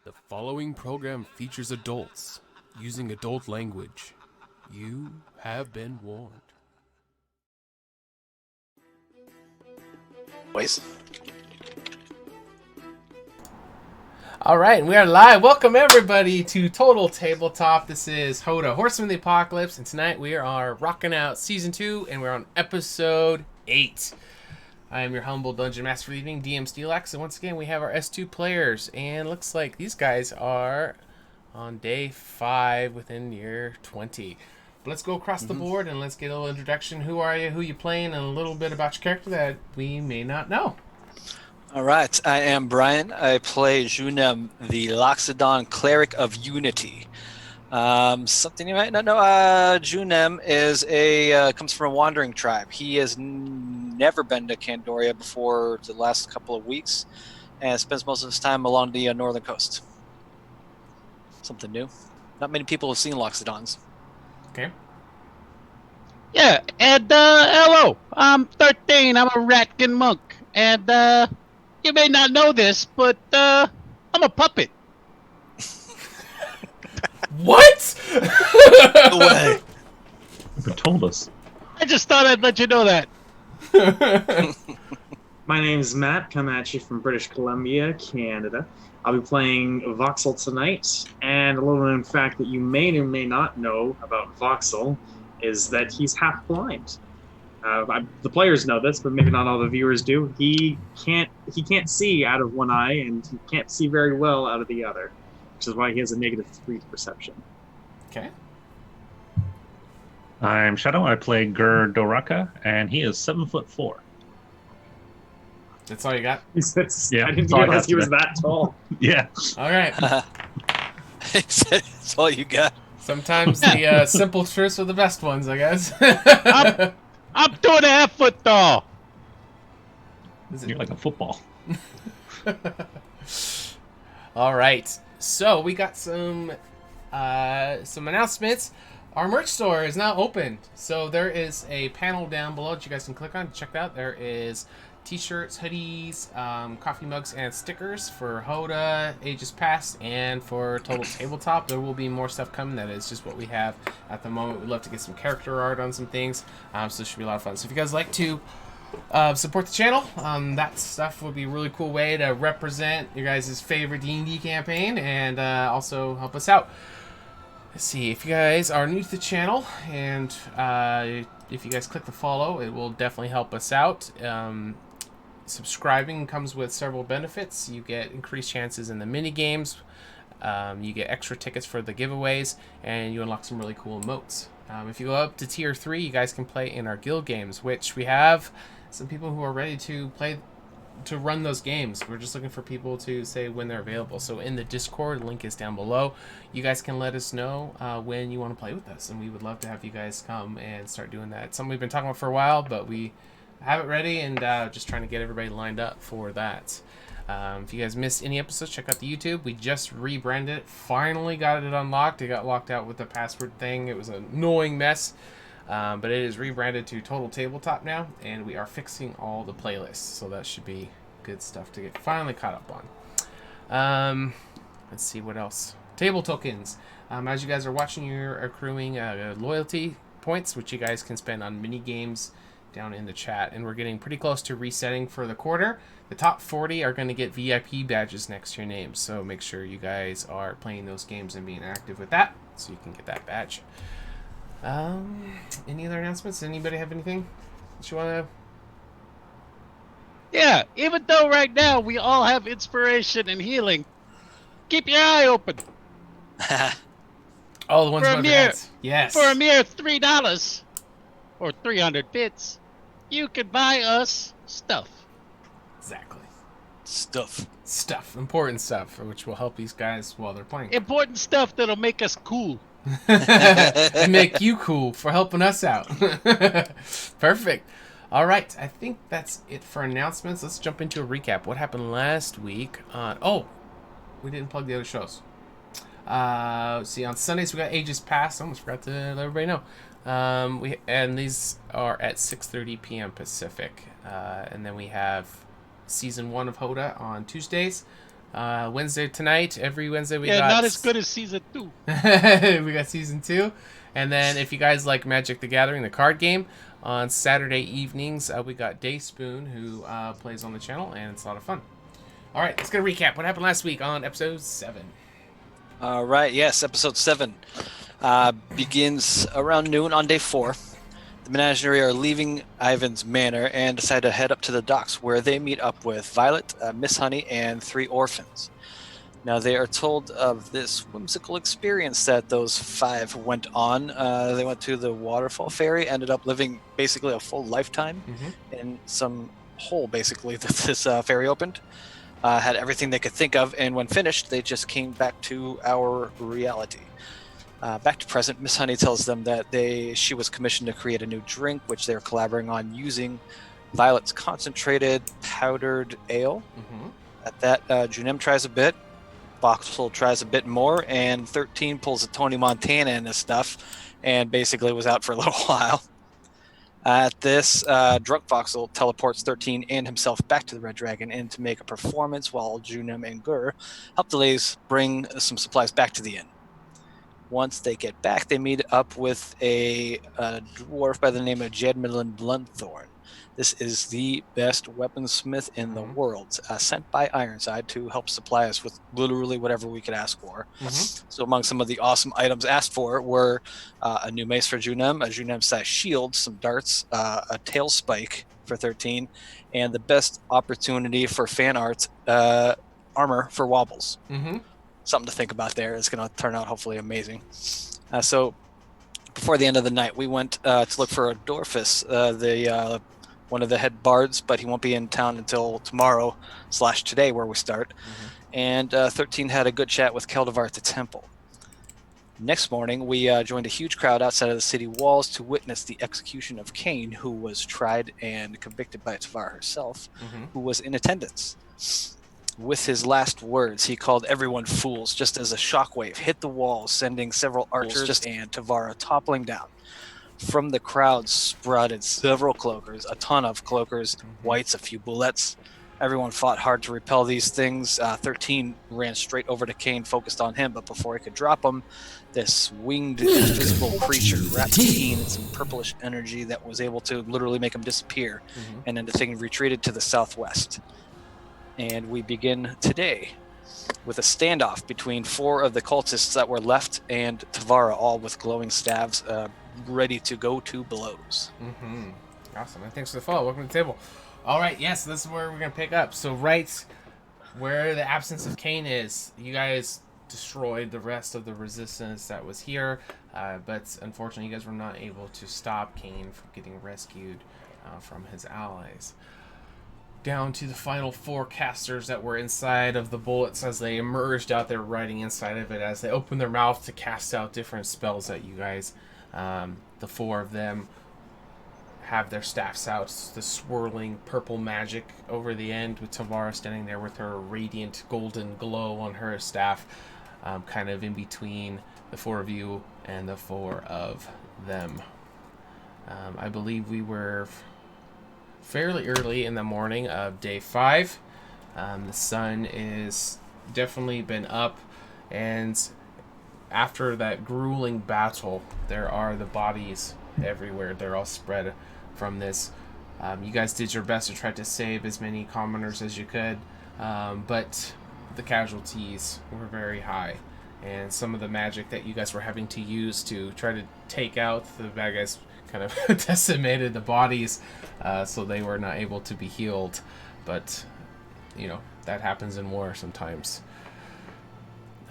The following program features adults using adult language. You have been warned. Boys. All right, we are live. Welcome everybody to Total Tabletop. This is HotA, Horseman of the Apocalypse, and tonight we are rocking out Season 2, and we're on Episode 8. I am your humble Dungeon Master for the evening, DM Steelax, and once again we have our S2 players, and looks like these guys are on day 5 within year 20. But let's go across the board and let's get a little introduction. Who are you, who you playing, and a little bit about your character that we may not know. All right, I am Brian. I play Junem, the Loxodon Cleric of Unity. Something you might not know. Junem is comes from a wandering tribe. He has never been to Candoria before the last couple of weeks, and spends most of his time along the northern coast. Something new. Not many people have seen Loxodons. Okay. Yeah, and hello, I'm 13, I'm a Ratkin monk, and you may not know this, but I'm a puppet. What? No way. Never told us. I just thought I'd let you know that. My name's Matt, coming at you from British Columbia, Canada. I'll be playing Voxel tonight, and a little known fact that you may or may not know about Voxel is that he's half blind. The players know this, but maybe not all the viewers do. He can't see out of one eye, and he can't see very well out of the other, which is why he has a -3 perception. Okay. I'm Shadow. I play Gur Doraka, and he is 7'4". That's all you got? Yeah, I didn't that's all I realize got he was today. that tall. Yeah. All right. That's all you got. Sometimes the simple truths are the best ones, I guess. I'm 2.5 foot tall. Is You're it? like a football. All right. So we got some announcements. Our merch store is now open. So there is a panel down below that you guys can click on to check it out. There is t-shirts, hoodies, coffee mugs, and stickers for HotA, Ages Past, and for Total Tabletop. There will be more stuff coming. That is just what we have at the moment. We'd love to get some character art on some things. So it should be a lot of fun. So if you guys like to support the channel, that stuff would be a really cool way to represent your guys' favorite D&D campaign and also help us out. Let's see, if you guys are new to the channel and if you guys click the follow, it will definitely help us out. Subscribing comes with several benefits. You get increased chances in the mini games, you get extra tickets for the giveaways, and you unlock some really cool emotes. If you go up to tier 3, you guys can play in our guild games, which we have some people who are ready to run those games. We're just looking for people to say when they're available. So in the Discord, link is down below. You guys can let us know when you want to play with us, and we would love to have you guys come and start doing that. It's something we've been talking about for a while, but we have it ready and just trying to get everybody lined up for that. If you guys missed any episodes, check out the YouTube. We just rebranded it. Finally got it unlocked. It got locked out with the password thing. It was an annoying mess. But it is rebranded to Total Tabletop now, and we are fixing all the playlists. So that should be good stuff to get finally caught up on. Let's see what else. Table tokens. As you guys are watching, you're accruing loyalty points, which you guys can spend on mini games down in the chat, and we're getting pretty close to resetting for the quarter. The top 40 are going to get VIP badges next to your name, so make sure you guys are playing those games and being active with that so you can get that badge. Any other announcements? Anybody have anything that you want Yeah, even though right now we all have inspiration and healing, keep your eye open. to... Oh, the ones For a above mere- your heads. Yes. For a mere $3 or 300 bits, you can buy us stuff. Exactly. Stuff. Important stuff, which will help these guys while they're playing. Important stuff that'll make us cool. And make you cool for helping us out. Perfect. All right, I think that's it for announcements. Let's jump into a recap. What happened last week? We didn't plug the other shows. See, on Sundays we got Ages Past. I almost forgot to let everybody know. These are at 6:30 p.m. Pacific. And then we have Season 1 of HotA on Tuesdays. Wednesday tonight. Every Wednesday we Yeah, got... not as good as season 2. we got season 2. And then if you guys like Magic the Gathering, the card game, on Saturday evenings, we got Day Spoon, who plays on the channel, and it's a lot of fun. All right, let's get a recap. What happened last week on episode 7? All right, yes, episode 7 begins around noon on day 4. The menagerie are leaving Ivan's manor and decide to head up to the docks, where they meet up with Violet, Miss Honey, and 3 orphans. Now, they are told of this whimsical experience that those 5 went on. They went to the waterfall ferry, ended up living basically a full lifetime in some hole, basically, that this ferry opened. Had everything they could think of, and when finished, they just came back to our reality. Back to present, Miss Honey tells them that she was commissioned to create a new drink, which they're collaborating on using Violet's concentrated powdered ale. At that, Junem tries a bit, Voxel tries a bit more, and 13 pulls a Tony Montana in this stuff, and basically was out for a little while. At this, drunk Voxel teleports 13 and himself back to the Red Dragon and to make a performance, while Junem and Gur help the ladies bring some supplies back to the inn. Once they get back, they meet up with a dwarf by the name of Jedmilin Bluntthorn. This is the best weaponsmith in the world, sent by Ironside to help supply us with literally whatever we could ask for. So among some of the awesome items asked for were a new mace for Junem, a Junem-sized shield, some darts, a tail spike for 13, and the best opportunity for fan art, armor for Wobbles. Something to think about there. It's going to turn out hopefully amazing. So before the end of the night, we went to look for Adorphus, one of the head bards, but he won't be in town until tomorrow/today, where we start. And 13 had a good chat with Keldevar at the temple. Next morning, we joined a huge crowd outside of the city walls to witness the execution of Cain, who was tried and convicted by Tavar herself, who was in attendance. With his last words, he called everyone fools, just as a shockwave hit the walls, sending several archers and Tavara toppling down. From the crowd sprouted several cloakers, a ton of cloakers, whites, a few bullets. Everyone fought hard to repel these things. 13 ran straight over to Cain, focused on him, but before he could drop him, this winged, invisible creature wrapped Cain in some purplish energy that was able to literally make him disappear, and then the thing retreated to the southwest. And we begin today with a standoff between 4 of the cultists that were left and Tavara, all with glowing staves, ready to go to blows. Awesome. And thanks for the follow. Welcome to the table. All right. Yes, this is where we're going to pick up. So right where the absence of Cain is, you guys destroyed the rest of the resistance that was here. But unfortunately, you guys were not able to stop Cain from getting rescued from his allies. Down to the final 4 casters that were inside of the bullets as they emerged out there, riding inside of it as they opened their mouth to cast out different spells at you guys. The 4 of them have their staffs out, the swirling purple magic over the end, with Tavara standing there with her radiant golden glow on her staff, kind of in between the 4 of you and the 4 of them. I believe we were fairly early in the morning of day 5. The sun is definitely been up, and after that grueling battle, there are the bodies everywhere. They're all spread from this. You guys did your best to try to save as many commoners as you could, but the casualties were very high, and some of the magic that you guys were having to use to try to take out the bad guys kind of decimated the bodies, so they were not able to be healed. But that happens in war sometimes.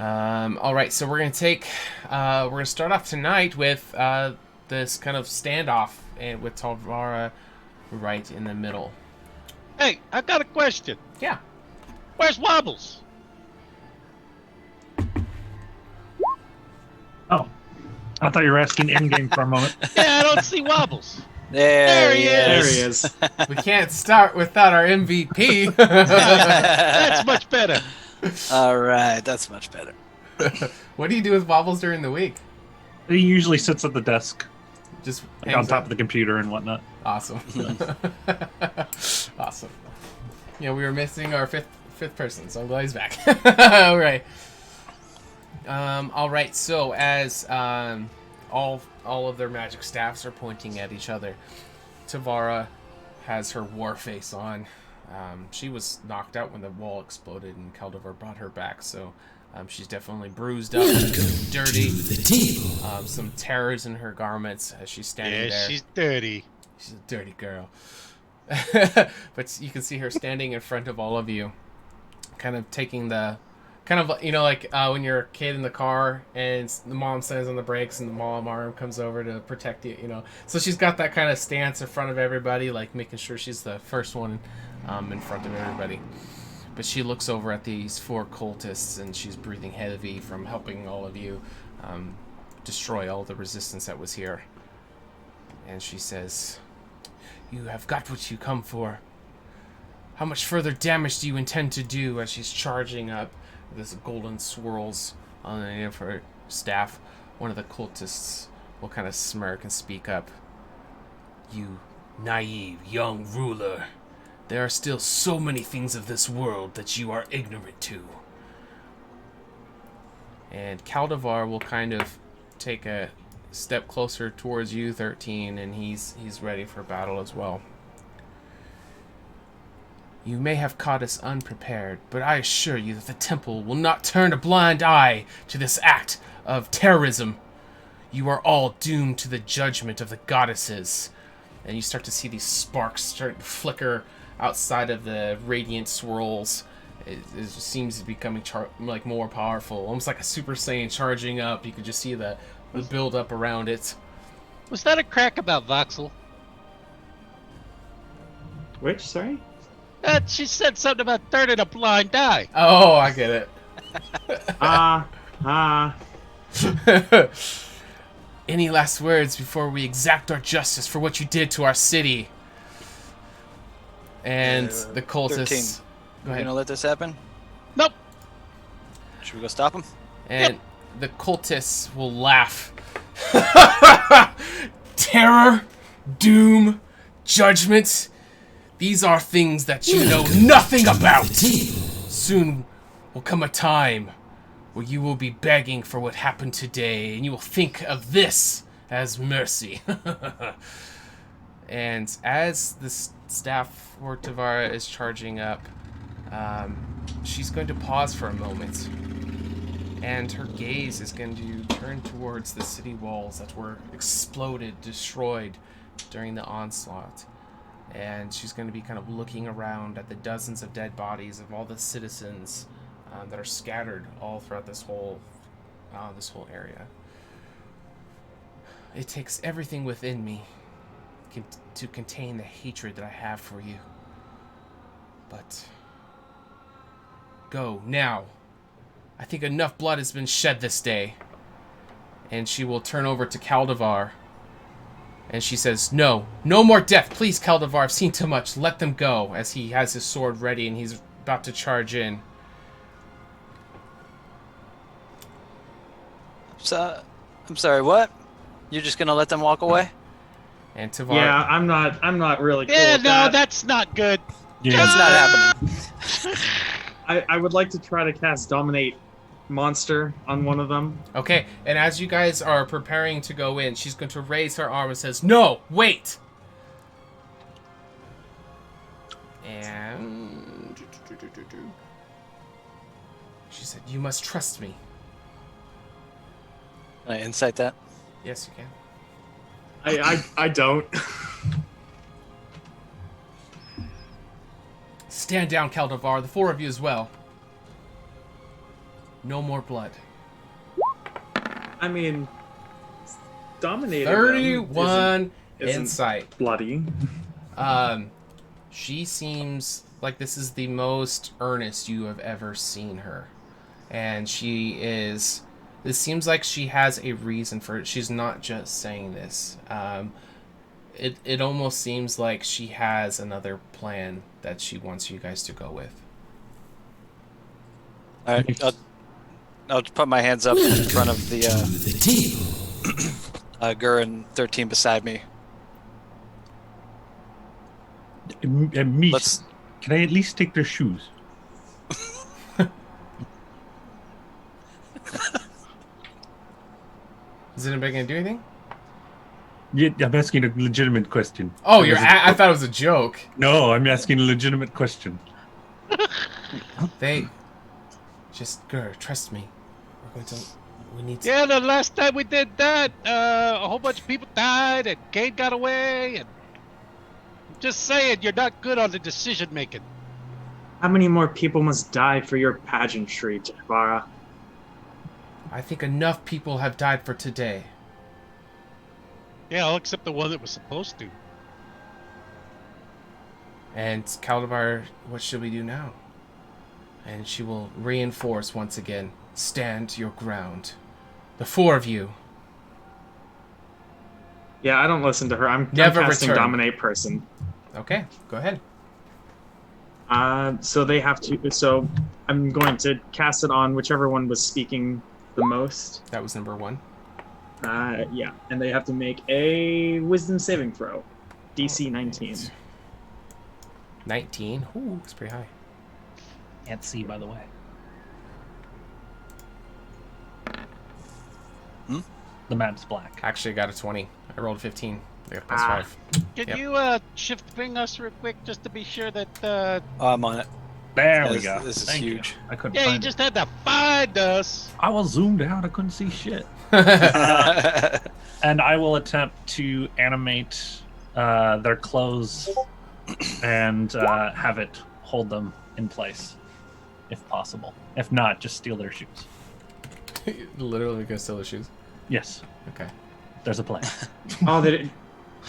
All right, so we're gonna start off tonight with this kind of standoff, and with Tavara right in the middle. Hey, I got a question. Yeah. Where's Wobbles? Oh, I thought you were asking in-game for a moment. Yeah, I don't see Wobbles. There he There is. he is. We can't start without our MVP. That's much better. All right, that's much better. What do you do with Wobbles during the week? He usually sits at the desk, Just like on top of the computer and whatnot. Awesome. Awesome. We were missing our fifth person, so I'm glad he's back. All right. All right. So as all of their magic staffs are pointing at each other, Tavara has her war face on. She was knocked out when the wall exploded, and Caldivar brought her back. So she's definitely bruised up, dirty. Some tears in her garments as she's standing there. she's dirty. She's a dirty girl. But you can see her standing in front of all of you, kind of taking the, like when you're a kid in the car and the mom slams on the brakes and the mom arm comes over to protect you, So she's got that kind of stance in front of everybody, like making sure she's the first one in front of everybody. But she looks over at these 4 cultists, and she's breathing heavy from helping all of you destroy all the resistance that was here. And she says, "You have got what you come for. How much further damage do you intend to do?" As she's charging up, this golden swirls on the end of her staff. One of the cultists will kind of smirk and speak up. "You naive young ruler. There are still so many things of this world that you are ignorant to." And Caldivar will kind of take a step closer towards you, 13, and he's ready for battle as well. "You may have caught us unprepared, but I assure you that the temple will not turn a blind eye to this act of terrorism. You are all doomed to the judgment of the goddesses." And you start to see these sparks start to flicker outside of the radiant swirls. It seems to be becoming more powerful, almost like a Super Saiyan charging up. You can just see the build up around it. Was that a crack about Voxel? Which, sorry? She said something about turning a blind eye. Oh, I get it. Any last words before we exact our justice for what you did to our city? And the cultists... 13. Go You ahead. gonna let this happen? Nope. Should we go stop him? And the cultists will laugh. Terror, doom, judgment. These are things that you know nothing about. Soon will come a time where you will be begging for what happened today, and you will think of this as mercy. And as the staff for Tavara is charging up, she's going to pause for a moment, and her gaze is going to turn towards the city walls that were exploded, destroyed during the onslaught. And she's going to be kind of looking around at the dozens of dead bodies of all the citizens that are scattered all throughout this whole area. "It takes everything within me to contain the hatred that I have for you. But go now. I think enough blood has been shed this day." And she will turn over to Caldivar. And she says, "No more death. Please, Caldivar, I've seen too much. Let them go," as he has his sword ready and he's about to charge in. So, I'm sorry, what? You're just gonna let them walk away? And Tavara... Yeah, I'm not really cool Yeah, with no, that. that's not good. That's not happening. I would like to try to cast Dominate Monster on one of them. Okay, and as you guys are preparing to go in, she's going to raise her arm and says, "No, wait!" And... she said, "You must trust me." Can I insight that? Yes, you can. I don't. Stand down, Caldivar, the 4 of you as well. No more blood. I mean, dominating 31 isn't insight. bloody. She seems like this is the most earnest you have ever seen her. And she is... this seems like she has a reason for it. She's not just saying this. It almost seems like she has another plan that she wants you guys to go with. All right, I'll put my hands up in front of the Gur and 13 beside me. Meese, Let's- can I at least take their shoes? Is anybody gonna do anything? Yeah, I'm asking a legitimate question. Oh, I I thought it was a joke. No, I'm asking a legitimate question. They just trust me. We're going to. We need to. Yeah, the last time we did that, a whole bunch of people died and Kane got away. And I'm just saying, you're not good on the decision making. How many more people must die for your pageantry, Jabara? I think enough people have died for today. Yeah, all except the one that was supposed to. And Caldivar, what should we do now? And she will reinforce once again. Stand your ground. The four of you. Yeah, I don't listen to her. I'm Never casting return. Dominate Person. Okay, go ahead. So they have to. So I'm going to cast it on whichever one was speaking the most. That was number 1. Yeah, and they have to make a Wisdom saving throw, DC 19. 19. Ooh, it's pretty high. Can't see, by the way. The map's black. Actually, I got a 20. I rolled a 15. I got a plus 5. Can Yep. you shift ping us real quick just to be sure that I'm on it. There we This- go. this is Thank you. huge. I couldn't yeah, you find just had to find us. it. I was zoomed out. I couldn't see shit. And I will attempt to animate their clothes and have it hold them in place, if possible. If not, just steal their shoes. Literally gonna steal the shoes. Yes, Okay. there's a plan. Oh,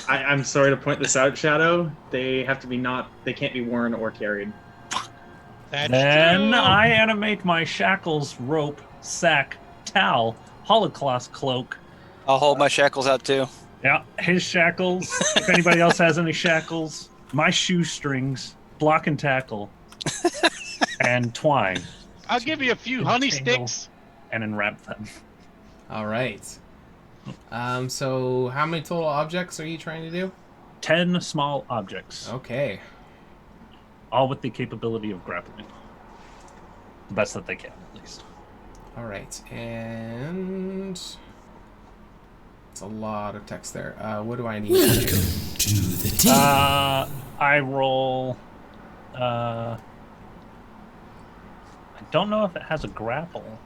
I'm sorry to point this out, Shadow. They have to be not. They can't be worn or carried. That's Then true. I animate my shackles, rope, sack, towel, Holocaust cloak. I'll hold my shackles out too. Yeah, his shackles. If anybody else has any shackles, my shoestrings, block and tackle, and twine, I'll give you a few honey Tangle. sticks. and enwrap them. All right. So how many total objects are you trying to do? 10 small objects, Okay. all with the capability of grappling. The best that they can, at least. All right. And it's a lot of text there. What do I need to do? I roll. I don't know if it has a grapple.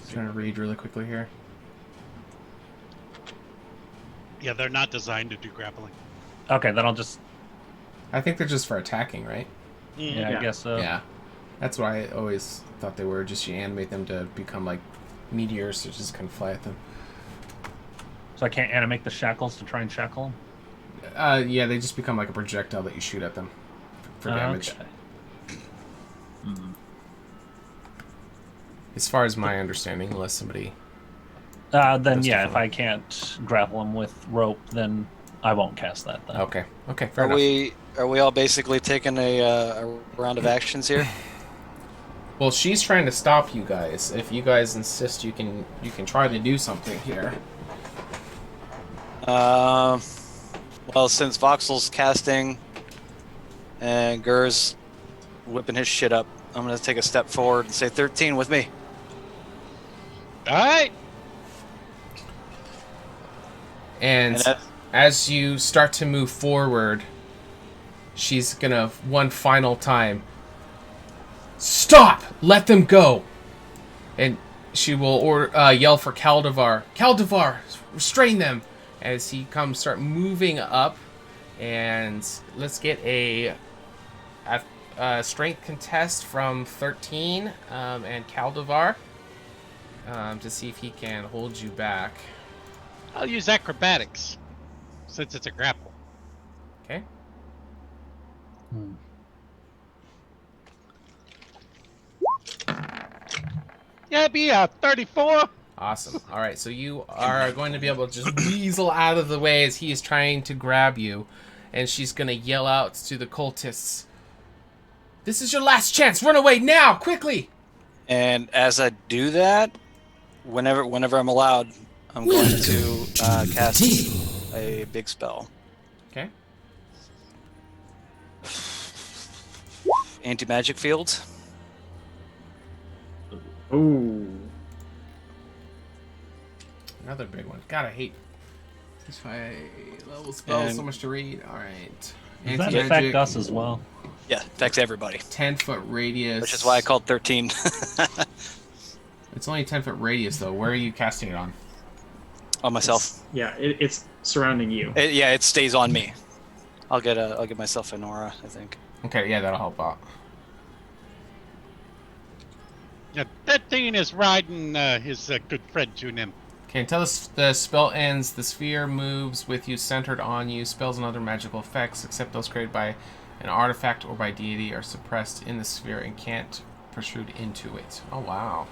Trying to read really quickly here. Yeah, they're not designed to do grappling. Okay, then I'll just. I think they're just for attacking, right? Yeah, Yeah. I guess so. Yeah. That's why I always thought they were. Just you animate them to become like meteors to just kind of fly at them. So I can't animate the shackles to try and shackle them? Yeah, they just become like a projectile that you shoot at them for damage. Okay. As far as my understanding, unless somebody. Then That's yeah, if different. I can't grapple them with rope, then I won't cast that. Then. Okay. Okay. Fair Are enough. we all basically taking a round of actions here? Well, she's trying to stop you guys. If you guys insist, you can try to do something here. Well, since Voxel's casting and Gur's whipping his shit up, I'm gonna take a step forward and say 13 with me. All right. And And that- as you start to move forward, she's gonna one final time. Stop! Let them go! And she will yell for Caldivar. Caldivar, restrain them! As he comes, start moving up, and let's get a strength contest from 13 and Caldivar to see if he can hold you back. I'll use acrobatics since it's a grapple. Okay. Yeah, it'd be 34. Awesome. All right, so you are going to be able to just weasel out of the way as he is trying to grab you, and she's going to yell out to the cultists, "This is your last chance! Run away now, quickly!" And as I do that, whenever I'm allowed, I'm going to cast a big spell. Okay. Anti-magic field. Ooh. Another big one. God, I hate this high level spells. And- So much to read. All right. Does that Anti-magic, affect us as well? Yeah, affects everybody. 10-foot radius. Which is why I called 13. It's only 10-foot radius, though. Where are you casting it on? On myself. Yeah, it's surrounding you. It stays on me. I'll get myself an aura, I think. Okay, yeah, that'll help out. Yeah, 13 is riding his good friend Junim. Okay, until the spell ends, the sphere moves with you centered on you. Spells and other magical effects, except those created by an artifact or by deity, are suppressed in the sphere and can't protrude into it. Oh, wow.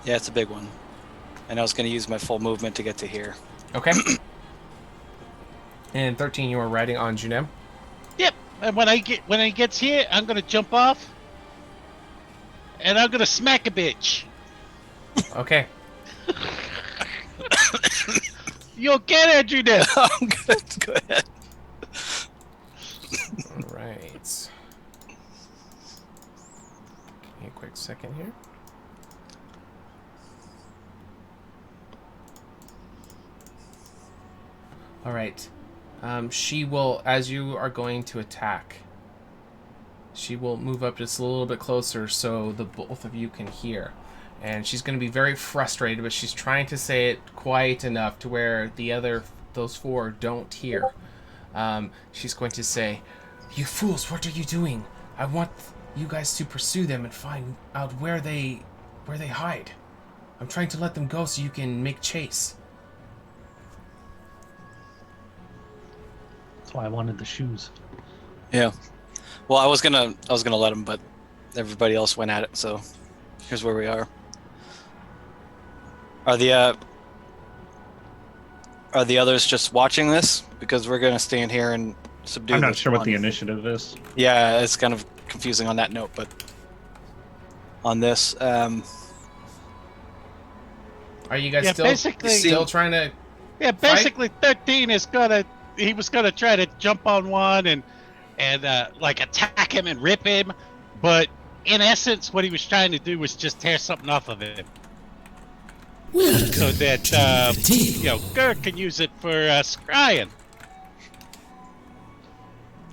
Yeah, it's a big one. And I was going to use my full movement to get to here. Okay. And 13, you were riding on Junem. Yep. And when he gets here, I'm gonna jump off, and I'm gonna smack a bitch. Okay. You'll get it, Junim. I'm good. Go ahead. All right. Give me a quick second here. All right. She will, as you are going to attack, she will move up just a little bit closer so the both of you can hear. And she's going to be very frustrated, but she's trying to say it quiet enough to where those four don't hear. She's going to say, "You fools, what are you doing? I want you guys to pursue them and find out where they hide. I'm trying to let them go so you can make chase." That's why I wanted the shoes. Yeah. Well, I was gonna let him, but everybody else went at it. So here's where we are. Are the others just watching this? Because we're gonna stand here and subdue. I'm not this sure what one. the initiative is. Yeah, it's kind of confusing on that note, but on this, Are you guys Yeah, still basically- trying to? Yeah, basically 13 is he was gonna try to jump on one and like attack him and rip him, but in essence, what he was trying to do was just tear something off of him, so that Gurk can use it for scrying.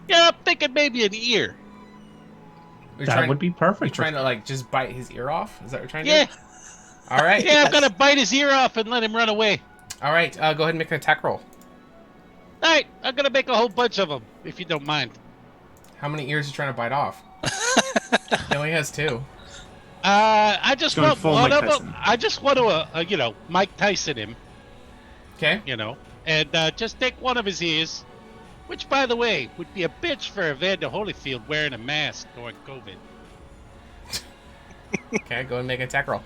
Yeah, I'm thinking maybe an ear. That would be You're perfect. trying to like just bite his ear off? Is that what you're trying to Yeah, do? All right. yeah, I'm gonna bite his ear off and let him run away. All right. Go ahead and make an attack roll. All right, I'm gonna make a whole bunch of them, if you don't mind. How many ears are you trying to bite off? He only has 2. I just Going want full one Mike of them. Tyson. I just want to, Mike Tyson him, Okay. and just take one of his ears, which, by the way, would be a bitch for Evander Holyfield wearing a mask during COVID. Okay. Go ahead and make an attack roll.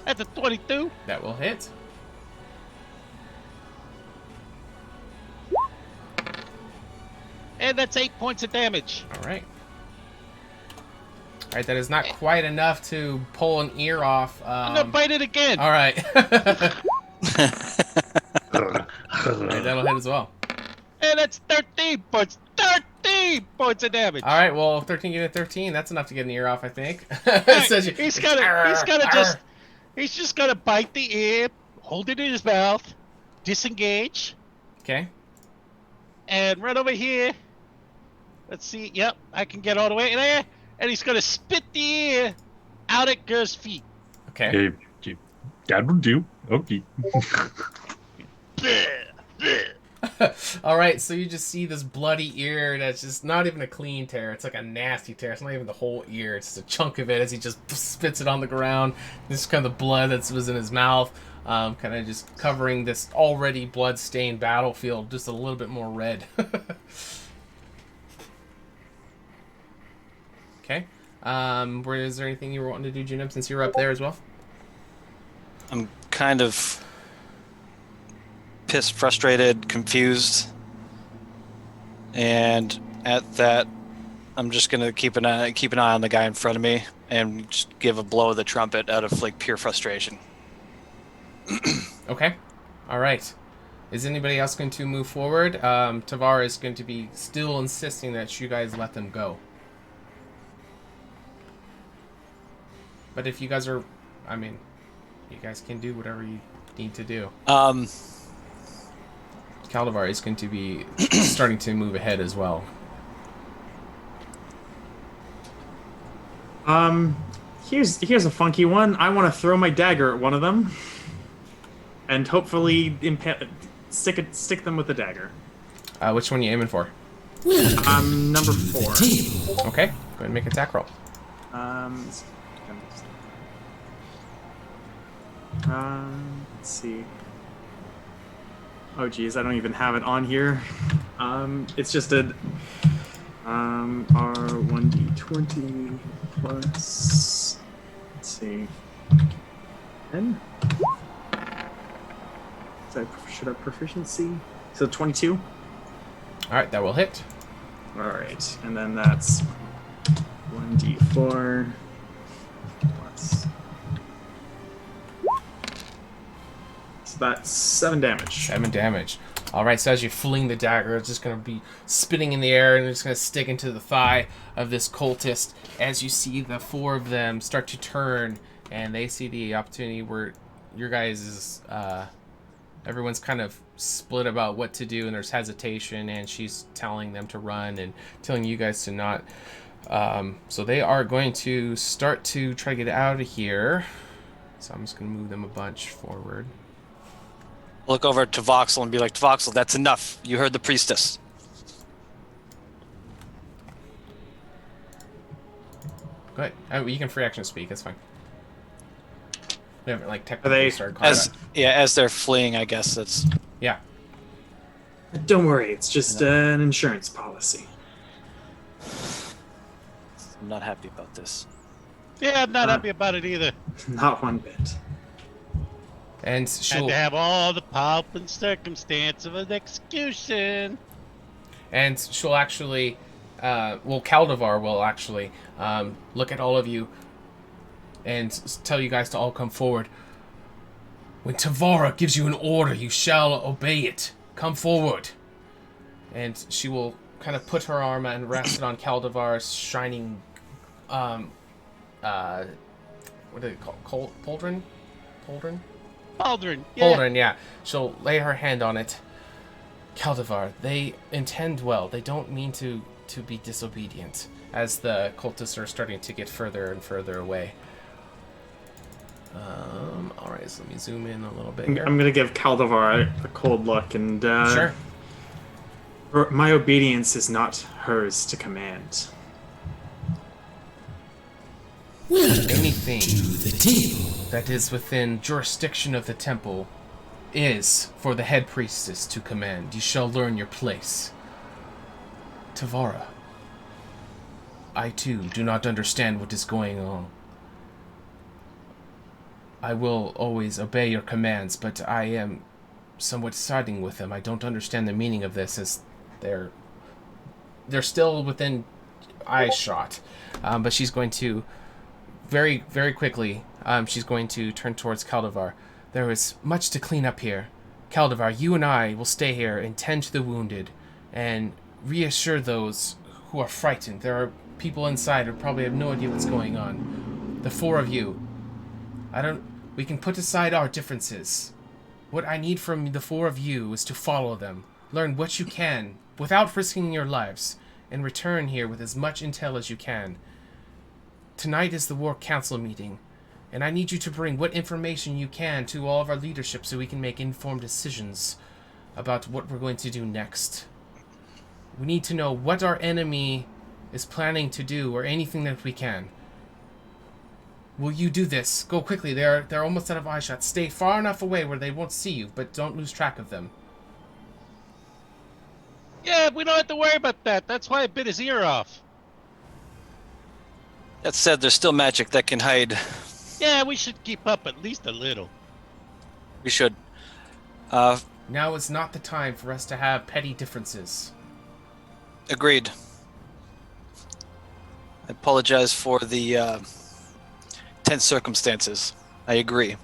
That's a 22. That will hit. And that's 8 points of damage. All right. All right. That is not quite enough to pull an ear off. I'm gonna bite it again. All right. All right. That'll hit as well. And that's 13 points. 13 points of damage. All right. Well, 13 get a 13. That's enough to get an ear off, I think. Right, Says you- he's just gonna bite the ear, hold it in his mouth, disengage, Okay. and run over here. Let's see. Yep, I can get all the way there. And he's gonna spit the ear out at Gur's feet. Okay. That will do. Okay. All right, so you just see this bloody ear that's just not even a clean tear. It's like a nasty tear. It's not even the whole ear. It's just a chunk of it as he just spits it on the ground. This is kind of the blood that was in his mouth, kind of just covering this already blood-stained battlefield just a little bit more red. Okay. Is there anything you were wanting to do, Junip, since you were up there as well? I'm kind of pissed, frustrated, confused, and at that, I'm just gonna keep an eye on the guy in front of me and just give a blow of the trumpet out of like pure frustration. Okay. All right. Is anybody else going to move forward? Tavara is going to be still insisting that you guys let them go. But if you guys are, I mean, you guys can do whatever you need to do. Caldivar is going to be starting to move ahead as well. Here's a funky one. I want to throw my dagger at one of them, and hopefully stick them with the dagger. Which one are you aiming for? Number 4. Okay, go ahead and make an attack roll. Let's see. Oh geez, I don't even have it on here. It's just a R1d20 plus. Let's see. 10. Should have proficiency? So 22. All right, that will hit. All right, and then that's 1d4 plus. So that's 7 damage. 7 damage. All right, so as you fling the dagger, it's just going to be spinning in the air, and it's going to stick into the thigh of this cultist. As you see the 4 of them start to turn, and they see the opportunity where your guys is, everyone's kind of split about what to do, and there's hesitation, and she's telling them to run and telling you guys to not. So they are going to start to try to get out of here. So I'm just going to move them a bunch forward. Look over to Voxel and be like, Voxel, that's enough. You heard the priestess. Go ahead. You can free action speak. That's fine. We haven't like technically they- started combat. As they're fleeing, I guess that's. Yeah. Don't worry, it's just an insurance policy. I'm not happy about this. Yeah, I'm not happy about it either. Not one bit. And And she'll to have all the pomp and circumstance of an execution. actually, Caldivar will actually look at all of you and tell you guys to all come forward. When Tavara gives you an order, you shall obey it. Come forward. And she will kind of put her arm and rest it on Caldivar's shining, what do they call it? Pauldron? Aldrin, yeah. Pauldron, yeah. She'll lay her hand on it. Caldivar, they intend well. They don't mean to be disobedient. As the cultists are starting to get further and further away. All right, so let me zoom in a little bit here. I'm gonna give Caldivar a cold look, and Sure. my obedience is not hers to command. Anything that is within jurisdiction of the temple is for the head priestess to command. You shall learn your place. Tavara, I too do not understand what is going on. I will always obey your commands, but I am somewhat siding with them. I don't understand the meaning of this, as they're still within eye shot. But she's going to very, very quickly, she's going to turn towards Caldivar. There is much to clean up here. Caldivar, you and I will stay here and tend to the wounded and reassure those who are frightened. There are people inside who probably have no idea what's going on. The 4 of you, we can put aside our differences. What I need from the 4 of you is to follow them, learn what you can without risking your lives, and return here with as much intel as you can. Tonight is the War Council meeting, and I need you to bring what information you can to all of our leadership so we can make informed decisions about what we're going to do next. We need to know what our enemy is planning to do, or anything that we can. Will you do this? Go quickly. They're almost out of eyeshot. Stay far enough away where they won't see you, but don't lose track of them. Yeah, we don't have to worry about that. That's why I bit his ear off. That said, there's still magic that can hide. Yeah, we should keep up at least a little. We should. Now is not the time for us to have petty differences. Agreed. I apologize for the tense circumstances. I agree.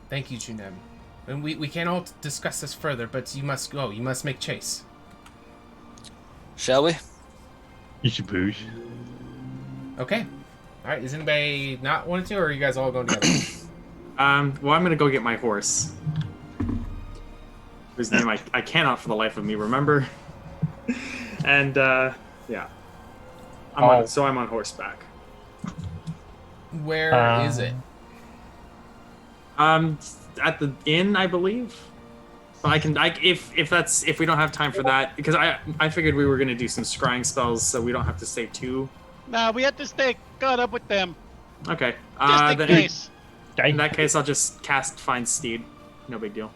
Thank you, Junem. And we can all discuss this further, but you must go. You must make chase. Shall we? You should push. Okay. All right. Is anybody not wanting to, or are you guys all going together? Well, I'm gonna go get my horse. Whose name I cannot for the life of me remember. And yeah, I'm on horseback. Where is it? At the inn, I believe. But if we don't have time for that, because I figured we were gonna do some scrying spells, so we don't have to stay two. Nah, we have to stay caught up with them. Okay. Just in Then case. in that case, I'll just cast Find Steed. No big deal.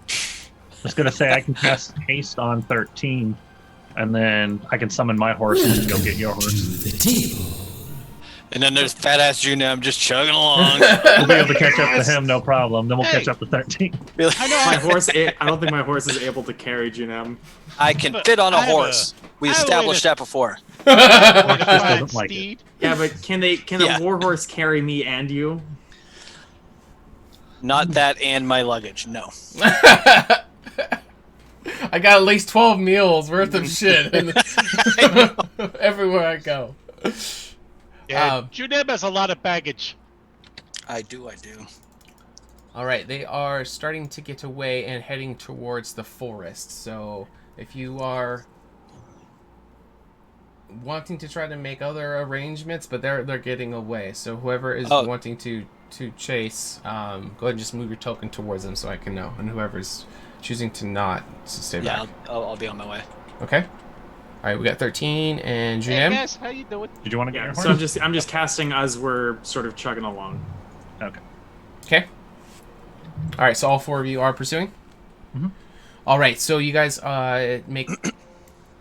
I was gonna say I can cast haste on 13, and then I can summon my horse and go get your horse. And then there's fat ass Junem just chugging along. We'll be able to catch up to him, no problem. Then we'll catch up to 13. I know. My horse. I don't think my horse is able to carry Junem. I can fit on a I have horse. We I have a way established to- that before. Find doesn't like it. Steed. Yeah, but can Yeah. a war horse carry me and you? Not that and my luggage. No. I got at least 12 meals worth of shit everywhere I go. Yeah, Junem has a lot of baggage. I do. All right, they are starting to get away and heading towards the forest. So if you are wanting to try to make other arrangements, but they're getting away. So whoever is wanting to chase, go ahead and just move your token towards them so I can know. And whoever's choosing to not, to stay Yeah, back. I'll be on my way. Okay. All right, we got 13 and Hey Junem. guys, how you doing? Did you want to get Yeah. your So horse? I'm just casting as we're sort of chugging along. Okay. Okay. All right, so all four of you are pursuing. Mhm. All right, so you guys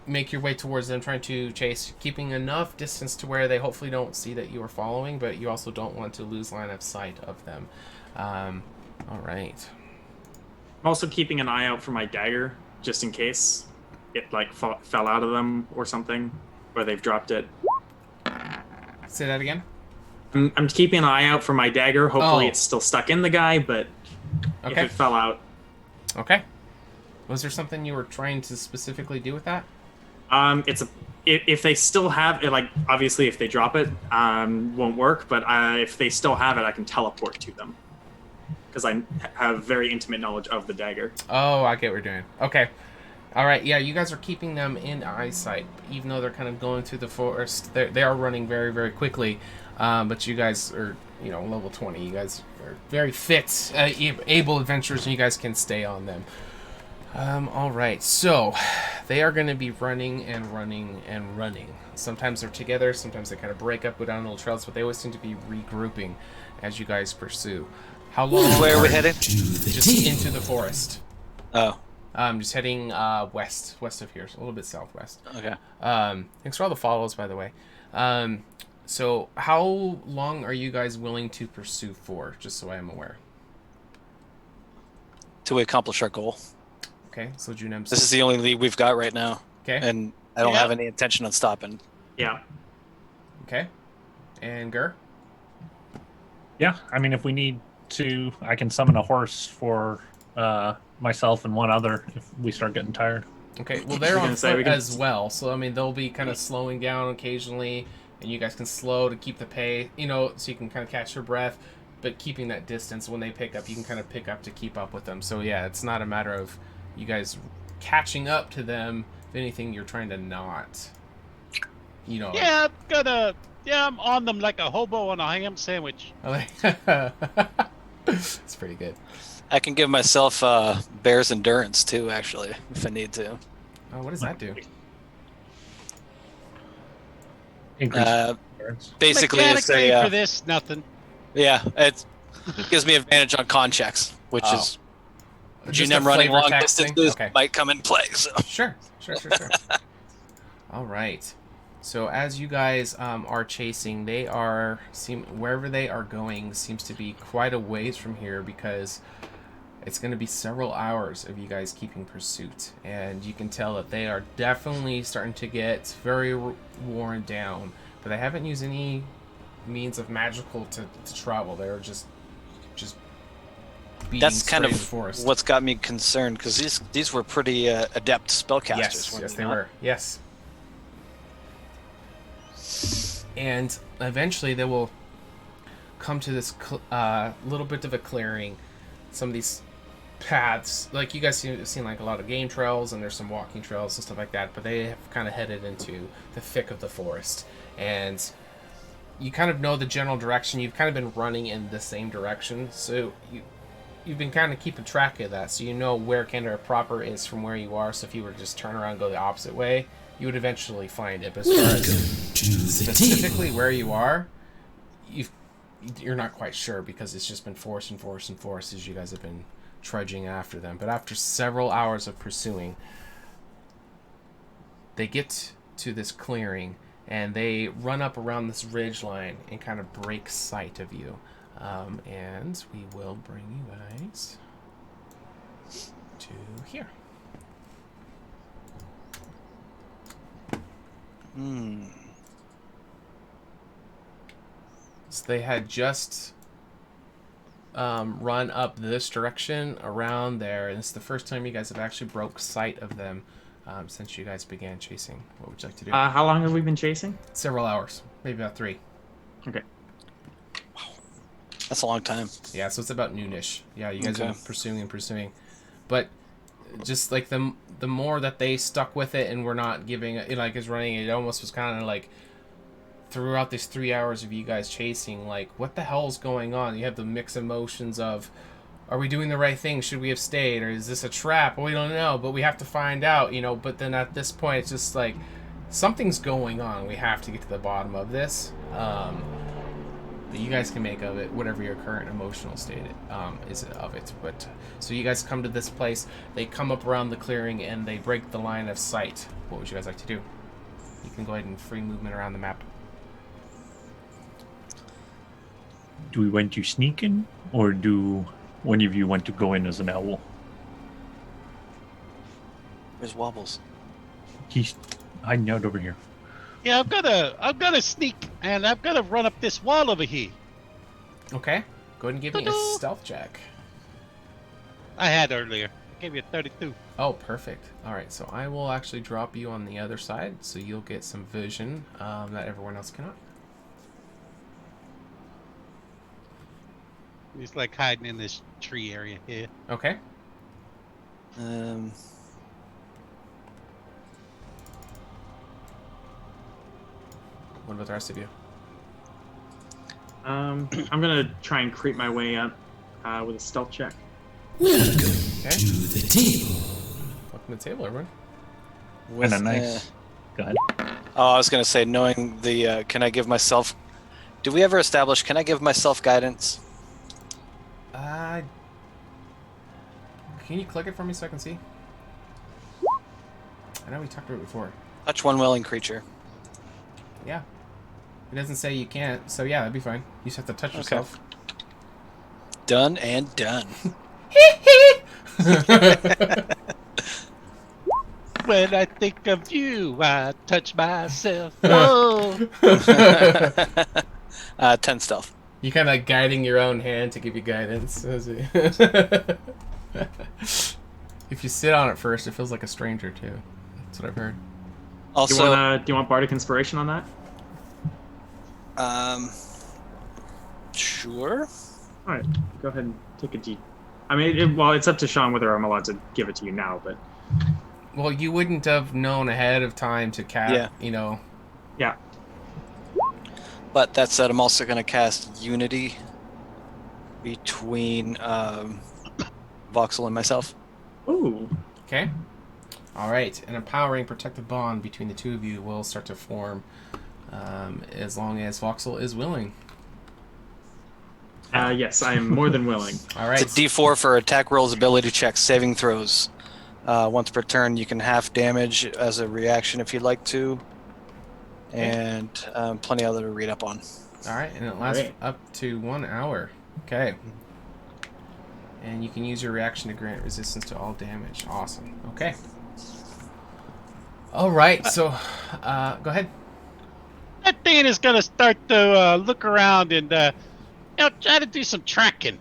make your way towards them, trying to chase, keeping enough distance to where they hopefully don't see that you are following, but you also don't want to lose line of sight of them. All right. I'm also keeping an eye out for my dagger, just in case it like fell out of them or something, or they've dropped it. Say that again. I'm keeping an eye out for my dagger. Hopefully, Oh. it's still stuck in the guy, but if Okay. it fell out, Okay. Was there something you were trying to specifically do with that? if they still have it, like obviously if they drop it, won't work. But if they still have it, I can teleport to them because I have very intimate knowledge of the dagger. Oh, I get what you're doing. Okay. All right. Yeah, you guys are keeping them in eyesight, even though they're kind of going through the forest. They are running very, very quickly. But you guys are, level 20. You guys are very fit, able adventurers, and you guys can stay on them. All right. So they are going to be running and running and running. Sometimes they're together. Sometimes they kind of break up, go down little trails, but they always seem to be regrouping as you guys pursue. How long? Where are we headed? Just into the forest. Oh, Just heading west of here, so a little bit southwest. okay. Thanks for all the follows, by the way. So how long are you guys willing to pursue for, just so I am aware? To accomplish our goal. Okay, so Junem. This is the only lead we've got right now, Okay, and I don't Yeah. have any intention on stopping. Yeah. okay. And Gur? Yeah, I mean, if we need to, I can summon a horse for myself and one other if we start getting tired. Okay, well, they're We're on gonna say we foot can- as well, so, I mean, they'll be kind of slowing down occasionally, and you guys can slow to keep the pace, so you can kind of catch your breath, but keeping that distance. When they pick up, you can kind of pick up to keep up with them. So, yeah, it's not a matter of you guys catching up to them. If anything, you're trying to not, Yeah, I'm on them like a hobo on a ham sandwich. It's pretty good. I can give myself bear's endurance too, actually, if I need to. Oh, what does that do? Increase Uh, endurance. Basically, it's Mechanically for a this, nothing. it gives me advantage on con checks, which Oh. is Just a GM running flavor long text thing? distances Okay. might come in play. So Sure. All right. So as you guys are chasing, wherever they are going seems to be quite a ways from here, because it's going to be several hours of you guys keeping pursuit, and you can tell that they are definitely starting to get very worn down. But they haven't used any means of magical to travel. They're just speeding That's straight kind into of the forest. what's got me concerned because these were pretty adept spellcasters. Yes, weren't yes, they not? were. Yes. And eventually they will come to this little bit of a clearing. Some of these paths, like you guys have seen like a lot of game trails, and there's some walking trails and stuff like that, but they have kind of headed into the thick of the forest. And you kind of know the general direction. You've kind of been running in the same direction, so you've been kind of keeping track of that, so you know where Canada proper is from where you are. So if you were to just turn around and go the opposite way, you would eventually find it. But as far as specifically where you are, you're not quite sure, because it's just been forest and forest and forest as you guys have been trudging after them. But after several hours of pursuing, they get to this clearing, and they run up around this ridge line and kind of break sight of you. And we will bring you guys to here. So they had just run up this direction around there, and it's the first time you guys have actually broke sight of them since you guys began chasing. What would you like to do? How long have we been chasing? Several hours, maybe about 3. Okay. That's a long time. Yeah, so it's about noonish. Yeah, you guys Okay. have been pursuing and pursuing, but just like the more that they stuck with it and were not giving it, like is running, it almost was kind of like throughout these 3 hours of you guys chasing, like what the hell's going on? You have the mixed emotions of, are we doing the right thing? Should we have stayed, or is this a trap? Well, we don't know, but we have to find out, you know. But then at this point, it's just like something's going on. We have to get to the bottom of this. But you guys can make of it whatever your current emotional state is of it. But so you guys come to this place. They come up around the clearing and they break the line of sight. What would you guys like to do? You can go ahead and free movement around the map. Do we want to sneak in, or do one of you want to go in as an owl? Where's Wobbles? He's hiding out over here. Yeah, I'm gonna sneak, and I'm gonna run up this wall over here. Okay. Go ahead and give me a Ta-da! stealth check. I had earlier. I gave you a 32. Oh, perfect. All right, so I will actually drop you on the other side, so you'll get some vision that everyone else cannot. He's like hiding in this tree area here. Okay. What about the rest of you? I'm gonna try and creep my way up with a stealth check. Okay. To the table. Welcome to the table, everyone. And a nice. Go ahead. Oh, I was gonna say, knowing the, can I give myself? Do we ever establish? Can I give myself guidance? Can you click it for me so I can see? I know we talked about it before. Touch one willing creature. Yeah. It doesn't say you can't, so yeah, that'd be fine. You just have to touch yourself. Done and done. When I think of you, I touch myself. Oh. 10 stealth. You kind of like guiding your own hand to give you guidance. If you sit on it first, it feels like a stranger too. That's what I've heard. Also, Do you want Bardic Inspiration on that? Sure. All right, go ahead and take a D. I mean, it's up to Sean whether I'm allowed to give it to you now, but Well, you wouldn't have known ahead of time to cast, Yeah. you know. yeah. But that said, I'm also going to cast Unity between Voxel and myself. Ooh. Okay. All right. An empowering protective bond between the two of you will start to form as long as Voxel is willing. Yes, I am more than willing. All right. It's a D4 for attack rolls, ability checks, saving throws. Once per turn, you can half damage as a reaction if you'd like to. And plenty other to read up on. All right, and it lasts Great. up to 1 hour. Okay. And you can use your reaction to grant resistance to all damage. Awesome. Okay. All right, so go ahead. That thing is gonna start to look around and try to do some tracking.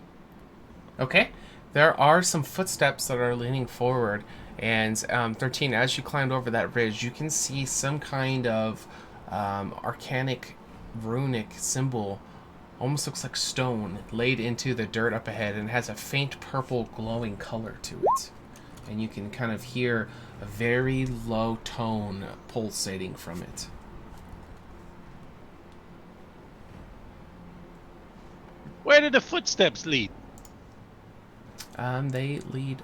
Okay. There are some footsteps that are leaning forward, and 13, as you climbed over that ridge, you can see some kind of arcanic, runic symbol, almost looks like stone, laid into the dirt up ahead, and has a faint purple glowing color to it. And you can kind of hear a very low tone pulsating from it. Where did the footsteps lead? They lead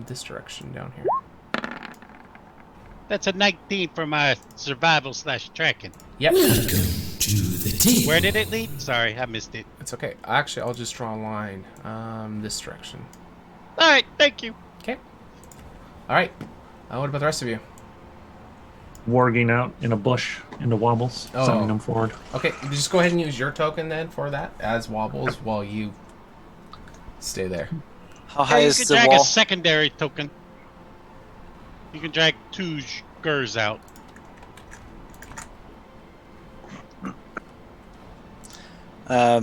this direction down here. That's a 19 for my survival / tracking. Yep. Welcome to the table. Where did it lead? Sorry, I missed it. It's okay. Actually, I'll just draw a line this direction. All right, thank you. Okay. All right. What about the rest of you? Warging out in a bush into Wobbles, Oh. sending them forward. Okay, just go ahead and use your token then for that as Wobbles while you stay there. How high you is can the drag wall? a secondary token. You can drag 2 Gurs out. I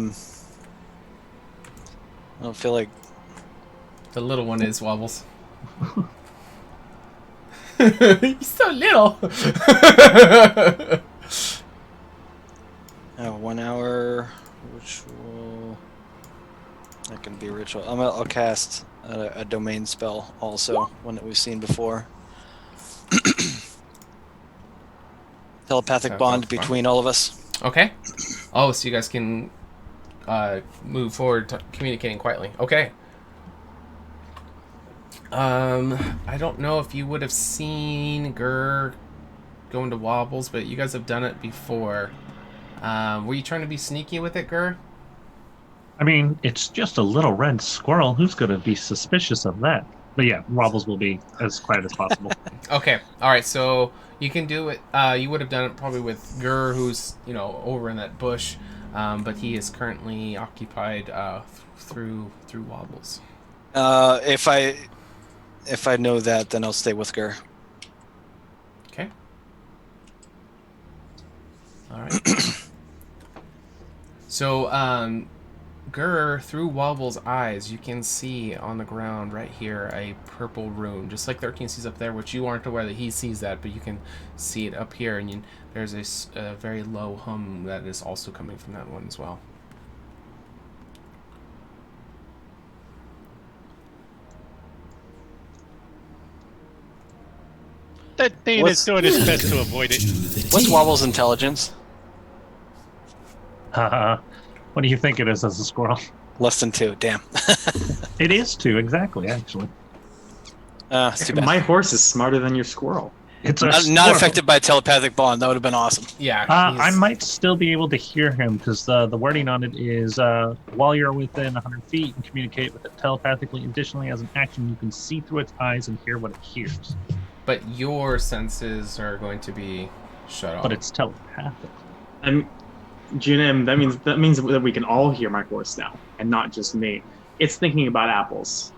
don't feel like The little one is Wobbles. He's so little. 1 hour ritual. That can be a ritual. I'll cast a domain spell also, one that we've seen before. Telepathic That bond sounds fun. between all of us. Okay. Oh, so you guys can move forward communicating quietly. Okay. I don't know if you would have seen Gur go into Wobbles, but you guys have done it before. Were you trying to be sneaky with it, Gur? I mean, it's just a little red squirrel. Who's going to be suspicious of that? But yeah, Wobbles will be as quiet as possible. Okay. All right. So you can do it. You would have done it probably with Gur, who's over in that bush, but he is currently occupied through Wobbles. If I know that, then I'll stay with Gur. Okay. All right. So, Gur, through Wobble's eyes, you can see on the ground right here a purple rune, just like 13 sees up there, which you aren't aware that he sees that, but you can see it up here, and there's a very low hum that is also coming from that one as well. That thing What's- is doing its best to avoid it. What's Wobble's intelligence? Haha. What do you think it is as a squirrel? Less than 2. Damn. It is 2, exactly, actually. It's too bad. My horse is smarter than your squirrel. It's a Not squirrel. affected by telepathic bond. That would have been awesome. Yeah. I might still be able to hear him because the wording on it is while you're within 100 feet, you can communicate with it telepathically. Additionally, as an action, you can see through its eyes and hear what it hears. But your senses are going to be shut off. But it's telepathic. Junim, that means that we can all hear my horse now, and not just me. It's thinking about apples,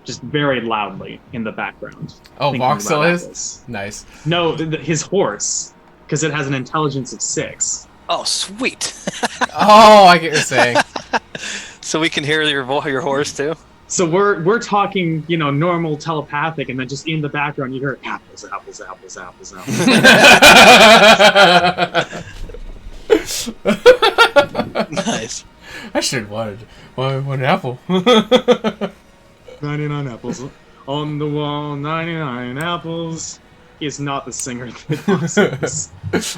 just very loudly in the background. Oh, thinking Voxel about is? apples. Nice. No, his horse, because it has an intelligence of 6. Oh, sweet. Oh, I get what you're saying. So we can hear your horse too. So we're talking, normal telepathic, and then just in the background you hear apples, apples, apples, apples, apples. Nice. I should have wanted one apple. 99 apples on the wall, 99 apples. He is not the singer that Voxel is.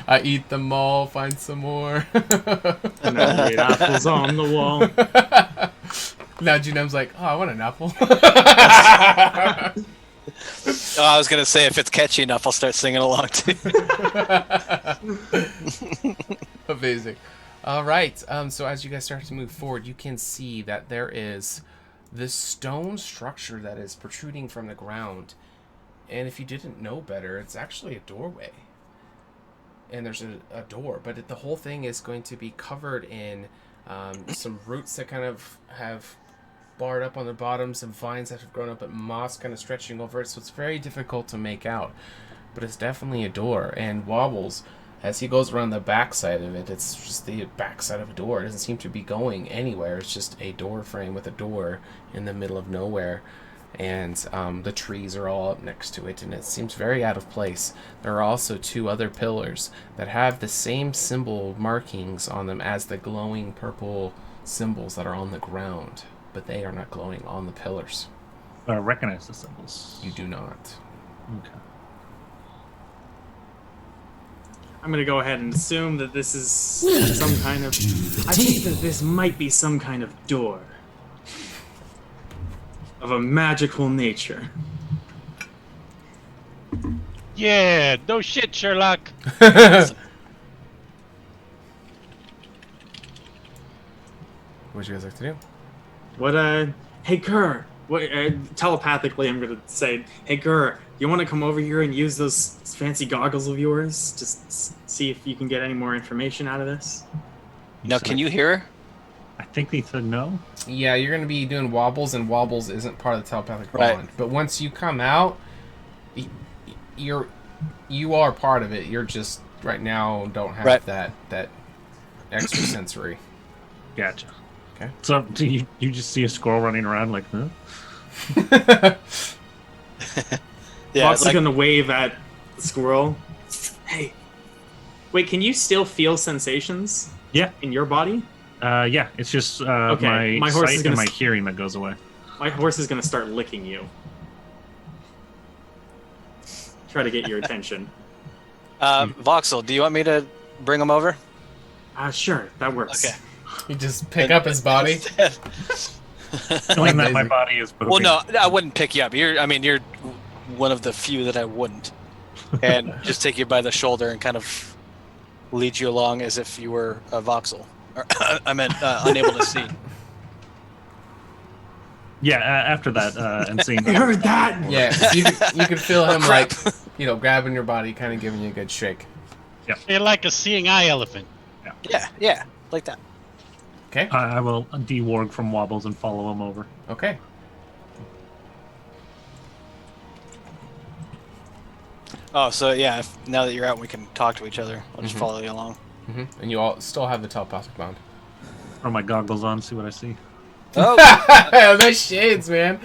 I eat them all, find some more. And I eat apples on the wall. Now Junem's like, oh, I want an apple. Oh, I was gonna say if it's catchy enough, I'll start singing along too. Amazing. All right. So as you guys start to move forward, you can see that there is this stone structure that is protruding from the ground. And if you didn't know better, it's actually a doorway. And there's a door, but the whole thing is going to be covered in some roots that kind of have barred up on the bottom, some vines that have grown up, but moss kind of stretching over it, so it's very difficult to make out. But it's definitely a door. And Wobbles, As he goes around the backside of it, it's just the backside of a door. It doesn't seem to be going anywhere. It's just a door frame with a door in the middle of nowhere. And the trees are all up next to it, and it seems very out of place. There are also 2 other pillars that have the same symbol markings on them as the glowing purple symbols that are on the ground, but they are not glowing on the pillars. Recognize the symbols. You do not. Okay. I'm gonna go ahead and assume that this is some kind of. I think that this might be some kind of door of a magical nature. Yeah, no shit, Sherlock. What would you guys like to do? What? Hey, Kerr. What? Telepathically, I'm gonna say, hey, Kerr. You want to come over here and use those fancy goggles of yours? Just see if you can get any more information out of this. Now, can you hear her? I think they said no. Yeah, you're going to be doing wobbles, and wobbles isn't part of the telepathic Right. bond. But once you come out, you are part of it. You're just right now don't have Right. that extra sensory. Gotcha. Okay. So do you just see a squirrel running around like, huh? Yeah, Fox is gonna wave at the squirrel. Hey, wait, can you still feel sensations Yeah. in your body? Yeah. It's just Okay, my my horse sight is gonna and my s- hearing that goes away. My horse is gonna start licking you. Try to get your attention. Voxel, do you want me to bring him over? Sure, that works. Okay. You just pick up his body. Knowing that my Amazing. body is moving. Well, no, I wouldn't pick you up. You're one of the few that I wouldn't, and just take you by the shoulder and kind of lead you along as if you were a voxel. Or, I meant unable to see. Yeah. After that, and seeing. I heard that. Yeah, so you can feel him crap. like, grabbing your body, kind of giving you a good shake. You're like a seeing eye elephant. Yeah, like that. Okay. I will de-warg from wobbles and follow him over. Okay. Oh, so yeah. Now that you're out, we can talk to each other. I'll just Mhm. follow you along. And you all still have the telepathic bond. Throw my goggles on, see what I see. Oh, Those shades, man.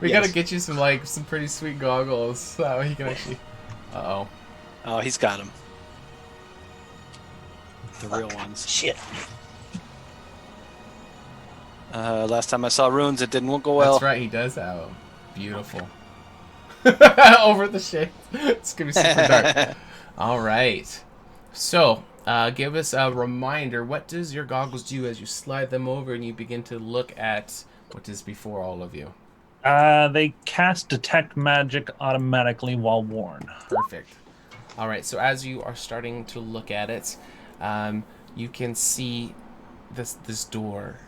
We Yes. gotta get you some pretty sweet goggles so he can actually. Uh-oh. oh, he's got him. The real ones. Shit. Last time I saw runes, it didn't go well. That's right, he does have them. Beautiful. Over the shades. It's gonna be super dark. All right. So, give us a reminder. What does your goggles do as you slide them over and you begin to look at what is before all of you? They cast detect magic automatically while worn. Perfect. All right. So as you are starting to look at it, you can see this door.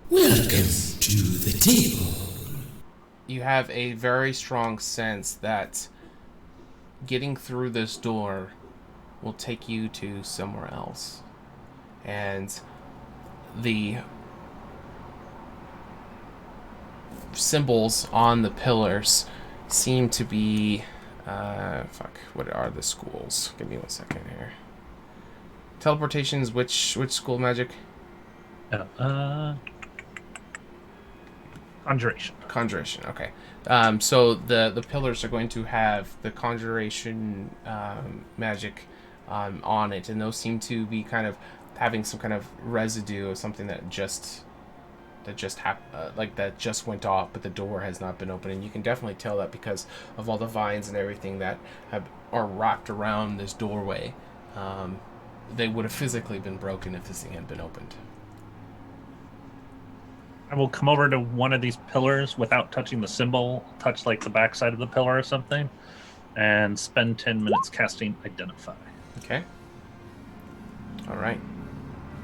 Welcome to the table. You have a very strong sense that getting through this door will take you to somewhere else. And the symbols on the pillars seem to be what are the schools? Give me 1 second here. Teleportations, which school of magic? Conjuration. Conjuration, okay. So the pillars are going to have the conjuration magic on it, and those seem to be kind of having some kind of residue of something that just went off, but the door has not been opened. And you can definitely tell that because of all the vines and everything that are wrapped around this doorway. They would have physically been broken if this thing had been opened. I will come over to one of these pillars without touching the symbol, touch like the backside of the pillar or something, and spend 10 minutes casting Identify. Okay. All right.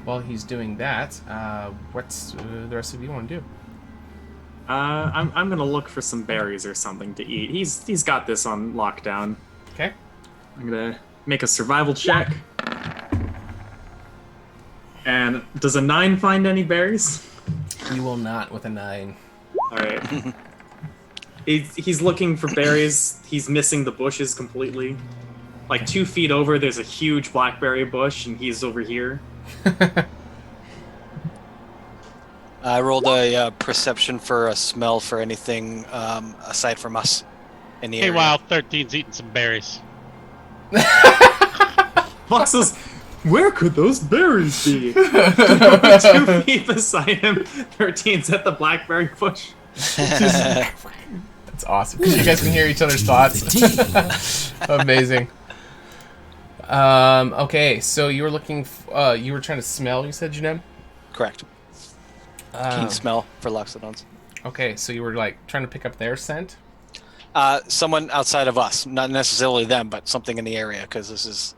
While he's doing that, what's the rest of you want to do? I'm gonna look for some berries or something to eat. He's got this on lockdown. Okay. I'm gonna make a survival check. And does a 9 find any berries? You will not with a 9. All right. He's looking for berries. He's missing the bushes completely. Like 2 feet over, there's a huge blackberry bush, and he's over here. I rolled a perception for a smell for anything aside from us in the area. Meanwhile, 13's eating some berries. Voxel's, where could those berries be? 2 feet beside him, 13's at the blackberry bush. That's awesome because you guys can hear each other's thoughts. Amazing. Okay, so you were looking. You were trying to smell. You said, Junem? Correct. Keen smell for Loxodons. Okay, so you were like trying to pick up their scent. Someone outside of us, not necessarily them, but something in the area, because this is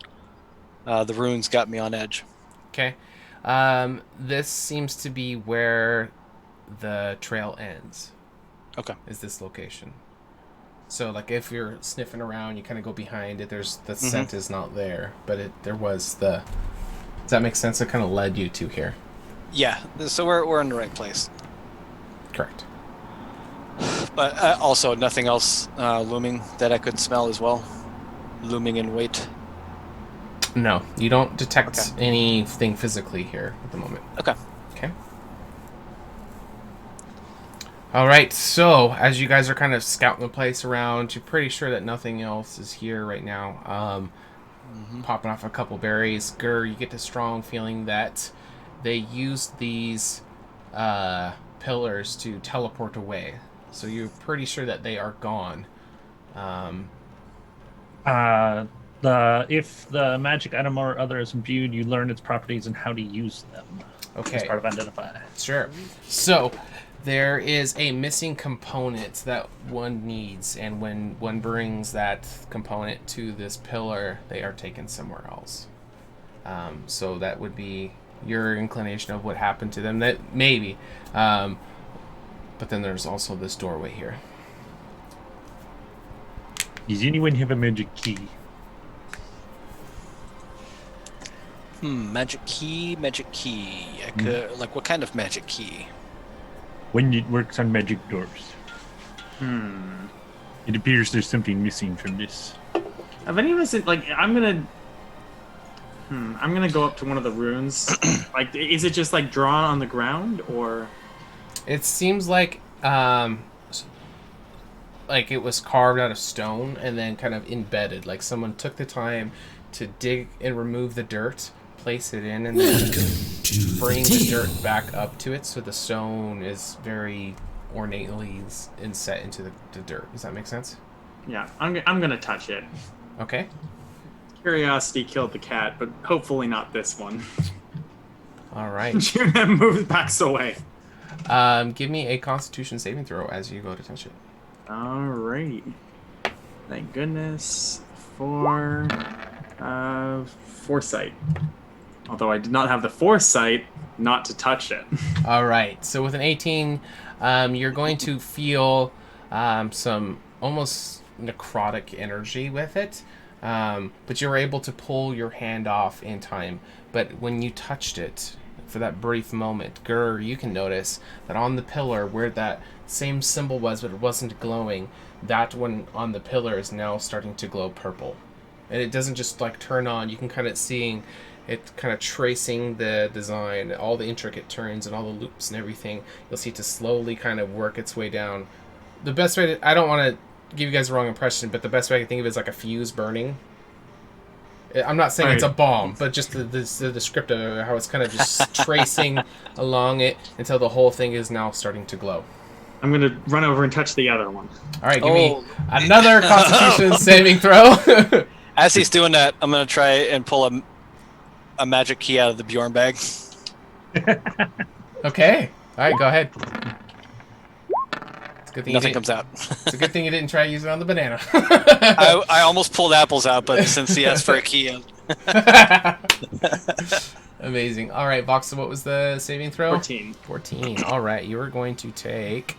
the runes got me on edge. Okay. This seems to be where the trail ends. Okay. Is this location? So, like, if you're sniffing around, you kind of go behind it. There's the scent is not there, but there was the. Does that make sense? It kind of led you to here. Yeah. So we're in the right place. Correct. But also nothing else looming that I could smell as well. Looming in wait. No, you don't detect anything physically here at the moment. Okay. Okay. All right, so as you guys are kind of scouting the place around, you're pretty sure that nothing else is here right now. Popping off a couple berries. You get the strong feeling that they used these pillars to teleport away. So you're pretty sure that they are gone. If the magic item or other is imbued, you learn its properties and how to use them. Okay. As part of identify. Sure. So there is a missing component that one needs, and when one brings that component to this pillar, they are taken somewhere else. So that would be your inclination of what happened to them. That maybe, but then there's also this doorway here. Does anyone have a magic key? Magic key. I could, like, what kind of magic key? When it works on magic doors. It appears there's something missing from this. Have any of us, like, I'm gonna go up to one of the runes. Like, is it just, like, drawn on the ground, or? It seems like it was carved out of stone and then kind of embedded. Like someone took the time to dig and remove the dirt, place it in, and then bring the dirt back up to it, so the stone is very ornately inset into the dirt. Does that make sense? Yeah, I'm gonna touch it. Okay. Curiosity killed the cat, but hopefully not this one. All right. Junem moves backs away. Give me a Constitution saving throw as you go to touch it. Alright. Thank goodness for foresight. Although I did not have the foresight not to touch it. All right. So with an 18, you're going to feel some almost necrotic energy with it. But you were able to pull your hand off in time. But when you touched it, for that brief moment, you can notice that on the pillar where that same symbol was, but it wasn't glowing, that one on the pillar is now starting to glow purple. And it doesn't just like turn on, you can kind of seeing it kind of tracing the design, all the intricate turns and all the loops and everything. You'll see it to slowly kind of work its way down. The best way to, I don't want to give you guys the wrong impression, but the best way I can think of it is like a fuse burning. I'm not saying it's a bomb, but just the descriptive of how it's kind of just tracing along it until the whole thing is now starting to glow. I'm going to run over and touch the other one. All right, give me another Constitution saving throw. As he's doing that, I'm going to try and pull a magic key out of the Bjorn bag. Okay. All right, go ahead. It's a good thing Nothing comes out. It's a good thing you didn't try using it on the banana. I almost pulled apples out, but since he asked for a key... Amazing. All right, Vox, what was the saving throw? 14. 14. All right, you are going to take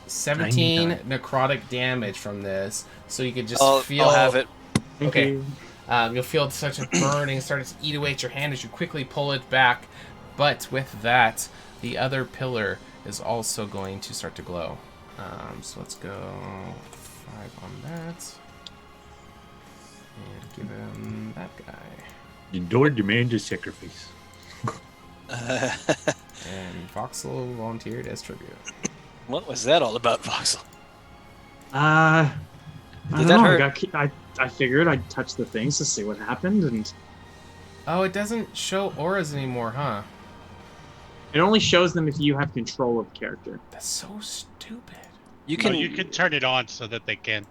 17 necrotic damage from this, so you could just feel... I'll have it. Okay. You'll feel such a burning starting to eat away at your hand as you quickly pull it back, but with that, the other pillar is also going to start to glow. So let's go 5 on that. And give him that guy. The door demands a sacrifice. And Voxel volunteered as tribute. What was that all about, Voxel? I Did don't that know. hurt? I figured I'd touch the things to see what happened, and Oh, it doesn't show auras anymore, huh? it only shows them if you have control of the character. That's so stupid. You No, can. you can turn it on so that they can.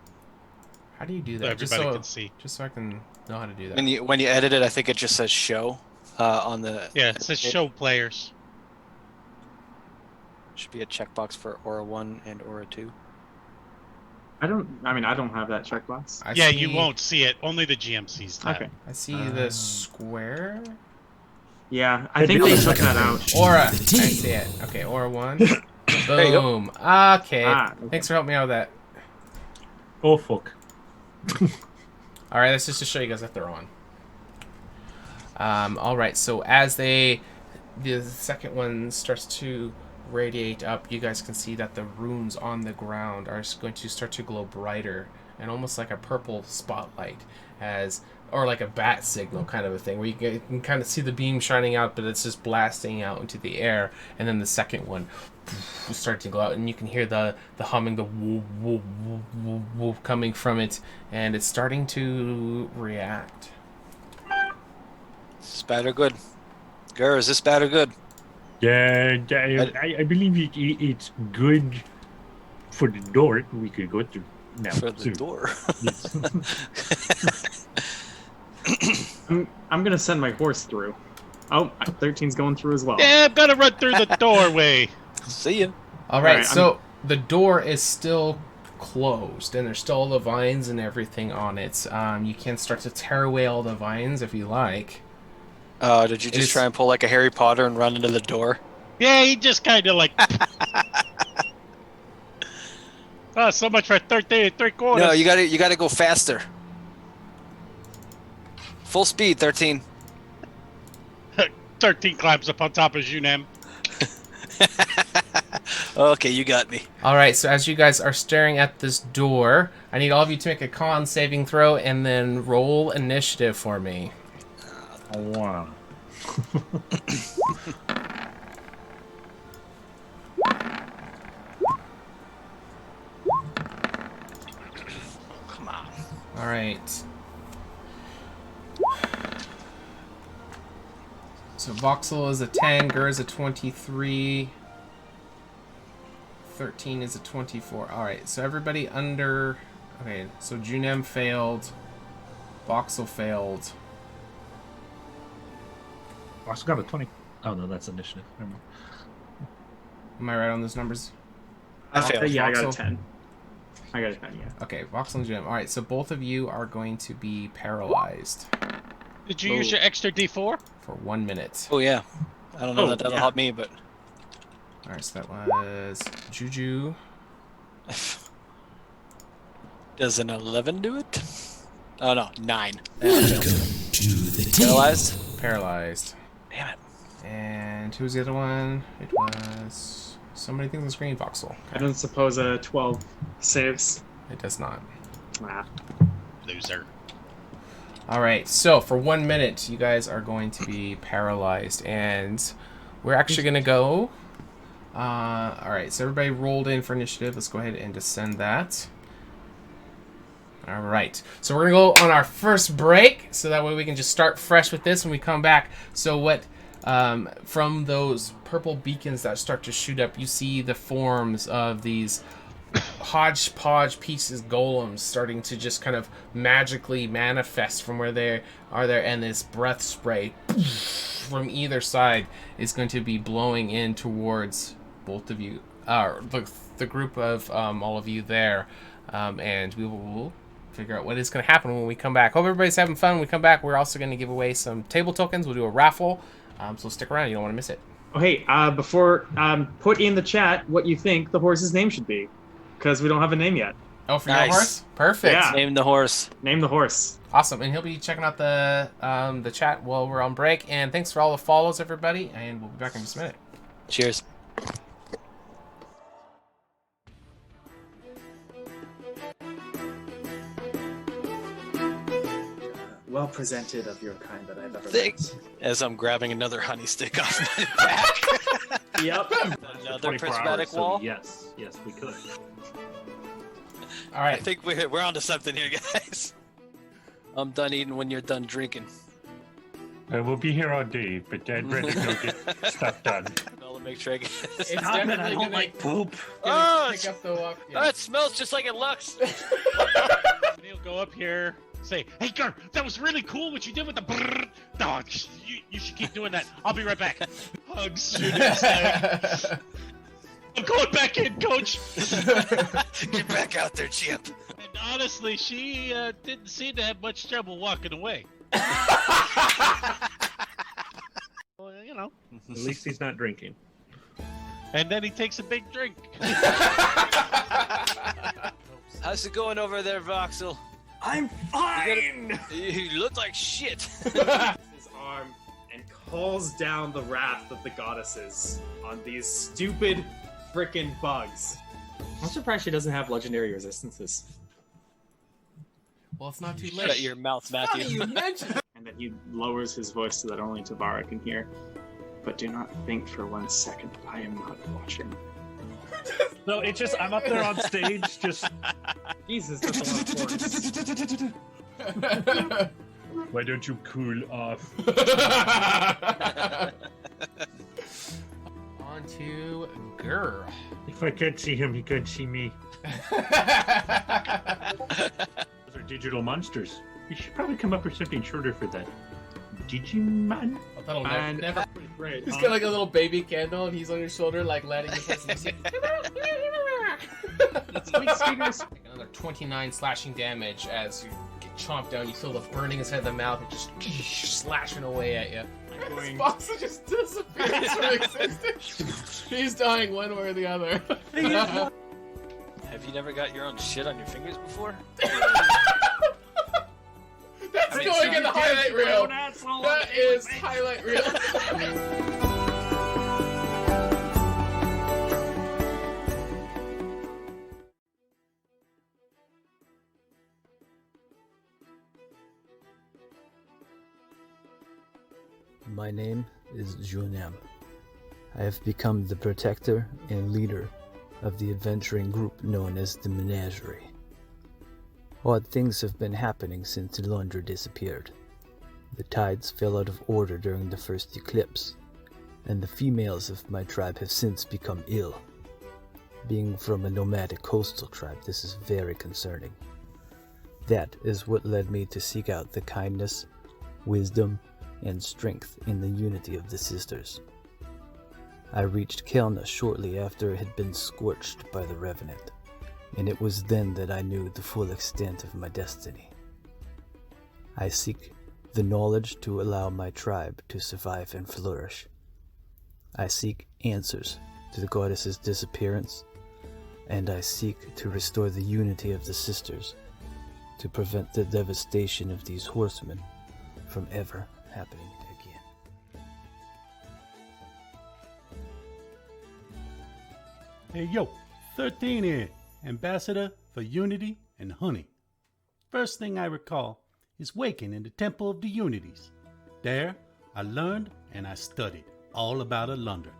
How do you do So that? everybody can see. Just so I can know how to do that. When you edit it, I think it just says show on the. Yeah, it says show players. Should be a checkbox for Aura 1 and Aura 2. I don't have that checkbox. I Yeah, see, you won't see it. Only the GM sees that. Okay. I see the square. Yeah, I think they took that out. Aura. I see it. Okay, Aura 1. you go. Boom. Okay. Okay. Thanks for helping me out with that. Oh, fuck. Alright, that's just to show you guys that they're on. Alright, so as the second one starts to radiate up, you guys can see that the runes on the ground are going to start to glow brighter and almost like a purple spotlight, or like a bat signal kind of a thing, where you can kind of see the beam shining out, but it's just blasting out into the air. And then the second one will start to glow out, and you can hear the humming, the woo woo woo woo woo coming from it, and it's starting to react. Is this bad or good? Gur, is this bad or good? Yeah, I believe it's good for the door we could go through now. For the soon. door. Yes. I'm gonna send my horse through. Oh, 13's going through as well. Yeah, I'm gonna run through the doorway. See ya. Alright, Alright, so the door is still closed, and there's still all the vines and everything on it. You can start to tear away all the vines if you like. Did you just try and pull like a Harry Potter and run into the door? Yeah, he just kind of like. Oh, so much for 13 and 3/4. No, you gotta go faster. Full speed, 13. 13 climbs up on top of Junem. Okay, you got me. Alright, so as you guys are staring at this door, I need all of you to make a con saving throw and then roll initiative for me. Oh, wow. Come on. Alright. So Voxel is a 10, Gur is a 23, 13 is a 24. Alright, so everybody under... Okay, so Junem failed, Voxel failed. I also got a 20. Oh, no, that's initiative. Never mind. Am I right on those numbers? I failed. Yeah, I got a Voxel? 10. I got a 10, yeah. Okay, Voxel and Junem. Alright, so both of you are going to be paralyzed Did you use your extra D4? for 1 minute. Oh yeah. I don't know Oh, that that'll yeah. help me, but Alright, so that was Juju. does an 11 do it? Oh no, 9. Welcome to the table. Paralyzed. Paralyzed. Damn it. And who's the other one? It was somebody thinks on the screen. Voxel. I don't suppose a 12 saves. It does not. Ah. Loser. Alright, so for 1 minute, you guys are going to be paralyzed, and we're actually going to go... Alright, so everybody rolled in for initiative. Let's go ahead and descend that. Alright, so we're going to go on our first break, so that way we can just start fresh with this when we come back. So what... from those purple beacons that start to shoot up, you see the forms of these hodgepodge pieces golems starting to just kind of magically manifest from where they are there, and this breath spray from either side is going to be blowing in towards both of you, the group of all of you there, and we will figure out what is going to happen when we come back. Hope everybody's having fun. When we come back, we're also going to give away some table tokens. We'll do a raffle, so stick around. You don't want to miss it. Oh, hey, before, put in the chat what you think the horse's name should be. Because we don't have a name yet. Oh, for Nice. your horse? Perfect. Yeah. Name the horse. Name the horse. Awesome. And he'll be checking out the chat while we're on break. And thanks for all the follows, everybody. And we'll be back in just a minute. Cheers. presented of your kind that I've ever Thanks. met. As I'm grabbing another honey stick off my back. Yep. Another 24 prismatic hours, so wall. yes, we could. All I right. think we're onto something here, guys. I'm done eating when you're done drinking. We'll be here all day, but I'd rather go get stuff done. I'll make sure I get It's Stop it, I definitely don't gonna, like poop. Oh, pick up the walk. Oh, it smells just like it looks. He'll go up here, say, "Hey, girl, that was really cool what you did with the brrrr. No, you should keep doing that. I'll be right back." Hugs. I'm going back in, coach. Get back out there, champ. And honestly, she didn't seem to have much trouble walking away. Well, you know. At least he's not drinking. And then he takes a big drink. How's it going over there, Voxel? I'm fine! You look like shit. His arm and calls down the wrath of the goddesses on these stupid frickin' bugs. I'm surprised she doesn't have legendary resistances. Well, it's not too late. Shut your mouth, Funny Matthew. you mentioned. And then he lowers his voice so that only Tabara can hear. But do not think for 1 second that I am not watching. No, it's just I'm up there on stage, just. Jesus, that's a lot of chorus. Why don't you cool off? On to Gur. If I can't see him, he can't see me. Those are digital monsters. You should probably come up with something shorter for that. Digimon? Oh, that'll And never. great. He's got like a little baby candle, and he's on your shoulder, like lighting his head. Like another 29 slashing damage as you get chomped down. You feel the burning inside the mouth and just slashing away at you. This box just disappears from existence. He's dying one way or the other. Have you never got your own shit on your fingers before? That's going in the highlight reel. That is highlight reel. My name is Junem. I have become the protector and leader of the adventuring group known as the Menagerie. Odd things have been happening since Lundra disappeared. The tides fell out of order during the first eclipse, and the females of my tribe have since become ill. Being from a nomadic coastal tribe, this is very concerning. That is what led me to seek out the kindness, wisdom, and strength in the unity of the sisters. I reached Kelna shortly after it had been scorched by the Revenant, and it was then that I knew the full extent of my destiny. I seek the knowledge to allow my tribe to survive and flourish. I seek answers to the goddess's disappearance, and I seek to restore the unity of the sisters, to prevent the devastation of these horsemen from ever happening again. Hey yo, 13 here, Ambassador for Unity and Honey. First thing I recall is waking in the Temple of the Unities. There, I learned and I studied all about Alundra.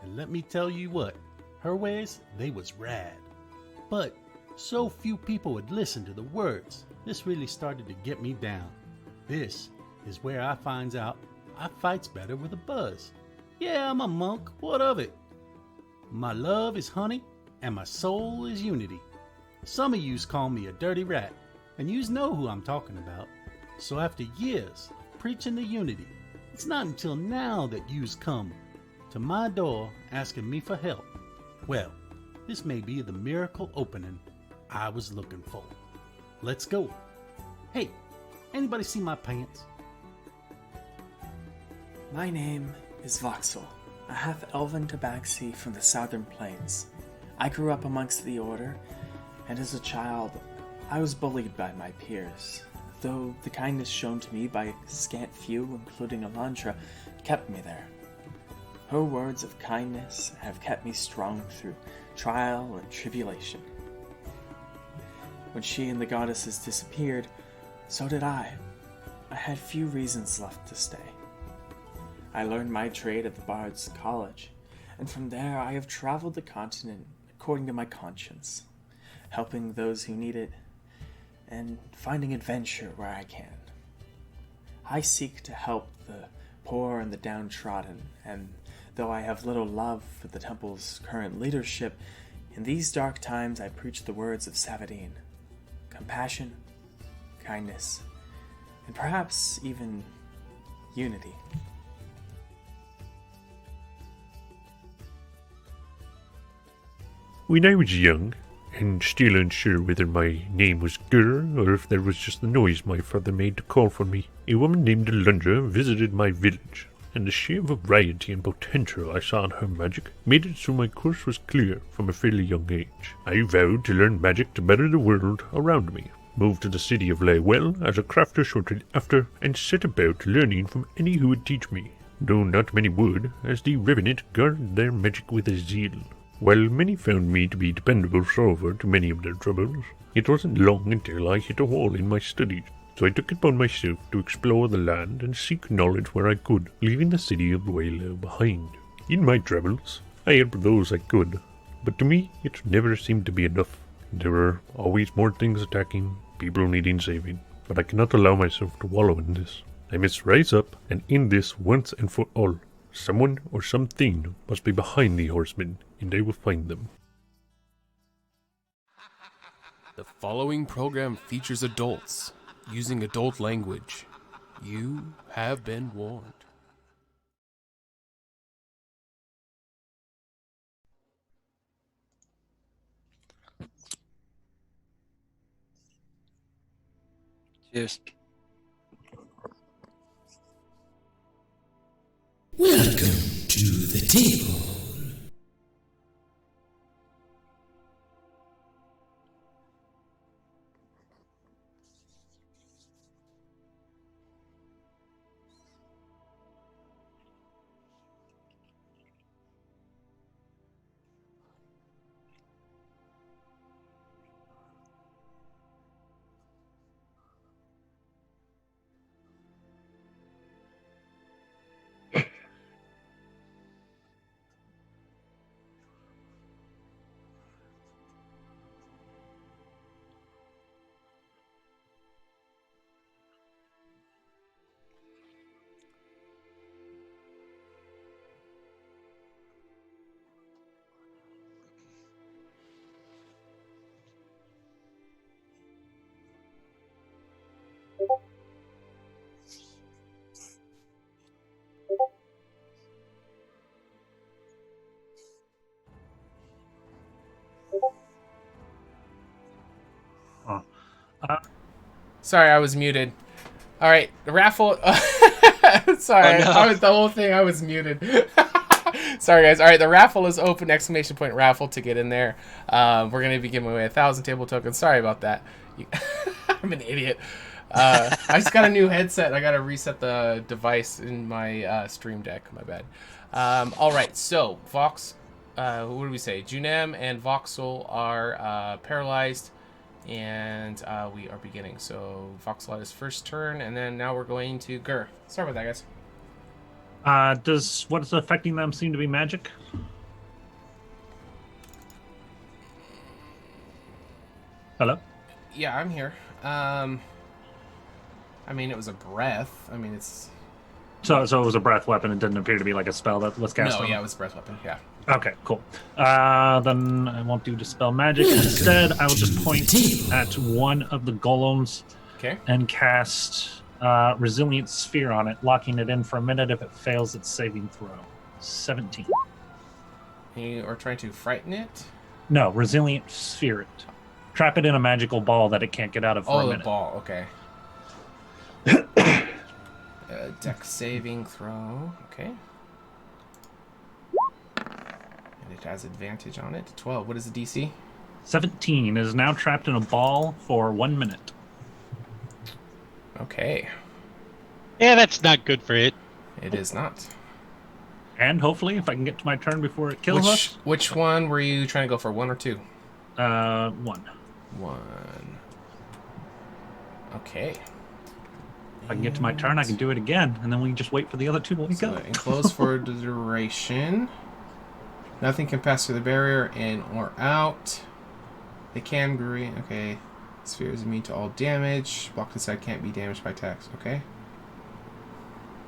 And let me tell you what, her ways, they was rad. But so few people would listen to the words, this really started to get me down. This is where I finds out I fights better with a buzz. Yeah, I'm a monk, what of it? My love is honey, and my soul is unity. Some of yous call me a dirty rat, and yous know who I'm talking about. So after years of preaching the unity, it's not until now that yous come to my door asking me for help. Well, this may be the miracle opening I was looking for. Let's go. Hey, anybody see my pants? My name is Voxel, a half-elven tabaxi from the southern plains. I grew up amongst the Order, and as a child, I was bullied by my peers, though the kindness shown to me by a scant few, including Alundra, kept me there. Her words of kindness have kept me strong through trial and tribulation. When she and the goddesses disappeared, so did I. I had few reasons left to stay. I learned my trade at the Bard's College, and from there I have traveled the continent according to my conscience, helping those who need it, and finding adventure where I can. I seek to help the poor and the downtrodden, and though I have little love for the temple's current leadership, in these dark times I preach the words of Savadine: compassion, kindness, and perhaps even unity. When I was young, and still unsure whether my name was Gur or if there was just the noise my father made to call for me, a woman named Alundra visited my village, and the sheer variety and potential I saw in her magic made it so my course was clear from a fairly young age. I vowed to learn magic to better the world around me, moved to the city of Laywell as a crafter shortly after, and set about learning from any who would teach me, though not many would, as the Revenant guarded their magic with a zeal. While many found me to be a dependable solver to many of their troubles, it wasn't long until I hit a wall in my studies, so I took it upon myself to explore the land and seek knowledge where I could, leaving the city of Waylow behind. In my travels, I helped those I could, but to me it never seemed to be enough. There were always more things attacking, people needing saving, but I cannot allow myself to wallow in this. I must rise up and end this once and for all. Someone or something must be behind the horsemen, and I will find them. The following program features adults using adult language. You have been warned. Cheers. Welcome to the table. Sorry, I was muted. All right, the raffle. Sorry, Oh, no. the whole thing. I was muted. Sorry, guys. All right, the raffle is open! Exclamation point raffle to get in there. We're gonna be giving away 1,000 table tokens. Sorry about that. I'm an idiot. I just got a new headset. I gotta reset the device in my Stream Deck. My bad. All right, so Vox. What do we say? Junem and Voxel are paralyzed. And we are beginning. So Voxel had his first turn, and then now we're going to Gur. Sorry about that, guys. Does what's affecting them seem to be magic? Hello? Yeah, I'm here. I mean, it was a breath. I mean, it's... So it was a breath weapon. It didn't appear to be like a spell that was cast on No, yeah, them? it was a breath weapon, yeah. Okay, cool. Then I won't do Dispel Magic. Instead, I will just point at one of the golems and cast Resilient Sphere on it, locking it in for a minute. If it fails its saving throw. 17. You are trying to frighten it? No, Resilient Sphere it. Trap it in a magical ball that it can't get out of for a minute. Oh, the ball, okay. Dex saving throw, okay. And it has advantage on it. 12. What is the DC? 17 is now trapped in a ball for 1 minute. Okay. Yeah, that's not good for it. It is not. And hopefully, if I can get to my turn before it kills us. Which one were you trying to go for? 1 or 2? 1. 1. Okay. If I can get to my turn, I can do it again, and then we can just wait for the other two to wake up. Enclosed for the duration. Nothing can pass through the barrier in or out. They can green. Okay. Sphere is immune to all damage. Blocked inside can't be damaged by attacks. Okay.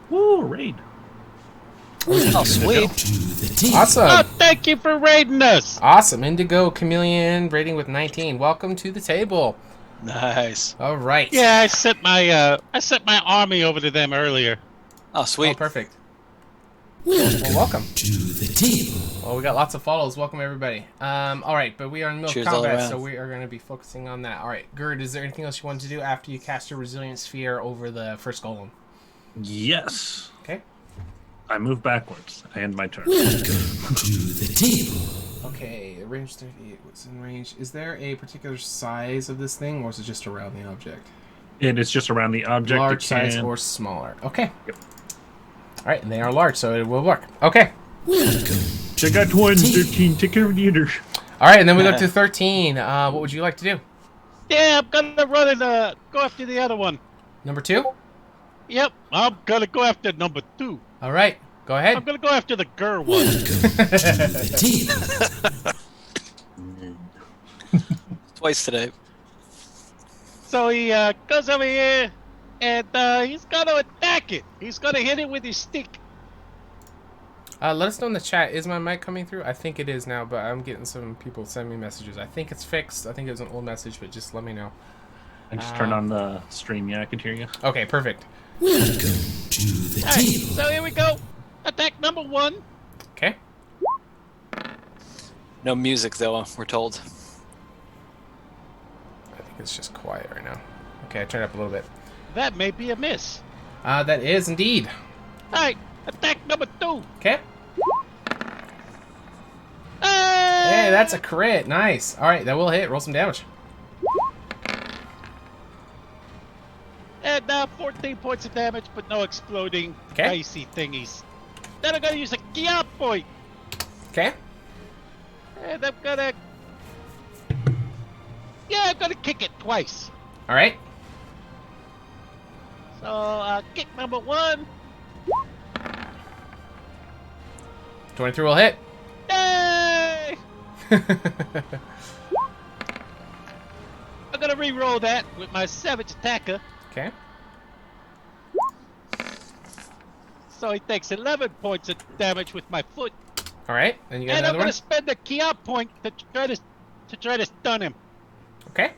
Woo, raid. Oh, sweet. Awesome. Oh, thank you for raiding us. Awesome. Indigo Chameleon rating with 19. Welcome to the table. Nice. All right. Yeah, I sent my army over to them earlier. Oh, sweet. Oh, perfect. Welcome, Well, welcome to the table. Well, we got lots of follows. Welcome, everybody. All right, but we are in the middle Cheers of all combat, around. so we are going to be focusing on that. All right, Gerd, is there anything else you wanted to do after you cast your Resilient Sphere over the first golem? Yes. Okay. I move backwards. I end my turn. Welcome to the table. Okay, range 38. What's in range? Is there a particular size of this thing, or is it just around the object? It is just around the object. Large It size can- or smaller? Okay. Yep. All right, and they are large, so it will work. Okay. Welcome. I got 1, 13. Take care of the others. All right, and then we go to 13. What would you like to do? Yeah, I'm gonna run and go after the other one. Number 2? Yep, I'm gonna go after number 2. All right, go ahead. I'm gonna go after the girl one. Twice today. So he goes over here, and he's gonna attack it. He's gonna hit it with his stick. Let us know in the chat. Is my mic coming through? I think it is now, but I'm getting some people send me messages. I think it's fixed. I think it was an old message, but just let me know. I just turned on the stream. Yeah, I could hear you. Okay, perfect. Welcome to the All right, table. so here we go. Attack number 1. Okay. No music, though, we're told. I think it's just quiet right now. Okay, I turned it up a little bit. That may be a miss. That is indeed. All right, attack number 2. Okay. Hey, that's a crit. Nice. All right, that will hit. Roll some damage. And 14 points of damage, but no exploding Okay. icy thingies. Then I'm gonna use a Kia point, Okay. and I'm gonna kick it twice. All right. So kick number 1. 23 will hit. Yay! I'm gonna re-roll that with my savage attacker. Okay. So he takes 11 points of damage with my foot. All right. And you got And I'm another gonna one? spend a Kia point to try to stun him. Okay.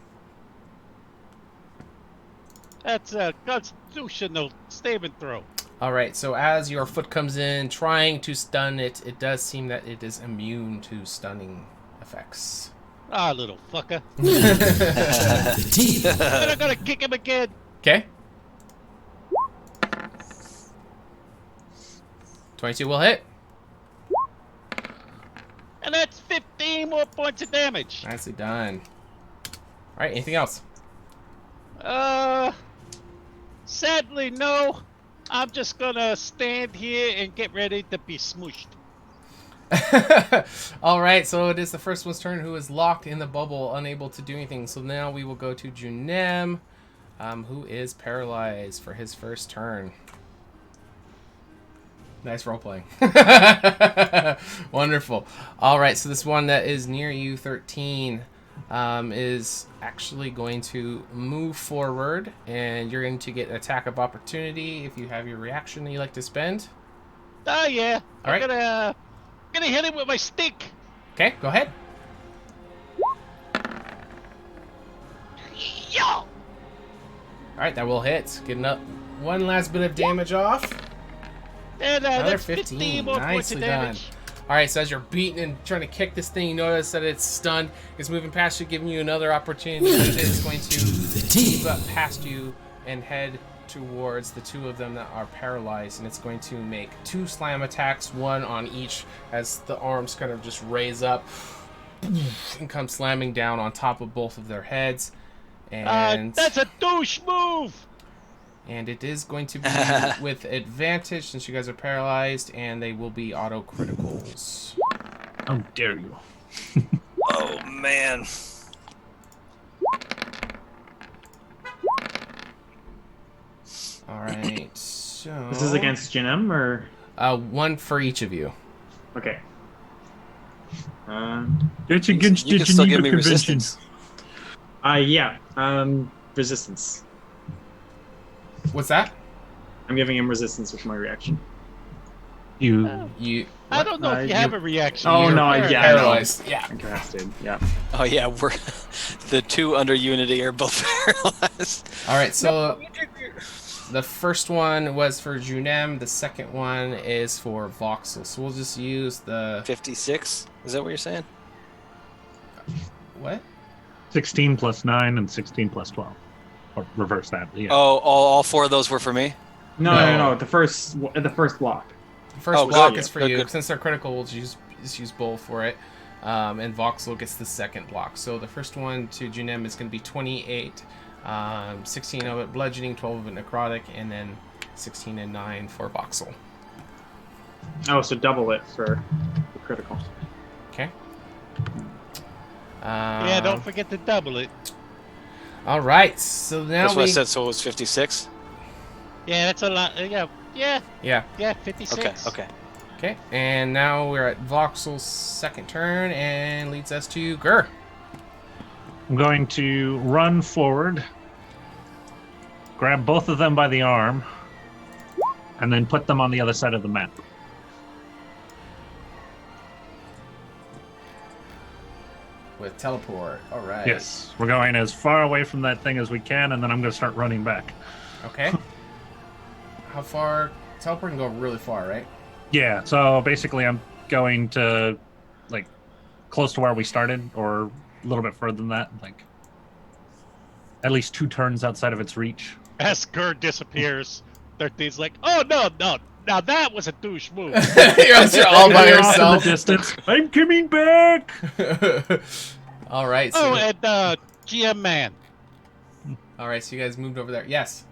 That's a constitutional saving throw. All right. So as your foot comes in, trying to stun it, it does seem that it is immune to stunning effects. Ah, little fucker. The table. And I'm gonna kick him again. Okay. 22 will hit. And that's 15 more points of damage. Nicely done. All right. Anything else? Sadly, no. I'm just gonna stand here and get ready to be smooshed. All right, so it is the first one's turn who is locked in the bubble, unable to do anything. So now we will go to Junem, who is paralyzed for his first turn. Nice role playing. Wonderful. All right, so this one that is near you, 13, is actually going to move forward, and you're going to get attack of opportunity if you have your reaction that you like to spend. Oh yeah. All right. I'm gonna hit him with my stick. Okay, go ahead. Yo! All right, that will hit. Getting up one last bit of damage off. And Another that's 15. more points Nicely of done. damage. All right, so as you're beating and trying to kick this thing, you notice that it's stunned. It's moving past you, giving you another opportunity. It is going to move up past you and head towards the two of them that are paralyzed, and it's going to make 2 slam attacks, one on each, as the arms kind of just raise up and come slamming down on top of both of their heads. And That's a douche move. And it is going to be with advantage since you guys are paralyzed, and they will be auto criticals. How dare you? Oh, man. right. So This is against Jinem, or? One for each of you. Okay. That's against You the can still give Geneva me Convention. resistance. Yeah. Resistance. What's that? I'm giving him resistance with my reaction. You. I don't know if you have a reaction. Oh You're no, paralyzed. no. Yeah. Incapacitated. Yeah. Oh yeah, we're the two under Unity are both paralyzed. All right, so the first one was for Junem. The second one is for Voxel. So we'll just use the 56. Is that what you're saying? what? 16 plus 9 and 16 plus 12. Or reverse that. Yeah. Oh, all four of those were for me. No. The first block. The first Oh, block good. is for Good, you. good. Since they're critical, we'll just use both for it. And Voxel gets the second block. So the first one to Junem is going to be 28. 16 of it bludgeoning, 12 of it necrotic, and then 16 and 9 for Voxel. Oh, so double it for the critical. Okay. Yeah, don't forget to double it. All right. So now That's what I said. So it was 56. Yeah, that's a lot. Yeah, Yeah. 56. Okay. Okay. And now we're at Voxel's second turn, and leads us to Gur. I'm going to run forward, grab both of them by the arm, and then put them on the other side of the map. With teleport. All right. Yes, we're going as far away from that thing as we can, and then I'm going to start running back. Okay. How far? Teleport can go really far, right? Yeah, so basically I'm going to, like, close to where we started, or a little bit further than that, like, at least 2 turns outside of its reach. As Gerd disappears, 13's like, oh, no. Now that was a douche move. You're all by Way off in the yourself. distance. I'm coming back! All right. Oh, So, and GM Man, all right. So you guys moved over there. Yes.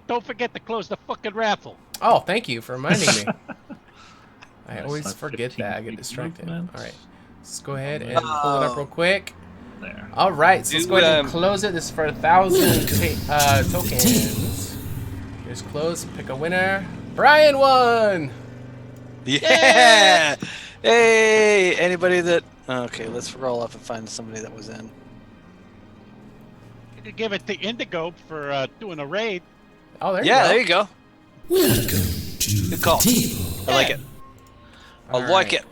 don't forget to close the fucking raffle. Oh, thank you for reminding me. I Nice, always that's forget 15 that. I get feet distracted. movement. All right. Let's go ahead and pull it up real quick. There. All right. So let's go ahead and Um, close it. This is for 1,000 tokens. Here's close. Pick a winner. Brian won. Yeah. Hey, anybody that? Okay, let's roll up and find somebody that was in. You could give it to Indigo for doing a raid. Oh, there Yeah, you there you go. Welcome to Good call. the table. I like it. I All like right. it.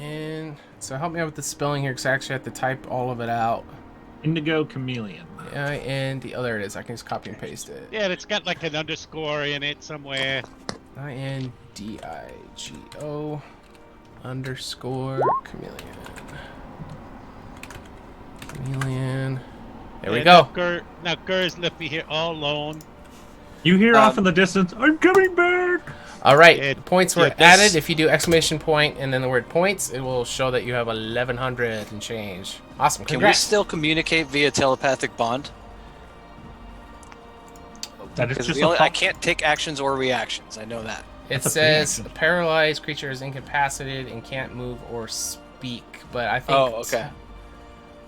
And so help me out with the spelling here, because I actually have to type all of it out. Indigo Chameleon. And there it is. I can just copy and paste it. Yeah, it's got like an underscore in it somewhere. INDIGO _ chameleon. There we go. Now Gerd's left me here all alone. You hear off in the distance, I'm coming back! All right. Yeah, The points were yeah, this- added. If you do exclamation point and then the word points, it will show that you have 1,100 and change. Awesome. Can we Congrats. still communicate via telepathic bond? That is Because just I can't take actions or reactions. I know that. It That's a says reaction. paralyzed creature is incapacitated and can't move or speak. But I think. Oh, okay.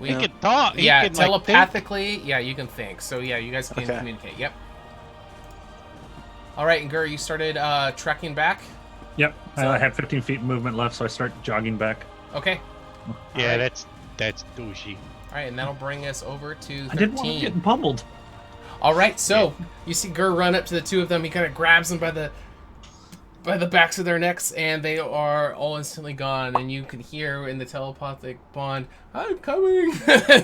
We, He can talk. He yeah, can, like, think. telepathically, yeah, you can think. So yeah, you guys can Okay. communicate. Yep. All right, and Gur, you started trekking back. Yep, So- I had 15 feet movement left, so I start jogging back. Okay. Yeah, All right. that's douchey. All right, and that'll bring us over to 13. I didn't want to get pummeled. All right, so you see Gur run up to the two of them. He kind of grabs them by the backs of their necks, and they are all instantly gone. And you can hear in the telepathic bond, "I'm coming."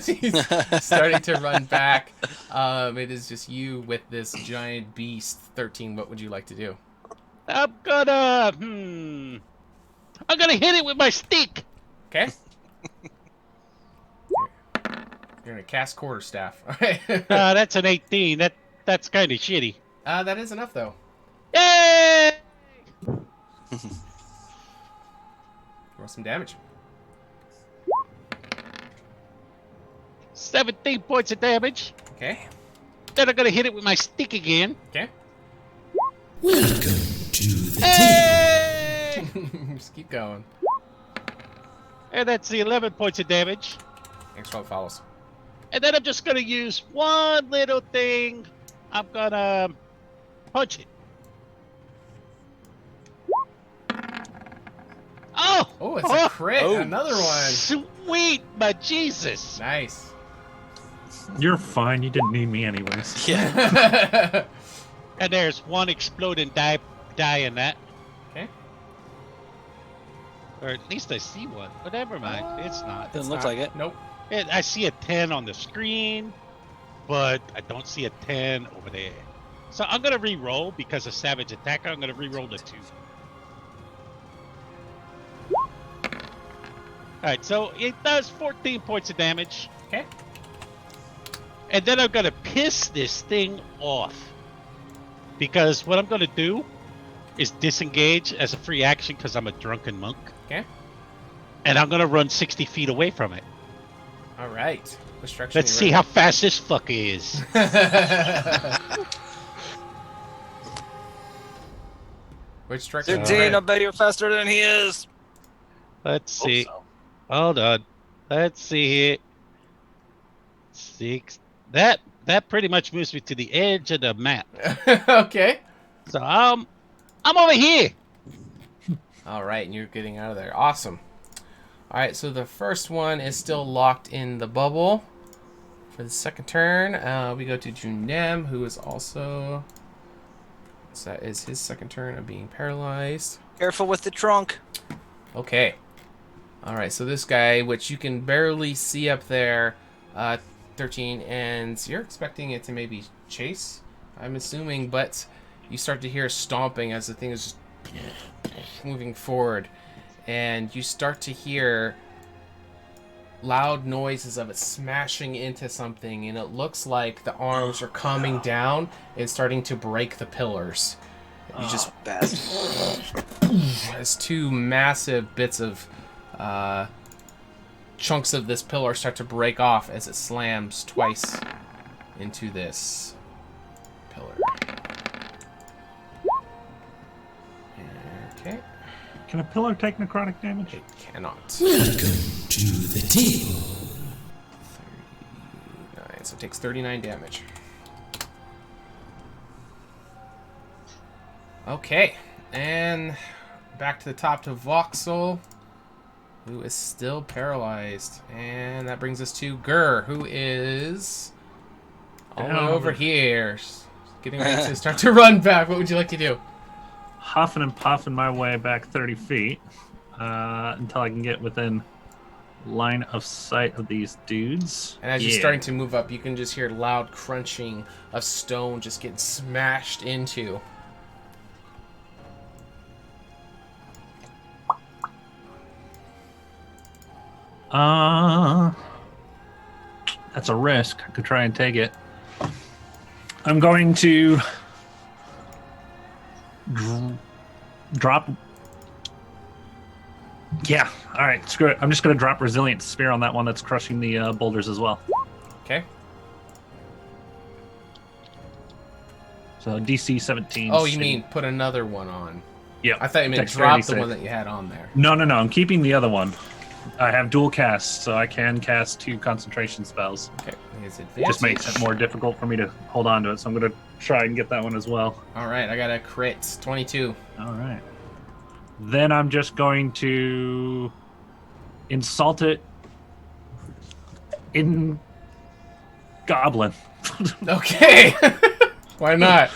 He's starting to run back. It is just you with this giant beast. 13. What would you like to do? I'm gonna hit it with my stick. Okay. You're gonna cast quarterstaff. All right. That's an 18. That's kind of shitty. That is enough though. Yay! Roll some damage. 17 points of damage. Okay. Then I'm gonna hit it with my stick again. Okay. Welcome to the Hey! Just keep going. And that's the 11 points of damage. Next one follows. And then I'm just gonna use one little thing. I'm gonna punch it. Oh, it's a crit. Oh. Another one. Sweet, but Jesus. Nice. You're fine. You didn't need me anyways. Yeah. And there's one exploding die in that. Okay. Or at least I see one. But never mind. It's not. Doesn't look like it. Nope. I see a 10 on the screen, but I don't see a 10 over there. So I'm going to re-roll because of Savage Attacker. I'm going to re-roll the 2. Alright, so it does 14 points of damage. Okay. And then I'm going to piss this thing off. Because what I'm going to do is disengage as a free action because I'm a drunken monk. Okay. And I'm going to run 60 feet away from it. All right. Which direction Let's are you see how fast this fucker is. Which direction? 13, I bet you're faster than he is. Let's see. Hold on. Let's see here. 6. That pretty much moves me to the edge of the map. Okay. So I'm over here. All right, and you're getting out of there. Awesome. All right, so the first one is still locked in the bubble. For the second turn, we go to Junem, who is also... So that is his second turn of being paralyzed. Careful with the trunk. Okay. All right, so this guy, which you can barely see up there, 13, and you're expecting it to maybe chase, I'm assuming, but you start to hear stomping as the thing is just moving forward, and you start to hear loud noises of it smashing into something, and it looks like the arms are coming down and starting to break the pillars. You just as two massive bits of chunks of this pillar start to break off as it slams twice into this pillar. Okay. Can a pillar take necrotic damage? It cannot. Welcome to the table. 39, so it takes 39 damage. Okay, and back to the top to Voxel, who is still paralyzed. And that brings us to Gur, who is all the way over here, getting ready to start to run back. What would you like to do? Huffing and puffing my way back 30 feet until I can get within line of sight of these dudes. And as you're starting to move up, you can just hear loud crunching of stone just getting smashed into. That's a risk. I could try and take it. I'm going to drop. Yeah. All right. Screw it. I'm just going to drop Resilient Spear on that one that's crushing the boulders as well. Okay. So DC 17. Oh, you mean put another one on? Yeah. I thought you meant drop the one that you had on there. No. I'm keeping the other one. I have dual casts, so I can cast 2 concentration spells. Okay. It just makes it more difficult for me to hold on to it, so I'm going to try and get that one as well. All right, I got a crit, 22. All right. Then I'm just going to insult it in Goblin. Okay. Why not?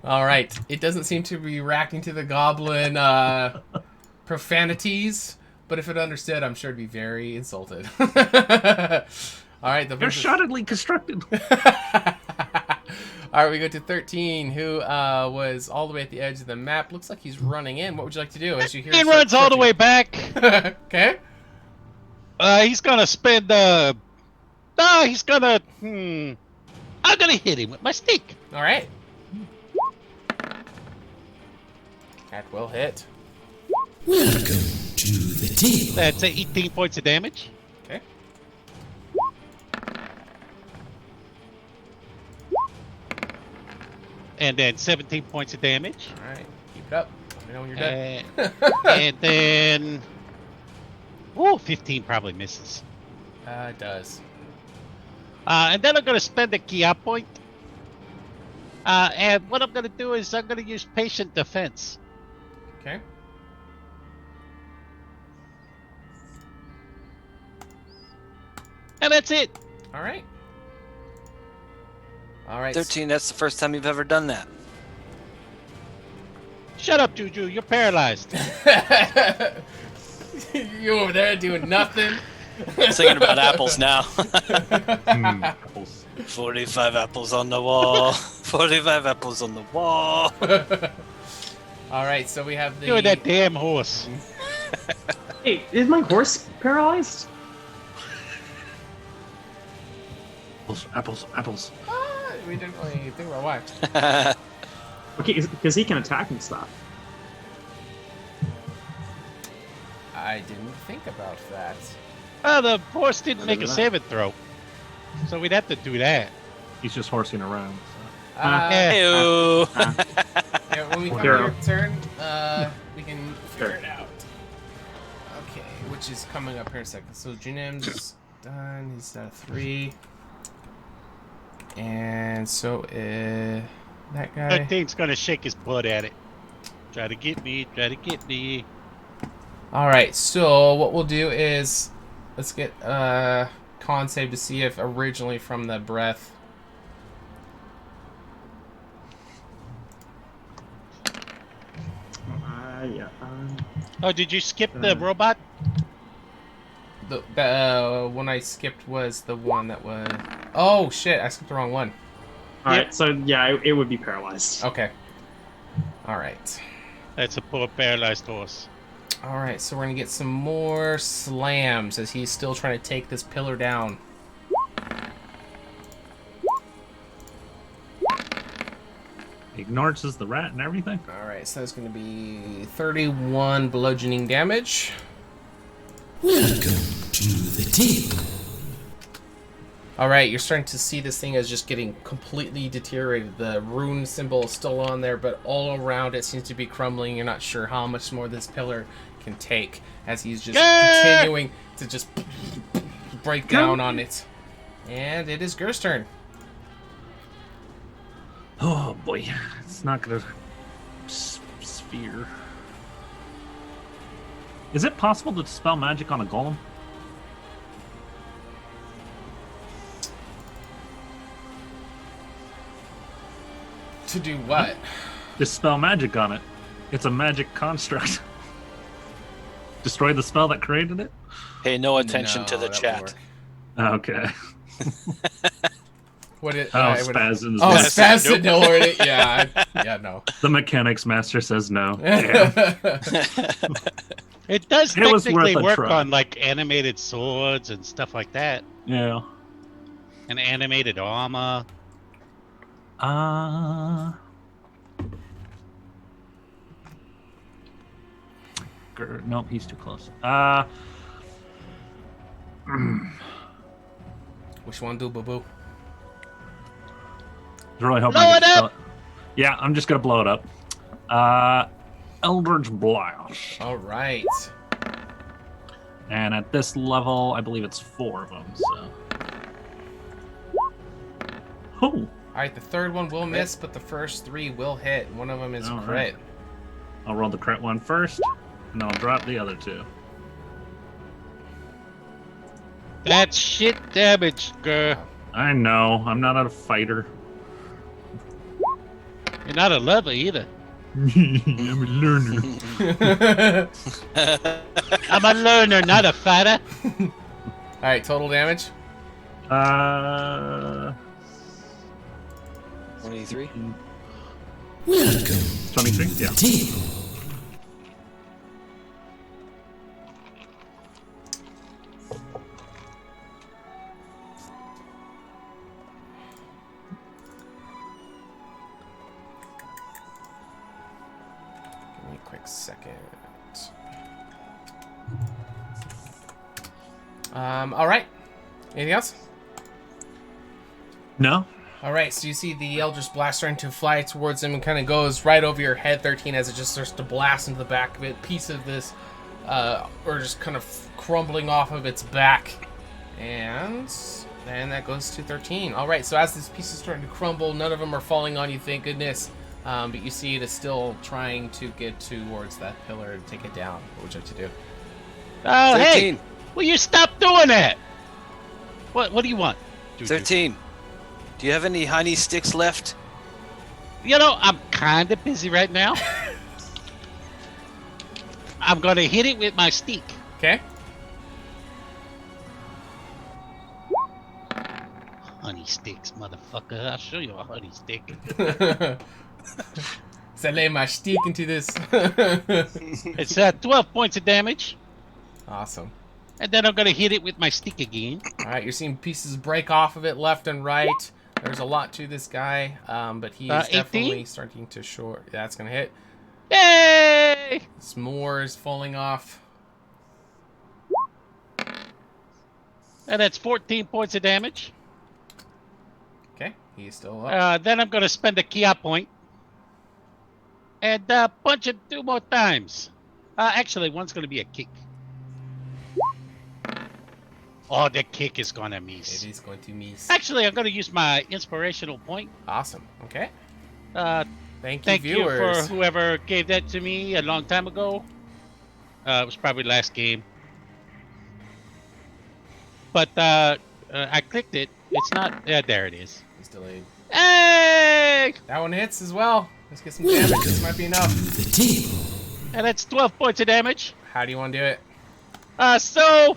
All right. It doesn't seem to be reacting to the Goblin profanities, but if it understood, I'm sure it'd be very insulted. All right, They're shoddily constructed. All right, we go to 13, who was all the way at the edge of the map. Looks like he's running in. What would you like to do as you hear? He runs all the way back. Okay. He's gonna spend. He's gonna. I'm gonna hit him with my stick. All right. That will hit. Welcome to the table. That's 18 points of damage. Okay. And then 17 points of damage. All right. Keep it up. Let me know when you're done. And then... 15 probably misses. It does. And then I'm going to spend a Kia point. And what I'm going to do is I'm going to use Patient Defense. Okay. And that's it. All right. All right. 13, that's the first time you've ever done that. Shut up, Juju. You're paralyzed. You over there doing nothing. Thinking about apples now. Apples. 45 apples on the wall. 45 apples on the wall. All right, so we have the... You're that damn horse. Hey, is my horse paralyzed? Apples. We didn't really think about why. Okay, because he can attack and stuff. I didn't think about that. Oh, the horse didn't make a saving throw. So we'd have to do that. He's just horsing around. So. Ew. Yeah, when we come to your turn, we can figure it out. Okay, which is coming up here in a second. So Junem's done. He's done 3. And so that guy. That thing's gonna shake his butt at it. Try to get me. All right. So what we'll do is let's get con save to see if originally from the breath. Yeah. Oh, did you skip the robot? The one I skipped was the one that was... Oh, shit. I skipped the wrong one. Alright, so yeah, it would be paralyzed. Okay. Alright. That's a poor paralyzed horse. Alright, so we're going to get some more slams as he's still trying to take this pillar down. Ignores the rat and everything. Alright, so that's going to be 31 bludgeoning damage. Welcome to the table. Alright, you're starting to see this thing as just getting completely deteriorated. The rune symbol is still on there, but all around it seems to be crumbling. You're not sure how much more this pillar can take as he's just continuing to just break down on it. And it is Ger's turn. Oh boy, it's not gonna sphere. Is it possible to dispel magic on a golem? To do what? Dispel magic on it. It's a magic construct. Destroy the spell that created it? Pay no attention to the chat. Okay. What it? Spaz in his Oh, voice. Spaz didn't know where it. Yeah, no. The mechanics master says no. Damn. It does It was technically worth a work try. on like animated swords and stuff like that. Yeah. And animated armor. Nope, he's too close. Which one do, boo-boo? I really hope Blow I it can spell up! Yeah, I'm just gonna blow it up. Eldritch Blast. All right. And at this level, I believe it's 4 of them, so... Oh! All right, the third one will miss, but the first 3 will hit. One of them is All crit. right. I'll roll the crit one first, and I'll drop the other 2. That's shit damage, girl. I know, I'm not a fighter. You're not a lover either. I'm a learner. I'm a learner, not a fighter. All right, total damage? 23. Welcome 23, to the yeah. table. Give me a quick second. All right. Anything else? No? All right, so you see the Eldritch Blast starting to fly towards him and kind of goes right over your head, 13, as it just starts to blast into the back of it. Piece of this, or just kind of crumbling off of its back. And that goes to 13. All right, so as this piece is starting to crumble, none of them are falling on you, thank goodness. But you see it is still trying to get towards that pillar and take it down. What would you like to do? Oh, 13. hey! Will you stop doing that? What do you want? Juju? 13. Do you have any honey sticks left? You know, I'm kind of busy right now. I'm gonna hit it with my stick. Okay. Honey sticks, motherfucker. I'll show you a honey stick. So I lay my stick into this. It's 12 points of damage. Awesome. And then I'm gonna hit it with my stick again. Alright, you're seeing pieces break off of it left and right. There's a lot to this guy, but he is 18? definitely starting to short. That's gonna hit. Yay! S'more is falling off. And that's 14 points of damage. Okay, he's still up. Then I'm gonna spend a Kia point. And punch him 2 more times. Actually, one's gonna be a kick. Oh, the kick is gonna miss. It is going to miss. Actually, I'm gonna use my inspirational point. Awesome. Okay. Thank you, viewers. for whoever gave that to me a long time ago. It was probably last game. But I clicked it. It's not. Yeah, there it is. It's delayed. Hey! That one hits as well. Let's get some damage. This might be enough. And that's 12 points of damage. How do you want to do it? So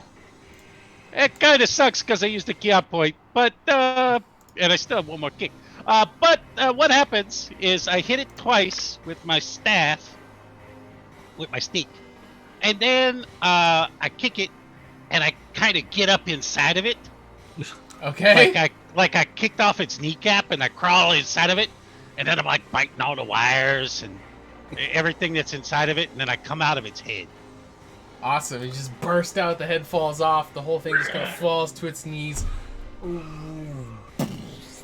it kind of sucks because I used the Kia point, but and I still have one more kick. But what happens is I hit it twice with my staff, with my stick, and then I kick it, and I kind of get up inside of it. Okay. Like I kicked off its kneecap, and I crawl inside of it, and then I'm like biting all the wires and everything that's inside of it, and then I come out of its head. Awesome. It just burst out. The head falls off. The whole thing just kind of falls to its knees. Ooh.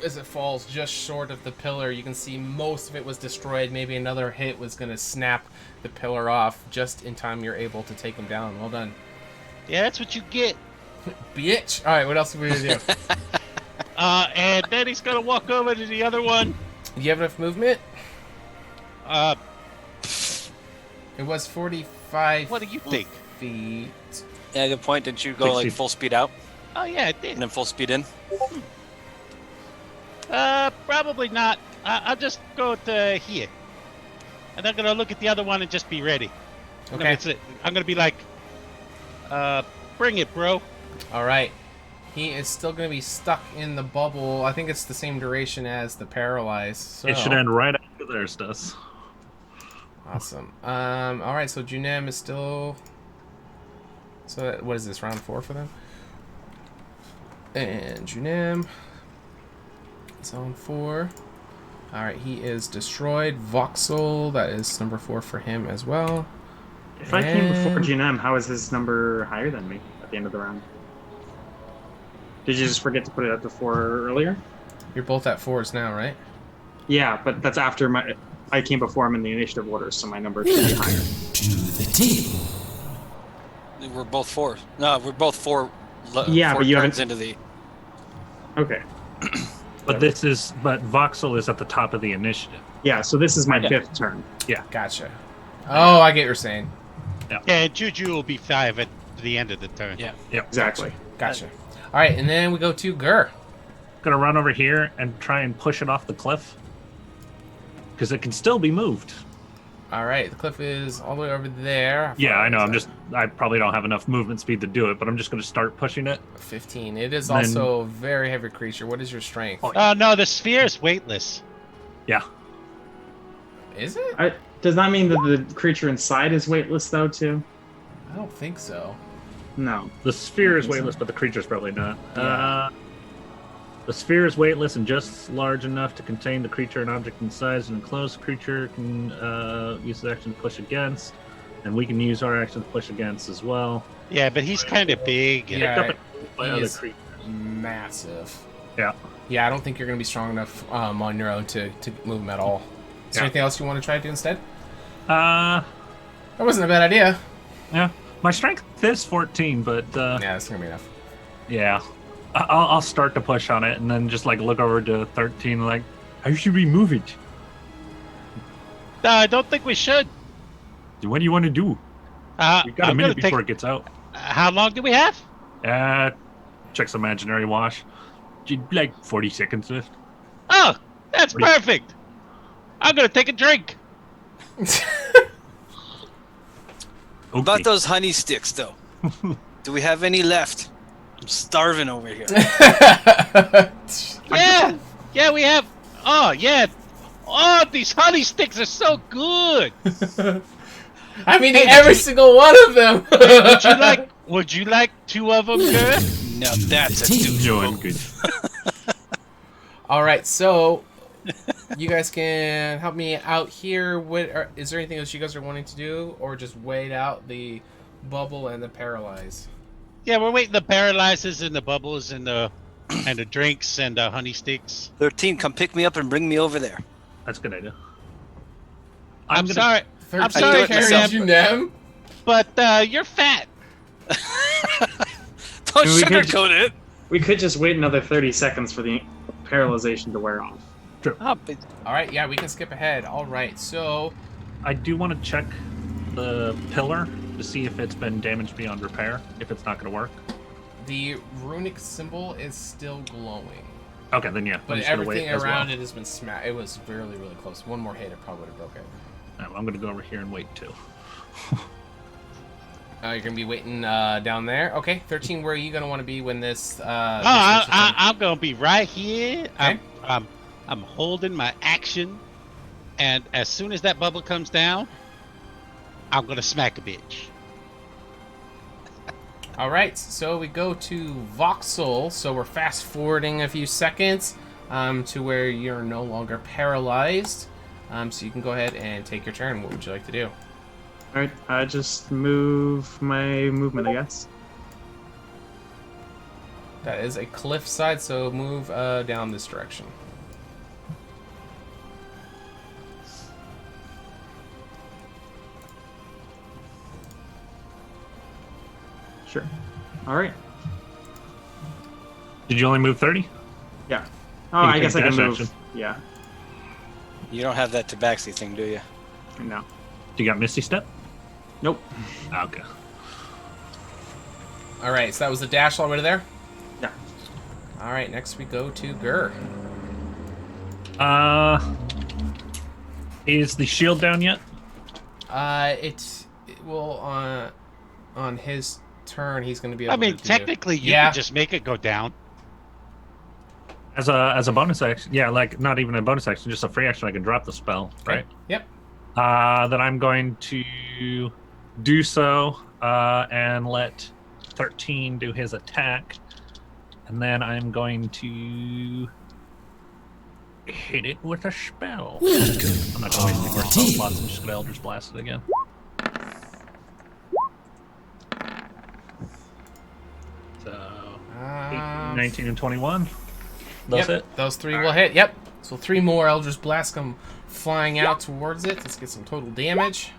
As it falls just short of the pillar, you can see most of it was destroyed. Maybe another hit was going to snap the pillar off just in time. You're able to take him down. Well done. Yeah, that's what you get. Bitch. All right, what else are we going to do? And then he's going to walk over to the other one. Do you have enough movement? It was 45 What do you think? feet. Yeah, good point. Didn't you go like full speed out Oh, yeah, it did. and then full speed in? Probably not. I'll just go to here. And I'm going to look at the other one and just be ready. And then Okay. that's it. I'm going to be like, bring it, bro. All right. He is still going to be stuck in the bubble. I think it's the same duration as the paralyzed. So. It should end right after theirs does. Awesome. All right, so Junem is still... So what is this, round 4 for them? And Junem is on 4. All right, he is destroyed. Voxel, that is number 4 for him as well. If I came before GNM, how is his number higher than me at the end of the round? Did you just forget to put it up to 4 earlier? You're both at 4s now, right? Yeah, but that's after I came before him in the initiative order, so my number should be higher. To the table. We're both 4. No, we're both 4. Yeah, 4 but you turns haven't. into the. Okay. But Voxel is at the top of the initiative. Yeah, so this is my 5th turn. Yeah. Gotcha. Oh, I get what you're saying. Yeah, Juju will be 5 at the end of the turn. Yeah. Yep. Exactly. Gotcha. All right, and then we go to Gur. Gonna run over here and try and push it off the cliff. Because it can still be moved. All right, the cliff is all the way over there. Yeah, I know. I probably don't have enough movement speed to do it, but I'm just going to start pushing it. 15. It is Then- also a very heavy creature. What is your strength? Oh, no, the sphere is weightless. Yeah. Is it? Does that mean that the creature inside is weightless, though, too? I don't think so. No. The sphere is weightless, but the creature's probably not. The sphere is weightless and just large enough to contain the creature and object in size. An enclosed creature can use his action to push against, and we can use our action to push against as well. Yeah, but he's kind of big. And Yeah, by he other is creatures. massive. Yeah. Yeah, I don't think you're going to be strong enough on your own to move him at all. Is there anything else you want to try to do instead? That wasn't a bad idea. Yeah. My strength is 14, but... yeah, that's going to be enough. Yeah. I'll start to push on it and then just like look over to 13 like, how should we move it? I don't think we should. What do you want to do? We've got a minute before it gets out. How long do we have? checks imaginary wash. Like 40 seconds left. Oh, that's perfect. I'm gonna take a drink. What about those honey sticks, though? Do we have any left? I'm starving over here. Yeah, we have. Oh, yeah. Oh, these honey sticks are so good. I'm eating every single one of them. Would you like 2 of them, girl? No, that's a dude. No, I'm good. All right, so you guys can help me out here. Is there anything else you guys are wanting to do, or just wait out the bubble and the paralyze? Yeah, we're waiting the paralyzes and the bubbles and the drinks and the honey sticks. 13, come pick me up and bring me over there. That's a good idea. I'm sorry. 13 I'm sorry, Junem, but you're fat. Don't sugarcoat it. We could just wait another 30 seconds for the paralyzation to wear off. True. All right, yeah, we can skip ahead. All right, so I do want to check the pillar to see if it's been damaged beyond repair, if it's not going to work. The runic symbol is still glowing. Okay, then yeah. But everything around it has been smashed. It was really, really close. One more hit, it probably would have broke it. Right, well, I'm going to go over here and wait too. You're going to be waiting down there. Okay, 13, where are you going to want to be when this... I'm going to be right here. Okay. I'm holding my action. And as soon as that bubble comes down, I'm going to smack a bitch. All right, so we go to Voxel. So we're fast forwarding a few seconds to where you're no longer paralyzed. So you can go ahead and take your turn. What would you like to do? All right, I just move my movement, I guess. That is a cliff side, so move down this direction. Sure. All right. Did you only move 30? Yeah. Oh, I guess I can move. Action. Yeah. You don't have that tabaxi thing, do you? No. Do you got Misty Step? Nope. Okay. All right, so that was the dash already there? Yeah. All right, next we go to Gur. Is the shield down yet? It will on his turn. He's going to be able. I mean, to technically, you could just make it go down. As a bonus action, yeah, like not even a bonus action, just a free action. I can drop the spell, right? Yep. Then I'm going to do so and let 13 do his attack, and then I'm going to hit it with a spell. I'm not going to waste any more spell slots. I'm just going to Eldritch Blast it again. So 18, 19, and 21. Those hit? Those three will hit. Yep. So 3 more Eldritch Blasts come flying out towards it. Let's get some total damage.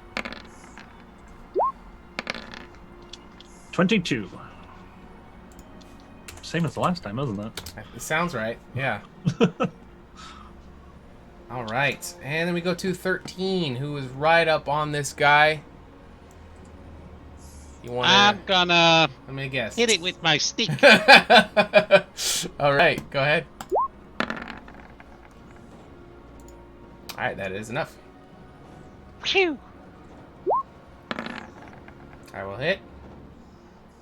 22. Same as the last time, isn't it? It sounds right. Yeah. All right. And then we go to 13, who is right up on this guy. You want? I'm gonna. Let me guess. Hit it with my stick. All right. Go ahead. All right. That is enough. Phew. I will hit.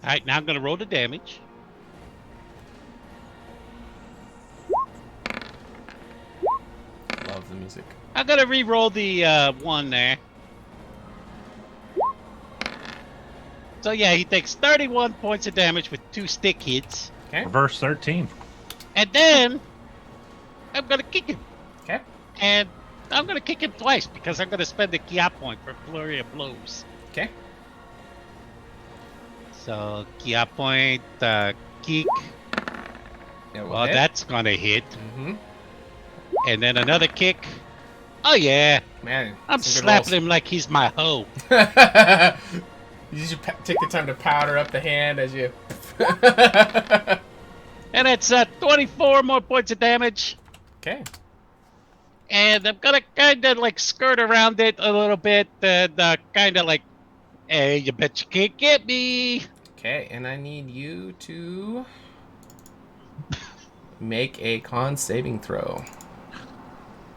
All right. Now I'm gonna roll the damage. Love the music. I'm gonna re-roll the one there. So yeah, he takes 31 points of damage with 2 stick hits. Okay. Reverse 13. And then I'm gonna kick him. Okay. And I'm gonna kick him twice because I'm gonna spend the Kia point for Flurry of Blows. Okay. So Kia point, kick. Well, hit. that's gonna hit. Mm-hmm. And then another kick. Oh yeah. Man, I'm slapping him like he's my hoe. You should take the time to powder up the hand as you... And it's 24 more points of damage. Okay. And I'm gonna kind of like skirt around it a little bit and kind of like, hey, you bet you can't get me. Okay, and I need you to Make a con saving throw.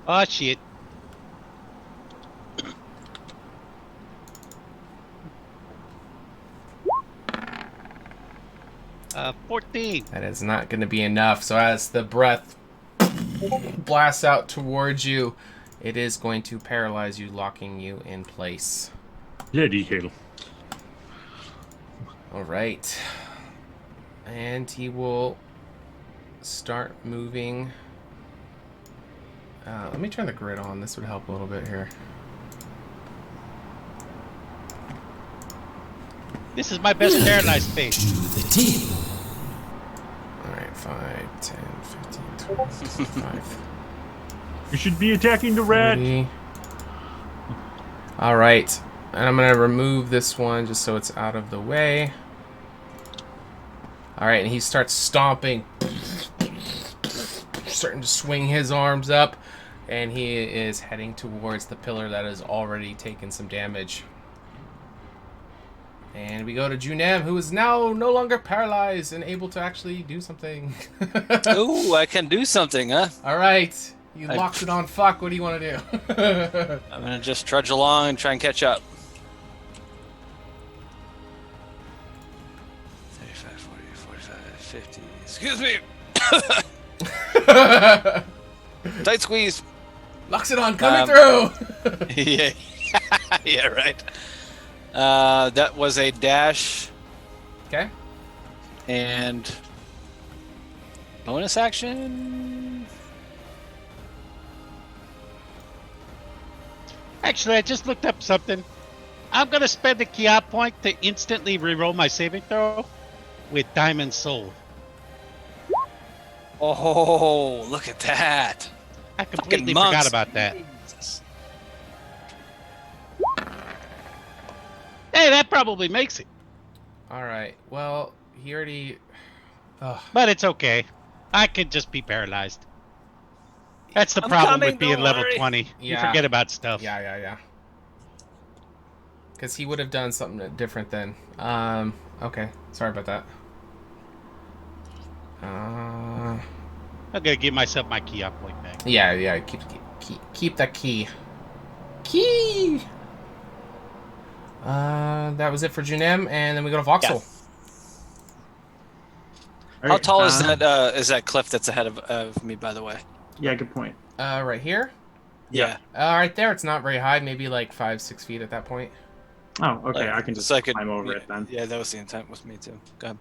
Oh, shit. 14. That is not going to be enough. So as the breath blasts out towards you, it is going to paralyze you, locking you in place. Bloody hell. All right. And he will start moving. Let me turn the grid on. This would help a little bit here. This is my best paralyzed phase. To the table. Alright, 5, 10, 15, 20, 25. You should be attacking the rat. 30. Alright. And I'm going to remove this one just so it's out of the way. Alright, and he starts stomping. Starting to swing his arms up. And he is heading towards the pillar that has already taken some damage. And we go to Junem, who is now no longer paralyzed and able to actually do something. Ooh, I can do something, huh? Alright. You locked it on fuck. What do you want to do? I'm going to just trudge along and try and catch up. 35, 40, 45, 50. Excuse me. Tight squeeze. Loxodon coming through. Yeah. Yeah, right. That was a dash. Okay. And bonus action. Actually, I just looked up something. I'm going to spend the Kia point to instantly reroll my saving throw with Diamond Soul. Oh, look at that. I completely forgot about that. Hey, that probably makes it. Alright. Well, he already... But it's okay. I could just be paralyzed. That's the problem with being level 20. You forget about stuff. Yeah. Because he would have done something different then. Okay. Sorry about that. I'm gonna give myself my key up point back. Yeah. Keep that key. Key! That was it for Junem, and then we go to Voxel. Yeah. How tall is that cliff that's ahead of me, by the way? Yeah, good point. Right here? Yeah. Right there, it's not very high. Maybe like 5-6 feet at that point. Oh, okay. I can just climb over it then. Yeah, that was the intent with me too. Go ahead.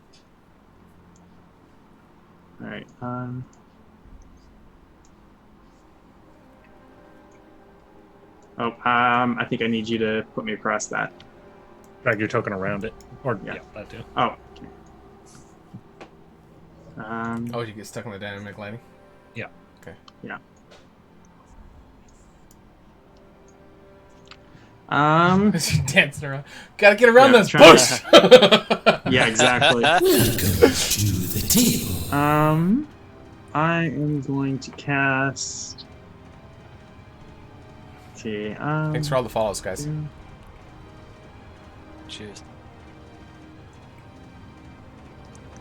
All right. I think I need you to put me across that. Drag your token around it. Or, Yeah. that too. Oh. Oh, you get stuck on the dynamic lighting? Yeah. Okay. Yeah. Dancing around. Gotta get around this trying bush! Yeah, exactly. Welcome to the table. I am going to cast. Let's see. Thanks for all the follows, guys. Cheers.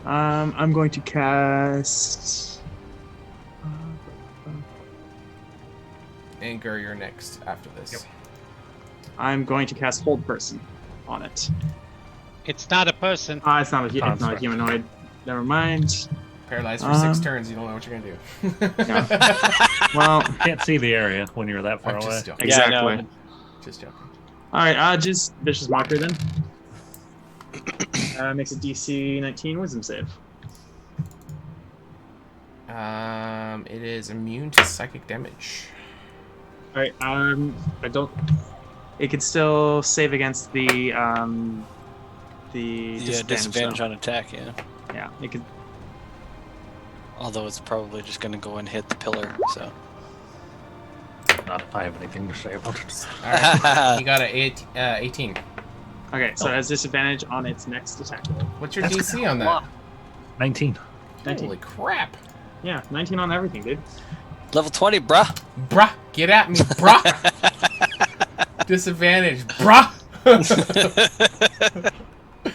I'm going to cast. And Gur, you're next after this. Yep. I'm going to cast Hold Person on it. It's not a person. It's not a humanoid. Never mind. Paralyzed for 6 turns, you don't know what you're gonna do. Yeah. Well, you can't see the area when you're that far I'm away. just joking. Exactly. Yeah, Just joking. Alright, just Vicious Mockery then. Makes a DC 19 Wisdom save. It is immune to psychic damage. Alright, I don't. It could still save against the disadvantage though. on attack, yeah. Yeah, it could. Although it's probably just going to go and hit the pillar, so. Not if I have anything to say about it. Alright, you got a 18. Okay, so it has disadvantage on its next attack roll. What's your DC on that? 19. 19. Holy crap. Yeah, 19 on everything, dude. Level 20, bruh. Bruh, get at me, bruh. Disadvantage, bruh.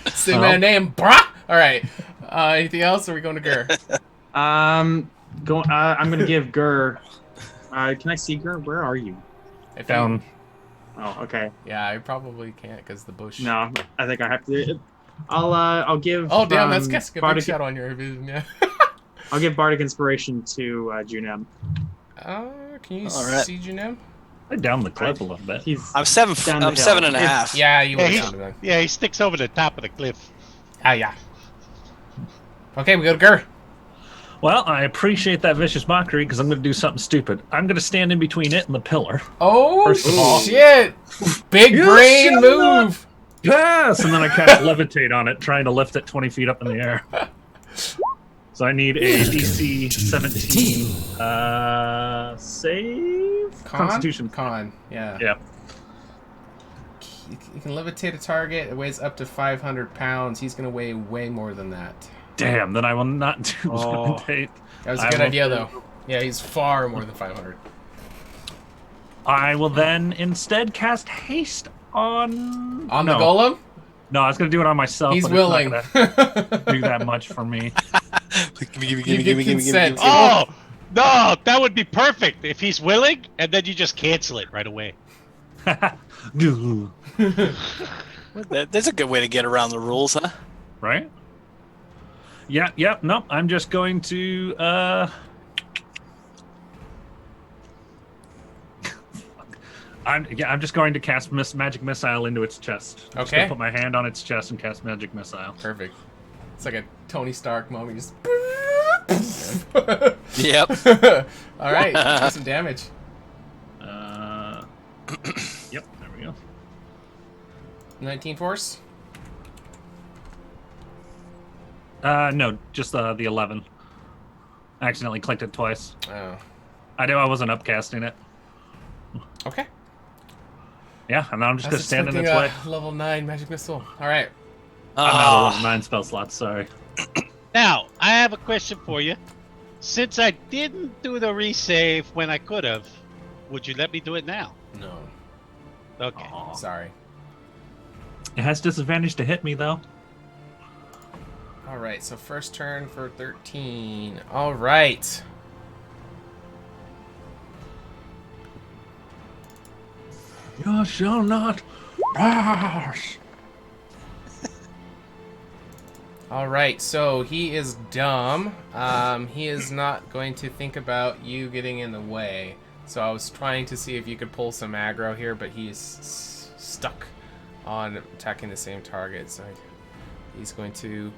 Say my name, bruh. Alright. Anything else, or are we going to Gur? I'm gonna give Gur. Can I see Gur? Where are you? Down. Oh, okay. Yeah, I probably can't because the bush. No, I think I have to. I'll give. Oh damn, that's casting a big Bardic, shadow on your vision. Yeah. I'll give Bardic Inspiration to Junem. Can you All right. see Junem? I down the cliff a little bit. I'm 7.5. Yeah, you Yeah, would he, have down. yeah, he sticks over the top of the cliff. Ah, yeah. Okay, we go to Gur. Well, I appreciate that vicious mockery because I'm going to do something stupid. I'm going to stand in between it and the pillar. Oh, First of all. shit! Big You brain shut move! Yes! And then I kind of levitate on it, trying to lift it 20 feet up in the air. So I need a DC 17 save? Constitution. Con, yeah. Yeah. You can levitate a target. It weighs up to 500 pounds. He's going to weigh way more than that. Damn, then I will not do levitate. That was a good idea, though. Yeah, he's far more than 500. I will then instead cast haste on... On the golem? No, I was going to do it on myself. He's but willing. It's not gonna do that much for me. Give me. Oh, no, that would be perfect if he's willing, and then you just cancel it right away. That's a good way to get around the rules, huh? Right? Yeah, no, I'm just going to, I'm just going to cast Magic Missile into its chest. I'm just Okay. gonna put my hand on its chest and cast Magic Missile. Perfect. It's like a Tony Stark moment. Just... Yep. All right, do some damage. Yep, there we go. 19 force? No, just the 11. I accidentally clicked it twice. Oh. I wasn't upcasting it. Okay. Yeah, and now I'm just going to stand in its way. Level 9 magic missile. All right. I'm out of level 9 spell slots, sorry. Now, I have a question for you. Since I didn't do the resave when I could have, would you let me do it now? No. Okay. Sorry. It has disadvantage to hit me, though. All right, so first turn for 13. All right. You shall not pass. All right, so he is dumb. He is not going to think about you getting in the way. So I was trying to see if you could pull some aggro here, but he is stuck on attacking the same target. So he's going to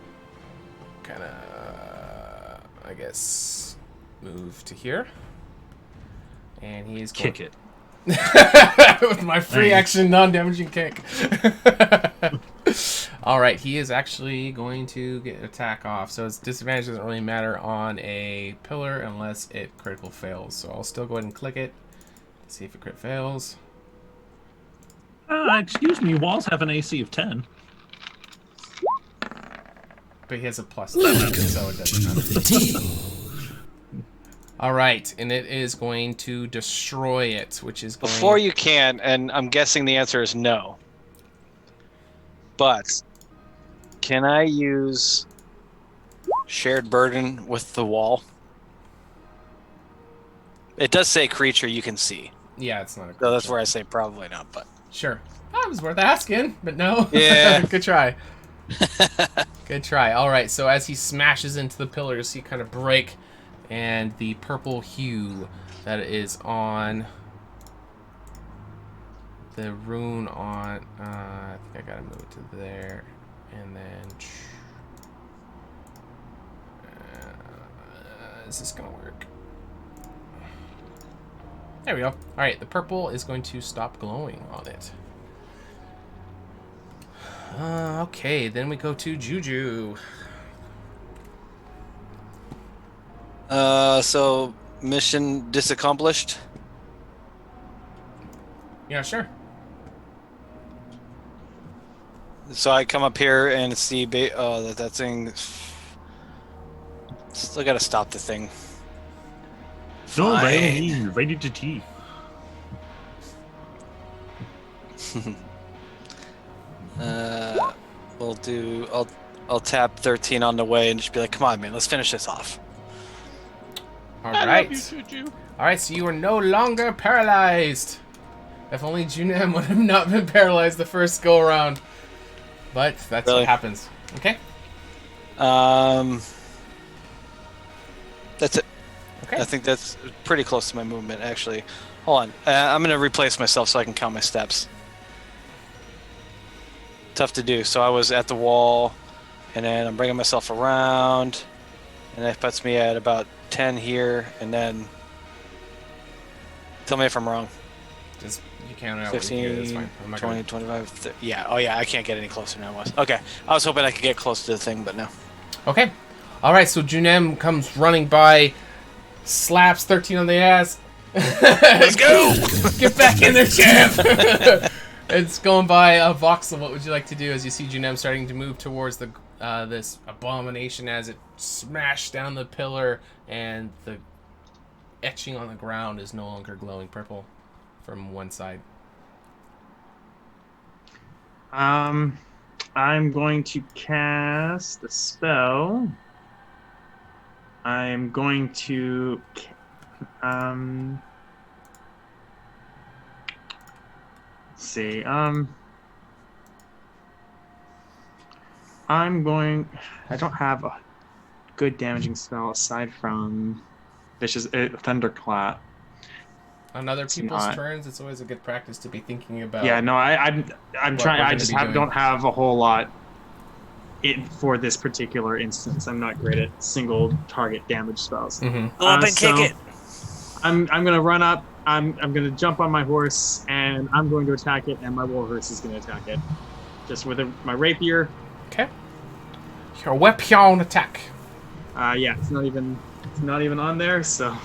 kind of, I guess, move to here. And he's going... Kick it. With my free action non-damaging kick. Alright, he is actually going to get an attack off. So his disadvantage doesn't really matter on a pillar unless it critical fails. So I'll still go ahead and click it. See if it crit fails. Excuse me, walls have an AC of 10. But he has a plus 7, so it doesn't matter. Alright, and it is going to destroy it, which is going... Before you can, and I'm guessing the answer is no. But, can I use shared burden with the wall? It does say creature you can see. Yeah, it's not a creature. So that's where I say probably not, but... Sure. That was worth asking, but no. Yeah. Good try. Good try. Alright, so as he smashes into the pillars, he kind of break... And the purple hue that is on the rune on, I think I gotta move it to there, and then, is this gonna work? There we go. Alright, the purple is going to stop glowing on it. Okay, then we go to Juju. So mission disaccomplished? Yeah, sure. So I come up here and see that thing. Still gotta stop the thing. No, by all means, ready to tea. I'll tap 13 on the way and just be like, come on, man, let's finish this off. All I right. love you, Juju. All right, so you are no longer paralyzed. If only Junem would have not been paralyzed the first go around. But that's Really? what happens. Okay. That's it. Okay. I think that's pretty close to my movement, actually. Hold on. I'm going to replace myself so I can count my steps. Tough to do. So I was at the wall, and then I'm bringing myself around, and that puts me at about 10 here, and then tell me if I'm wrong. Just you count it out. 15, That's fine. I'm not 20, gonna... 25, 30. Yeah. Oh, yeah. I can't get any closer than I was. Okay. I was hoping I could get close to the thing, but no. Okay. All right, so Junem comes running by, slaps 13 on the ass. Let's go! Get back in there, champ! It's going by Voxel. What would you like to do as you see Junem starting to move towards the this abomination as it smashed down the pillar and the etching on the ground is no longer glowing purple from one side? I'm going to cast a spell. I'm going to let's see. I don't have a good damaging spell aside from Vicious Thunderclap. On other people's turns, it's always a good practice to be thinking about. Yeah, no, I'm trying. I just don't have a whole lot. For this particular instance, I'm not great at single target damage spells. Mm-hmm. Go up and kick it. I'm gonna run up. I'm gonna jump on my horse and I'm going to attack it, and my warhorse is gonna attack it, just with my rapier. Okay. Your weapon attack. Yeah, it's not even on there. So,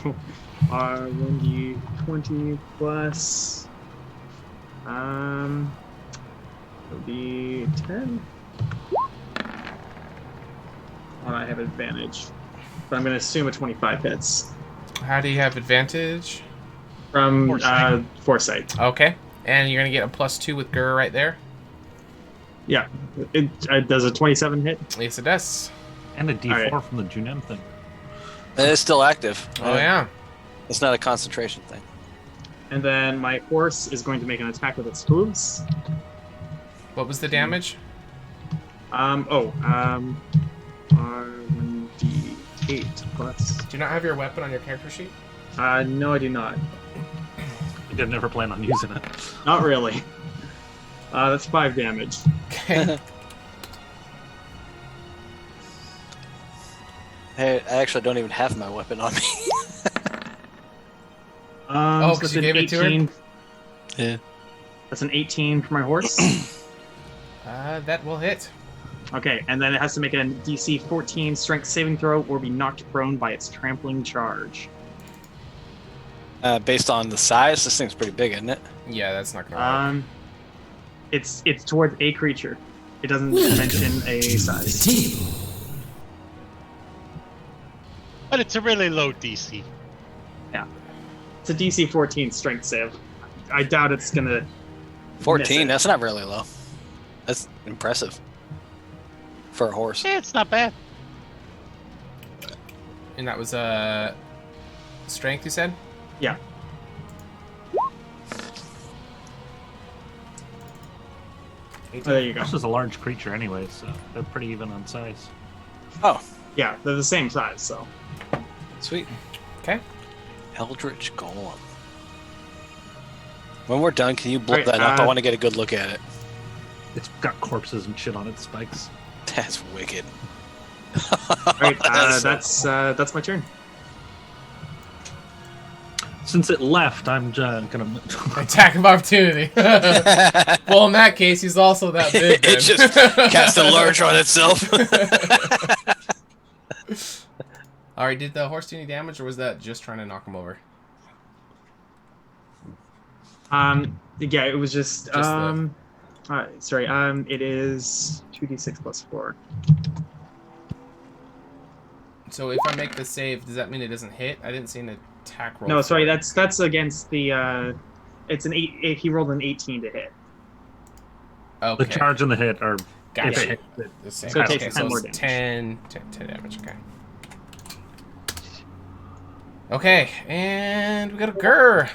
1d20 plus, it'll be 10. I have advantage, but I'm going to assume a 25 hits. How do you have advantage? From foresight. Okay, and you're going to get a +2 with Gur right there? Yeah. It does a 27 hit? Yes, it does. And a D4 from the Junem thing. It is still active. Oh, yeah. It's not a concentration thing. And then my horse is going to make an attack with its hooves. What was the damage? R1d8 plus. Do you not have your weapon on your character sheet? No, I do not. I did never plan on using it. Not really. That's 5 damage. Okay. Hey, I actually don't even have my weapon on me. Oh, so because that's you an gave it to her? 18. Yeah. That's an 18 for my horse. That will hit. Okay, and then it has to make a DC 14 strength saving throw or be knocked prone by its trampling charge. Based on the size, this thing's pretty big, isn't it? Yeah, that's not gonna work. It's towards a creature. It doesn't mention a size. But it's a really low DC. Yeah. It's a DC 14 strength save. I doubt it's gonna 14, that's not really low. That's impressive. For a horse. Yeah, it's not bad. And that was strength, you said? Yeah. There you go. This is a large creature anyway, so they're pretty even on size. Oh. Yeah, they're the same size, so. Sweet. Okay. Eldritch Golem. When we're done, can you blow Right, that up? I want to get a good look at it. It's got corpses and shit on its spikes. That's wicked. Alright, that's my turn. Since it left, I'm gonna attack of opportunity. Well, in that case, he's also that big. It just cast a large on itself. All right, did the horse do any damage, or was that just trying to knock him over? Yeah, it was just sorry. It is 2d6 plus 4. So if I make the save, does that mean it doesn't hit? I didn't see an attack roll. No, sorry, that's against the. It's an 8. He rolled an 18 to hit. Okay. The charge and the hit are. Gotcha. If it The same. So it Okay, takes so 10 more it's damage. 10 damage. Okay. Okay, and we got a Grr.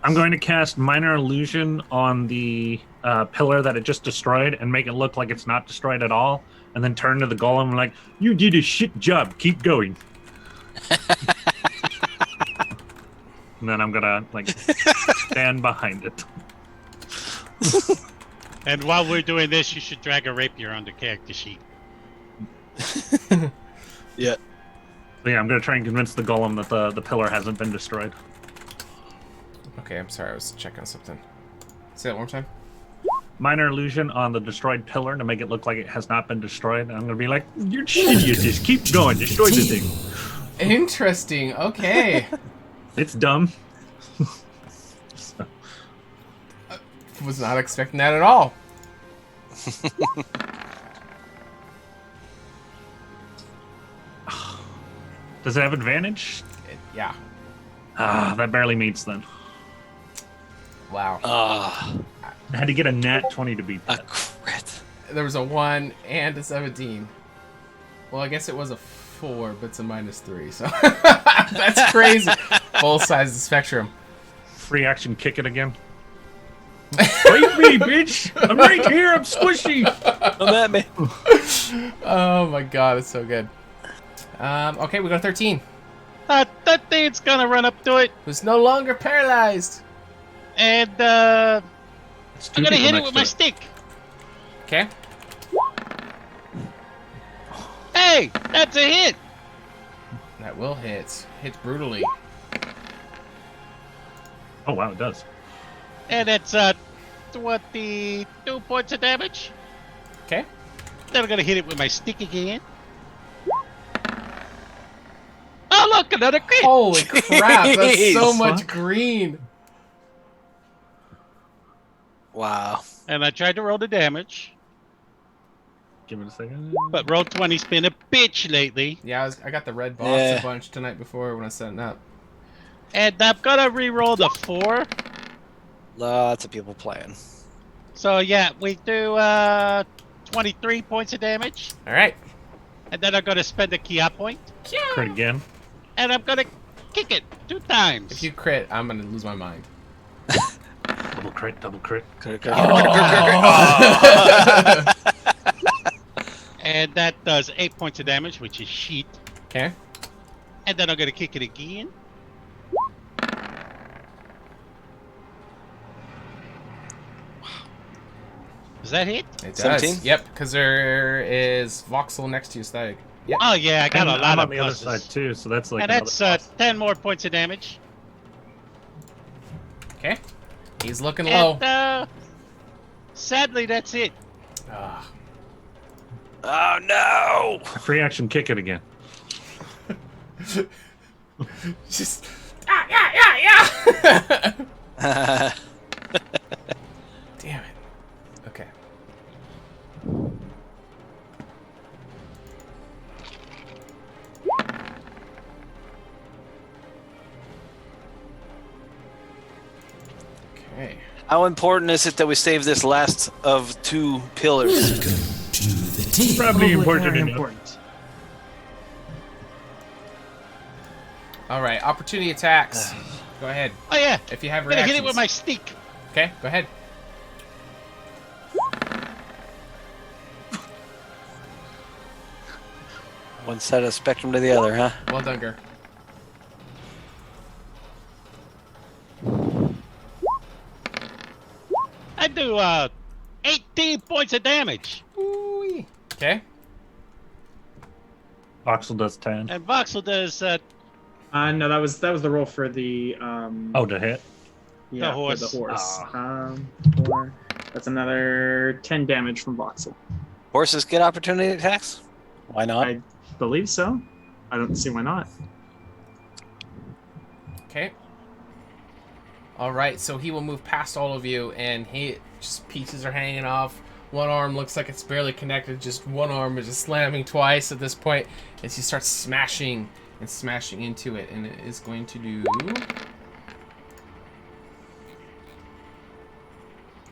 I'm going to cast Minor Illusion on the pillar that it just destroyed and make it look like it's not destroyed at all, and then turn to the golem like, "You did a shit job. Keep going." And then I'm gonna like stand behind it. And while we're doing this, you should drag a rapier on the character sheet. Yeah. So yeah, I'm gonna try and convince the golem that the pillar hasn't been destroyed. Okay, I'm sorry, I was checking something. Say that one more time. Minor Illusion on the destroyed pillar to make it look like it has not been destroyed. I'm gonna be like, "You're shitty at this. Keep going. Destroy the thing." Interesting. Okay. It's dumb. Was not expecting that at all. Does it have advantage? Yeah. Ah, that barely meets then. Wow. Ah. I had to get a nat 20 to beat that. A crit. There was a 1 and a 17. Well, I guess it was a 4, but it's a -3, so that's crazy. Both sides of the spectrum. Free action, kick it again. Wait me, bitch! I'm right here. I'm squishy. Come at me. Oh my god, it's so good. Okay, we got 13. 13's gonna run up to it. Who's no longer paralyzed. And I'm gonna hit it with my stick. Okay. Hey, that's a hit. That will hit. Hits brutally. Oh wow, it does. And it's 22 points of damage. Okay. Then I'm gonna hit it with my stick again. Oh look, another crit! Holy crap, that's so Jeez. much green. Wow. And I tried to roll the damage, Give it a second. but roll 20's been a bitch lately. Yeah, I got the red box Yeah. a bunch tonight before when I was setting up. And I'm gonna re-roll the 4. Lots of people playing. So yeah, we do 23 points of damage. Alright. And then I'm gonna spend a Kia point. Crit again. And I'm gonna kick it 2 times. If you crit, I'm gonna lose my mind. Double crit, double crit. And that does 8 points of damage, which is shit. Okay. And then I'm gonna kick it again. Does that hit? It does. 17? Yep, because there is voxel next to you, Stag. Yep. Oh yeah, I got And a I'm lot on of the other pluses. side too, so that's like. And that's 10 more points of damage. Okay. He's looking low. And sadly, that's it. Ah. Oh no! Free action, kick it again. Just. Yeah. Damn it. Okay. Okay. How important is it that we save this last of 2 pillars? Welcome to the team. Probably important very enough. important. Alright, opportunity attacks. Go ahead. Oh yeah, If you have I'm gonna reactions. hit it with my stick. Okay, go ahead. One side of the spectrum to the other, huh? Well done, Gur. I do 18 points of damage. Okay. Voxel does 10. And Voxel does No, that was the roll for the Oh, to hit. yeah, the horse. For the horse. Ah. 4. That's another 10 damage from Voxel. Horses get opportunity attacks? Why not? I believe so. I don't see why not. Okay. Alright, so he will move past all of you, and he just pieces are hanging off. One arm looks like it's barely connected, just one arm is just slamming twice at this point as he starts smashing and smashing into it, and it is going to do...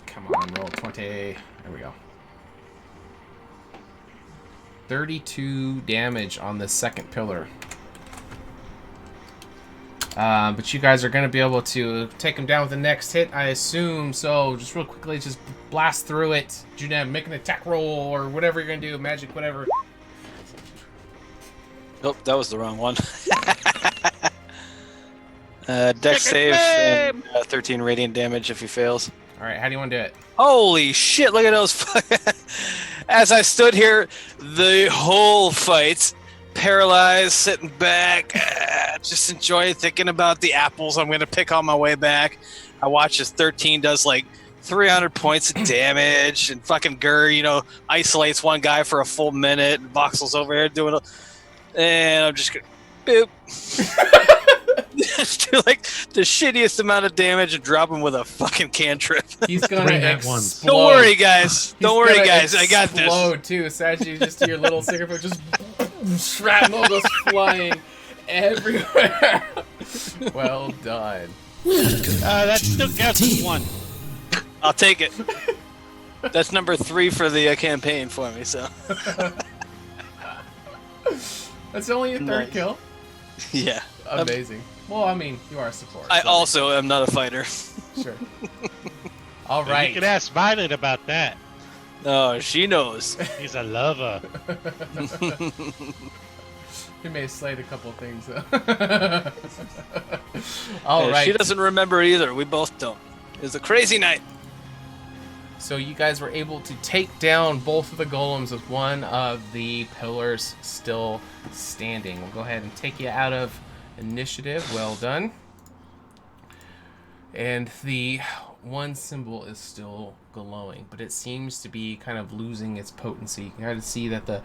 Come on, roll 20. There we go. 32 damage on the second pillar. But you guys are going to be able to take him down with the next hit, I assume. So just real quickly, just blast through it. Junem, make an attack roll or whatever you're going to do. Magic, whatever. Nope, that was the wrong one. Dex save and 13 radiant damage if he fails. All right, how do you want to do it? Holy shit, look at those. As I stood here the whole fight, paralyzed, sitting back, just enjoying thinking about the apples I'm going to pick on my way back. I watch as 13 does like 300 points of damage, and fucking Gur, isolates one guy for a full minute, and Voxel's over here doing and I'm just going to boop. Just do like the shittiest amount of damage and drop him with a fucking cantrip. He's gonna explode. Don't worry, guys. Don't worry, guys. I got this. Explode too, Sachi. Just to your little cigarette, just shrapnel goes flying everywhere. Well done. That still counts as 1. I'll take it. That's number 3 for the campaign for me. So. That's only your third kill. Yeah. Amazing. Well, I mean, you are a support. I also am not a fighter. Sure. All right. You can ask Violet about that. No, she knows. He's a lover. He may have slayed a couple of things, though. All right. She doesn't remember either. We both don't. It was a crazy night. So you guys were able to take down both of the golems with one of the pillars still standing. We'll go ahead and take you out of initiative. Well done. And the one symbol is still glowing, but it seems to be kind of losing its potency. You can kind of see that the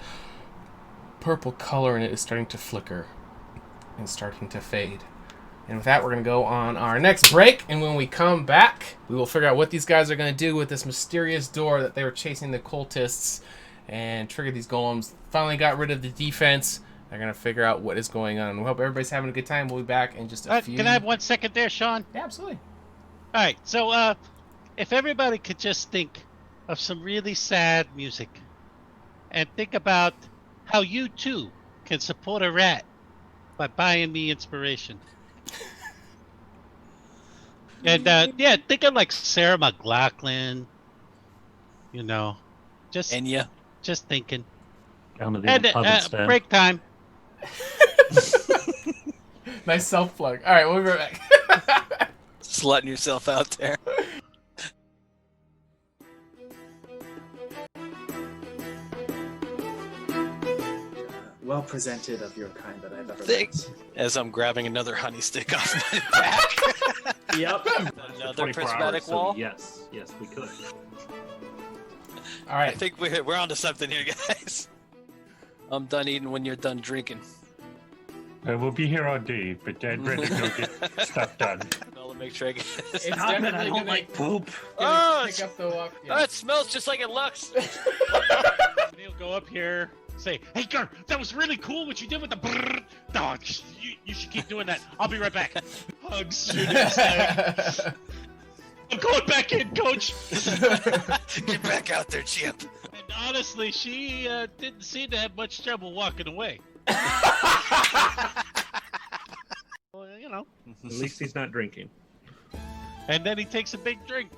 purple color in it is starting to flicker and starting to fade. And with that, we're going to go on our next break. And when we come back, we will figure out what these guys are going to do with this mysterious door that they were chasing the cultists and trigger these golems. Finally got rid of the defense. They're going to figure out what is going on. We hope everybody's having a good time. We'll be back in just a few. Can I have 1 second there, Sean? Yeah, absolutely. All right. So if everybody could just think of some really sad music and think about how you, too, can support a rat by buying me inspiration. And yeah, think of like Sarah McLachlan, just Enya. Just thinking. Down to the break time. Nice self plug. All right, we'll be right back. Slutting yourself out there. Well presented of your kind that I've ever met. As I'm grabbing another honey stick off my back. Yep. Another prismatic wall. So yes, we could. All right. I think we're onto something here, guys. I'm done eating when you're done drinking. We'll be here all day, but I'd rather go get stuff done. I'll make sure I get this. It's definitely I don't like poop. Pick up the walk. Oh, it smells just like it looks. He'll go up here, say, "Hey, Gur, that was really cool what you did with the brrr. Dog, you should keep doing that. I'll be right back." Hugs. I'm going back in, Coach. Get back out there, champ. And honestly, she didn't seem to have much trouble walking away. Well, At least he's not drinking. And then he takes a big drink.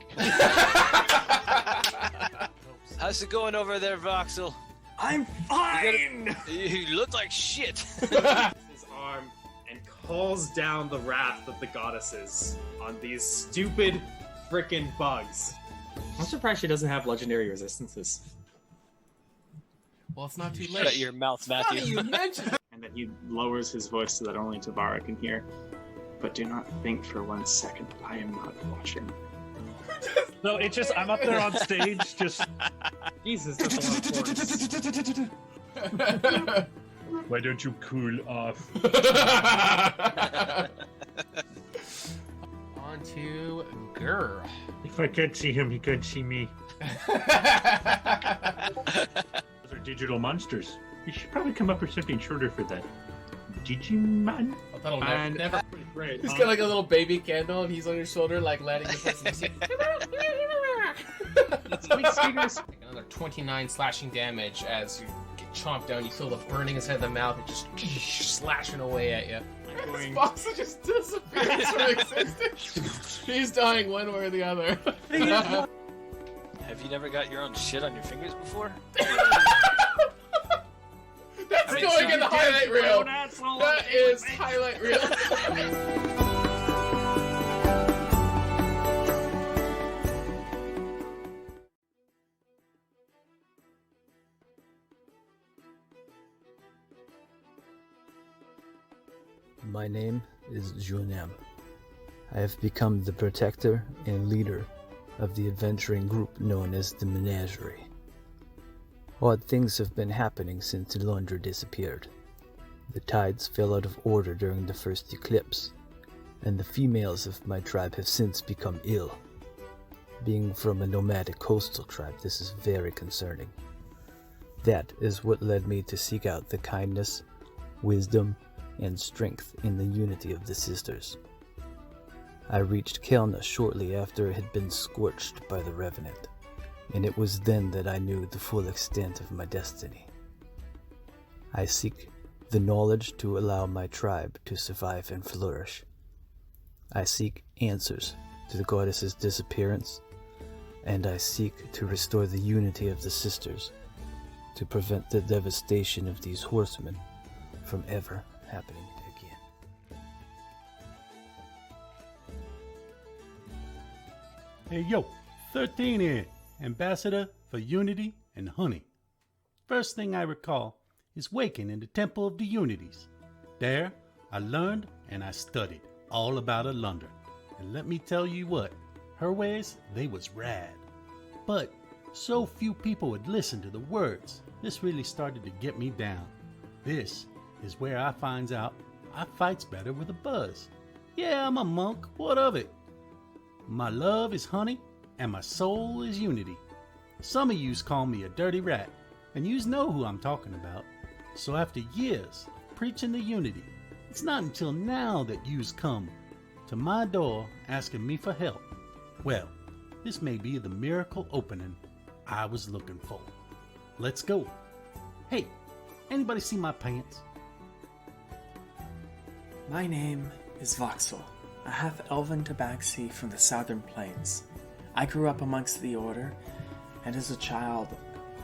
How's it going over there, Voxel? I'm fine! You look like shit. His arm and calls down the wrath of the goddesses on these stupid frickin' bugs. I'm surprised she doesn't have legendary resistances. Well, it's not too late. Shut your mouth, Matthew. And then he lowers his voice so that only Tavara can hear. But do not think for 1 second I am not watching. No, it's just, I'm up there on stage, just... Jesus, that's a lot of force. Why don't you cool off? On to Gur. If I can't see him, he can't see me. Those are digital monsters. You should probably come up with something shorter for that. Digimon? Oh, that'll never. Great. He's got like a little baby candle, and he's on your shoulder, like lighting his head. Another 29 slashing damage as you chomp down. You feel the burning inside the mouth. It just slashing away at you. This box just disappears from existence. He's dying one way or the other. Have you never got your own shit on your fingers before? That's going in the highlight reel. That is highlight reel. My name is Junem. I have become the protector and leader of the adventuring group known as the Menagerie. Odd things have been happening since Lundra disappeared. The tides fell out of order during the first eclipse, and the females of my tribe have since become ill. Being from a nomadic coastal tribe, this is very concerning. That is what led me to seek out the kindness, wisdom, and strength in the unity of the sisters. I reached Kelna shortly after it had been scorched by the Revenant, and it was then that I knew the full extent of my destiny. I seek the knowledge to allow my tribe to survive and flourish. I seek answers to the goddess's disappearance, and I seek to restore the unity of the sisters, to prevent the devastation of these horsemen from ever happening again. Hey yo, 13 here, Ambassador for Unity and Honey. First thing I recall is waking in the Temple of the Unities. There, I learned and I studied all about Alundra. And let me tell you what, her ways, they was rad. But so few people would listen to the words, this really started to get me down. This is where I finds out I fights better with a buzz. Yeah, I'm a monk, what of it? My love is honey, and my soul is unity. Some of yous call me a dirty rat, and yous know who I'm talking about. So after years preaching the unity, it's not until now that yous come to my door asking me for help. Well, this may be the miracle opening I was looking for. Let's go. Hey, anybody see my pants? My name is Voxel, a half-elven tabaxi from the southern plains. I grew up amongst the Order, and as a child,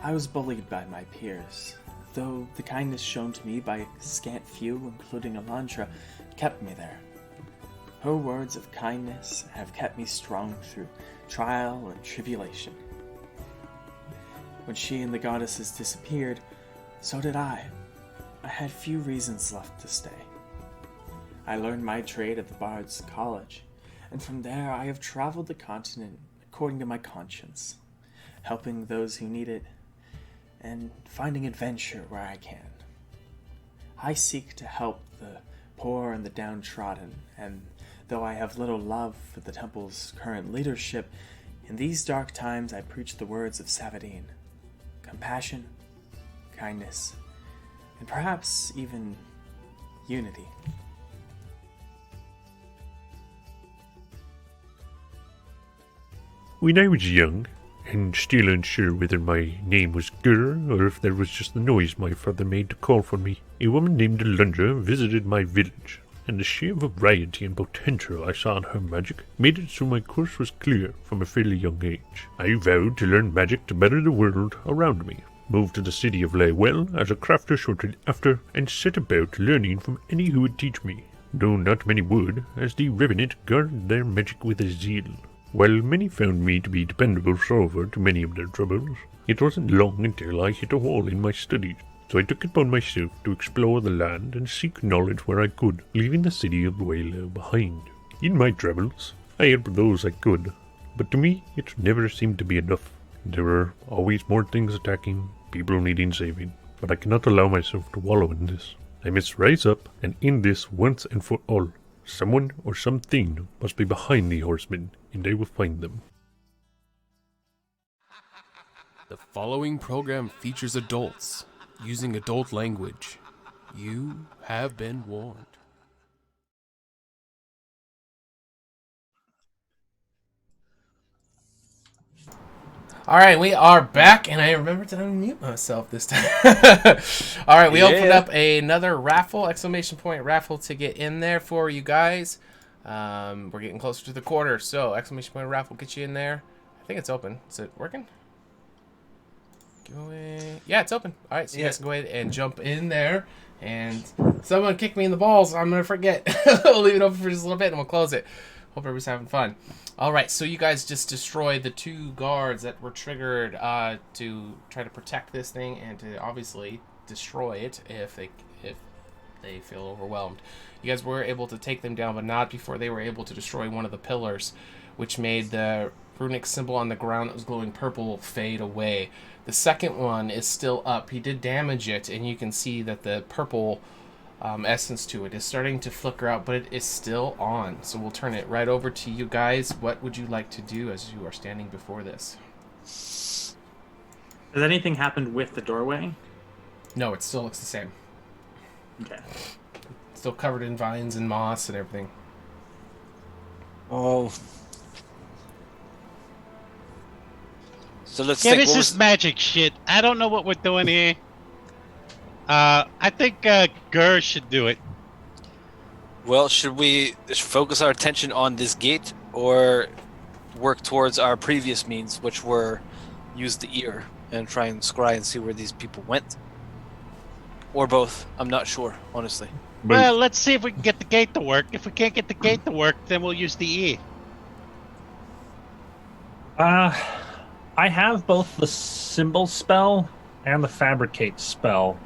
I was bullied by my peers, though the kindness shown to me by a scant few, including Alundra, kept me there. Her words of kindness have kept me strong through trial and tribulation. When she and the goddesses disappeared, so did I. I had few reasons left to stay. I learned my trade at the Bard's College, and from there I have traveled the continent according to my conscience, helping those who need it, and finding adventure where I can. I seek to help the poor and the downtrodden, and though I have little love for the temple's current leadership, in these dark times I preach the words of Savadine: compassion, kindness, and perhaps even unity. When I was young, and still unsure whether my name was Gur or if there was just the noise my father made to call for me, a woman named Alundra visited my village, and the sheer variety and potential I saw in her magic made it so my course was clear from a fairly young age. I vowed to learn magic to better the world around me, moved to the city of Laywell as a crafter shortly after, and set about learning from any who would teach me, though not many would, as the Revenant guarded their magic with a zeal. While many found me to be dependable solver to many of their troubles, it wasn't long until I hit a wall in my studies, so I took it upon myself to explore the land and seek knowledge where I could, leaving the city of Waylow behind. In my travels, I helped those I could, but to me it never seemed to be enough. There were always more things attacking, people needing saving, but I cannot allow myself to wallow in this. I must rise up and end this once and for all. Someone or something must be behind the horsemen, and I will find them. The following program features adults using adult language. You have been warned. All right, we are back, and I remembered to unmute myself this time. All right, we opened up another raffle, exclamation point raffle to get in there for you guys. We're getting closer to the quarter, so exclamation point raffle get you in there. I think it's open. Is it working? Giveaway. Yeah, it's open. All right, so you guys can go ahead and jump in there. And someone kicked me in the balls. I'm going to forget. We'll leave it open for just a little bit, and we'll close it. Hope everybody's having fun. All right, so you guys just destroyed the 2 guards that were triggered to try to protect this thing and to obviously destroy it if they feel overwhelmed. You guys were able to take them down, but not before they were able to destroy one of the pillars, which made the runic symbol on the ground that was glowing purple fade away. The second one is still up. He did damage it, and you can see that the purple essence to it is starting to flicker out, but it is still on. So we'll turn it right over to you guys. What would you like to do as you are standing before this? Has anything happened with the doorway? No, it still looks the same. Okay. Still covered in vines and moss and everything. Oh. So let's Yeah, think. this is magic shit. I don't know what we're doing here. I think Gur should do it. Well, should we focus our attention on this gate or work towards our previous means, which were use the ear and try and scry and see where these people went? Or both? I'm not sure, honestly. Well, let's see if we can get the gate to work. If we can't get the gate to work, then we'll use the ear. I have both the symbol spell and the fabricate spell.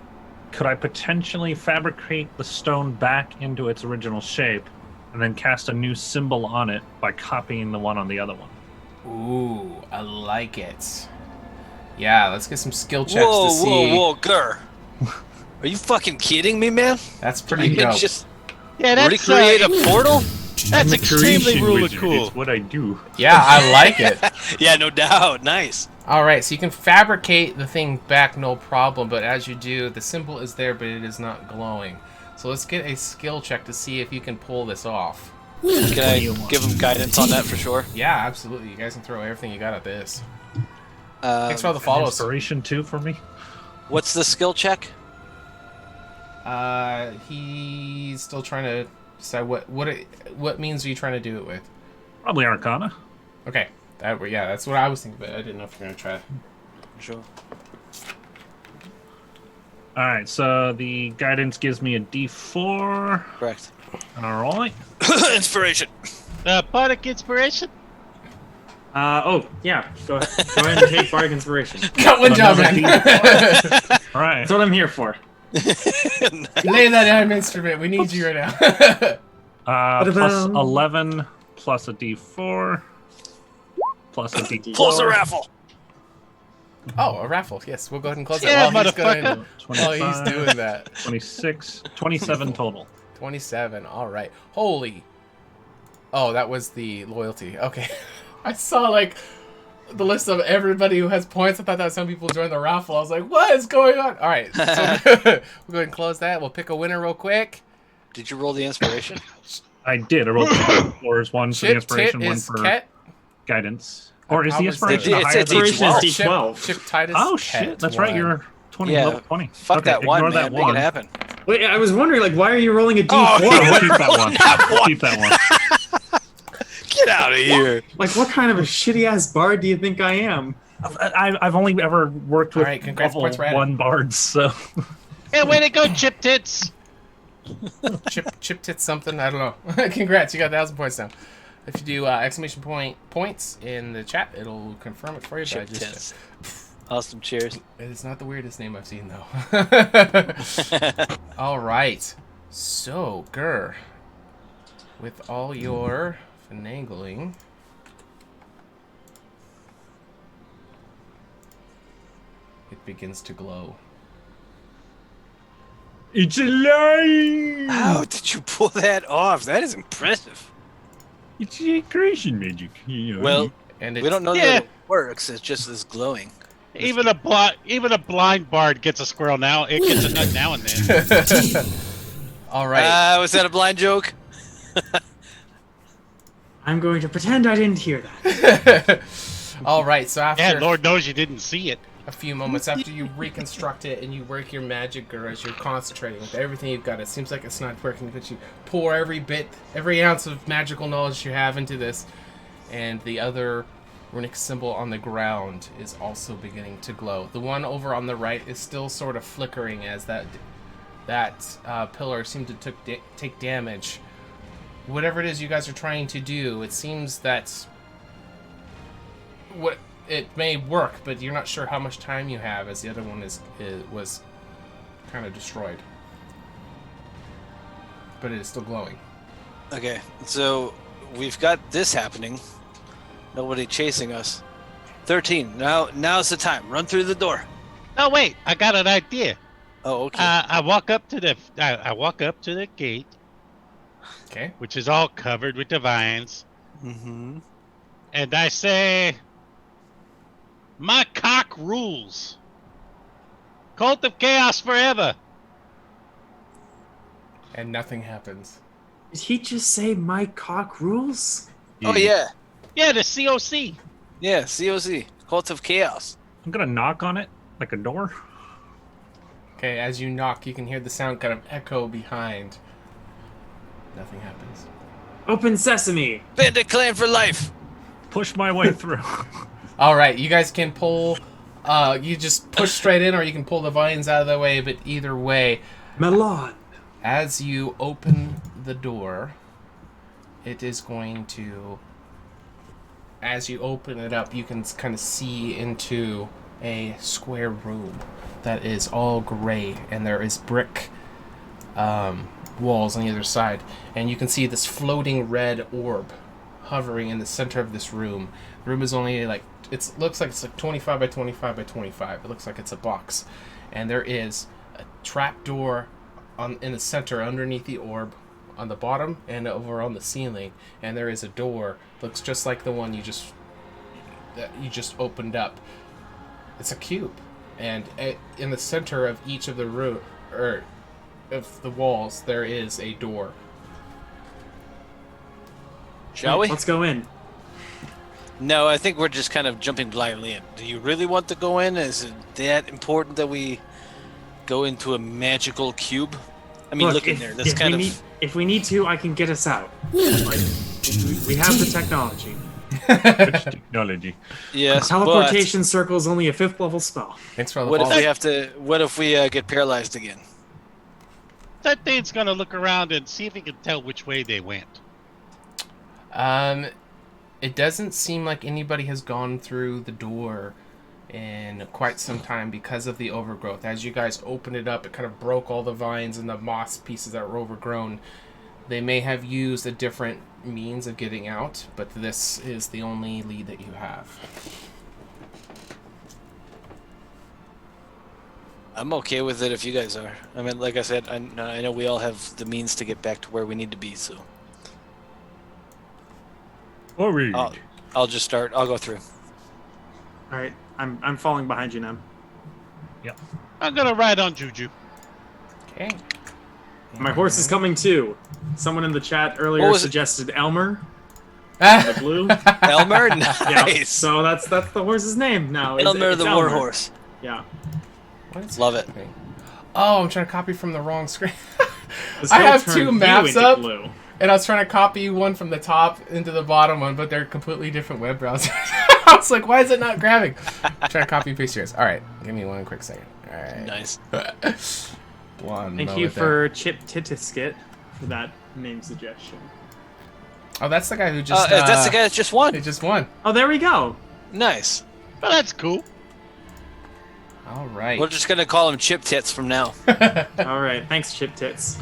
Could I potentially fabricate the stone back into its original shape and then cast a new symbol on it by copying the one on the other one? Ooh, I like it. Yeah, let's get some skill checks to see. Whoa, Gur. Are you fucking kidding me, man? That's pretty dope. Just that's recreate a portal? That's extremely really cool. It's what I do. Yeah, I like it. Yeah, no doubt. Nice. All right, so you can fabricate the thing back, no problem. But as you do, the symbol is there, but it is not glowing. So let's get a skill check to see if you can pull this off. Can I give him guidance on that for sure? Yeah, absolutely. You guys can throw everything you got at this. Thanks for all the follows. Inspiration too for me. What's the skill check? He's still trying to decide what means are you trying to do it with? Probably Arcana. Okay, that's what I was thinking, but I didn't know if you're gonna try. Sure. All right, so the guidance gives me a D4. Correct. All right. Inspiration. Bardic inspiration. Oh yeah. Go ahead and take bardic inspiration. Got one job, man. All right. That's what I'm here for. Lay that damn instrument. We need you right now. Plus 11, plus a D4, plus a D4. Close the raffle. Oh, a raffle. Yes, we'll go ahead and close Yeah, it while motherfucker. he's doing that. 26, 27 total. 27. All right. Holy. Oh, that was the loyalty. Okay. I saw like the list of everybody who has points. I thought that some people joined the raffle. I was like, what is going on? All right. So we'll go ahead and close that. We'll pick a winner real quick. Did you roll the inspiration? I did. I rolled 2 fours, one for the inspiration, one for Ket. guidance. Or is the inspiration It's higher than D12. D12. Chip Titus. Oh shit! That's right. You're 20. Yeah. Level 20. Fuck Okay, that one, ignore man. that Make one. it happen. Wait, I was wondering, like, why are you rolling a D4? We'll keep that one. We'll keep that one. Get out of here. Like, what kind of a shitty ass bard do you think I am? I've only ever worked with Alright, congrats, level points, Brad. 1 bards, so. Yeah, way to go, Chip Tits. Chip tits something. I don't know. Congrats, you got 1,000 points now. If you do exclamation point points in the chat, it'll confirm it for you. Chip but tits. Awesome. Cheers. It's not the weirdest name I've seen though. All right. So, Gur, with all your finagling, it begins to glow. It's a lie! How did you pull that off? That is impressive. It's creation magic. You know. Well, And we don't know that it works. It's just this glowing. Even a blind bard gets a squirrel now. It gets a nut now and then. All right. Was that a blind joke? I'm going to pretend I didn't hear that. All right, so after Yeah, Lord knows you didn't see it. a few moments after you reconstruct it and you work your magic, or as you're concentrating with everything you've got, it seems like it's not working, but you pour every ounce of magical knowledge you have into this, and the other runic symbol on the ground is also beginning to glow. The one over on the right is still sort of flickering as that pillar seemed to take damage. Whatever it is you guys are trying to do, it seems that it may work, but you're not sure how much time you have, as the other one was kind of destroyed. But it is still glowing. Okay, so we've got this happening. Nobody chasing us. 13. Now's the time. Run through the door. Oh wait, I got an idea. Oh, okay. I walk up to the gate. Okay. Which is all covered with the vines. Mm-hmm. And I say, my cock rules. Cult of Chaos forever. And nothing happens. Did he just say my cock rules? Oh, yeah. Yeah, the COC. Yeah, COC. Cult of Chaos. I'm gonna knock on it like a door. Okay, as you knock, you can hear the sound kind of echo behind. Nothing happens. Open sesame. Bandit Clan for life. Push my way through. All right, you guys can pull. You just push straight in, or you can pull the vines out of the way. But either way, Melon. as you open the door, it is going to. As you open it up, you can kind of see into a square room that is all gray, and there is brick walls on either side, and you can see this floating red orb hovering in the center of this room. The room is only looks like it's 25 by 25 by 25. It looks like it's a box, and there is a trap door in the center underneath the orb on the bottom and over on the ceiling, and there is a door. Looks just like the one you just opened up. It's a cube, and in the center of each of the room or of the walls there is a door. Shall we? Let's go in. No, I think we're just kind of jumping blindly in. Do you really want to go in? Is it that important that we go into a magical cube? I mean, look in there. That's kind of. If we need to, I can get us out. Like, we have the technology. Which technology? Yes. Teleportation circle is only a 5th level spell. Thanks for the What if we get paralyzed again? That thing's gonna look around and see if he can tell which way they went. It doesn't seem like anybody has gone through the door in quite some time because of the overgrowth. As you guys open it up, it kind of broke all the vines and the moss pieces that were overgrown. They may have used a different means of getting out, but this is the only lead that you have. I'm okay with it if you guys are. I mean, like I said, I know we all have the means to get back to where we need to be, so. I'll just start. I'll go through. All right, I'm falling behind you now. Yep. I'm gonna ride on Juju. Okay. My horse is coming too. Someone in the chat earlier suggested Elmer. The blue. Elmer, nice. Yeah, so that's the horse's name now. Elmer the war horse. Yeah. Love it. Oh, I'm trying to copy from the wrong screen. I have two maps up, and I was trying to copy one from the top into the bottom one, but they're completely different web browsers. I was like, why is it not grabbing? I'm trying to copy and paste yours. All right, give me one quick second. All right. Nice. Thank you for Chip Titisket for that name suggestion. Oh, that's the guy who just... that's the guy that just won. He just won. Oh, there we go. Nice. Well, that's cool. All right. We're just going to call him Chip Tits from now. All right. Thanks, Chip Tits.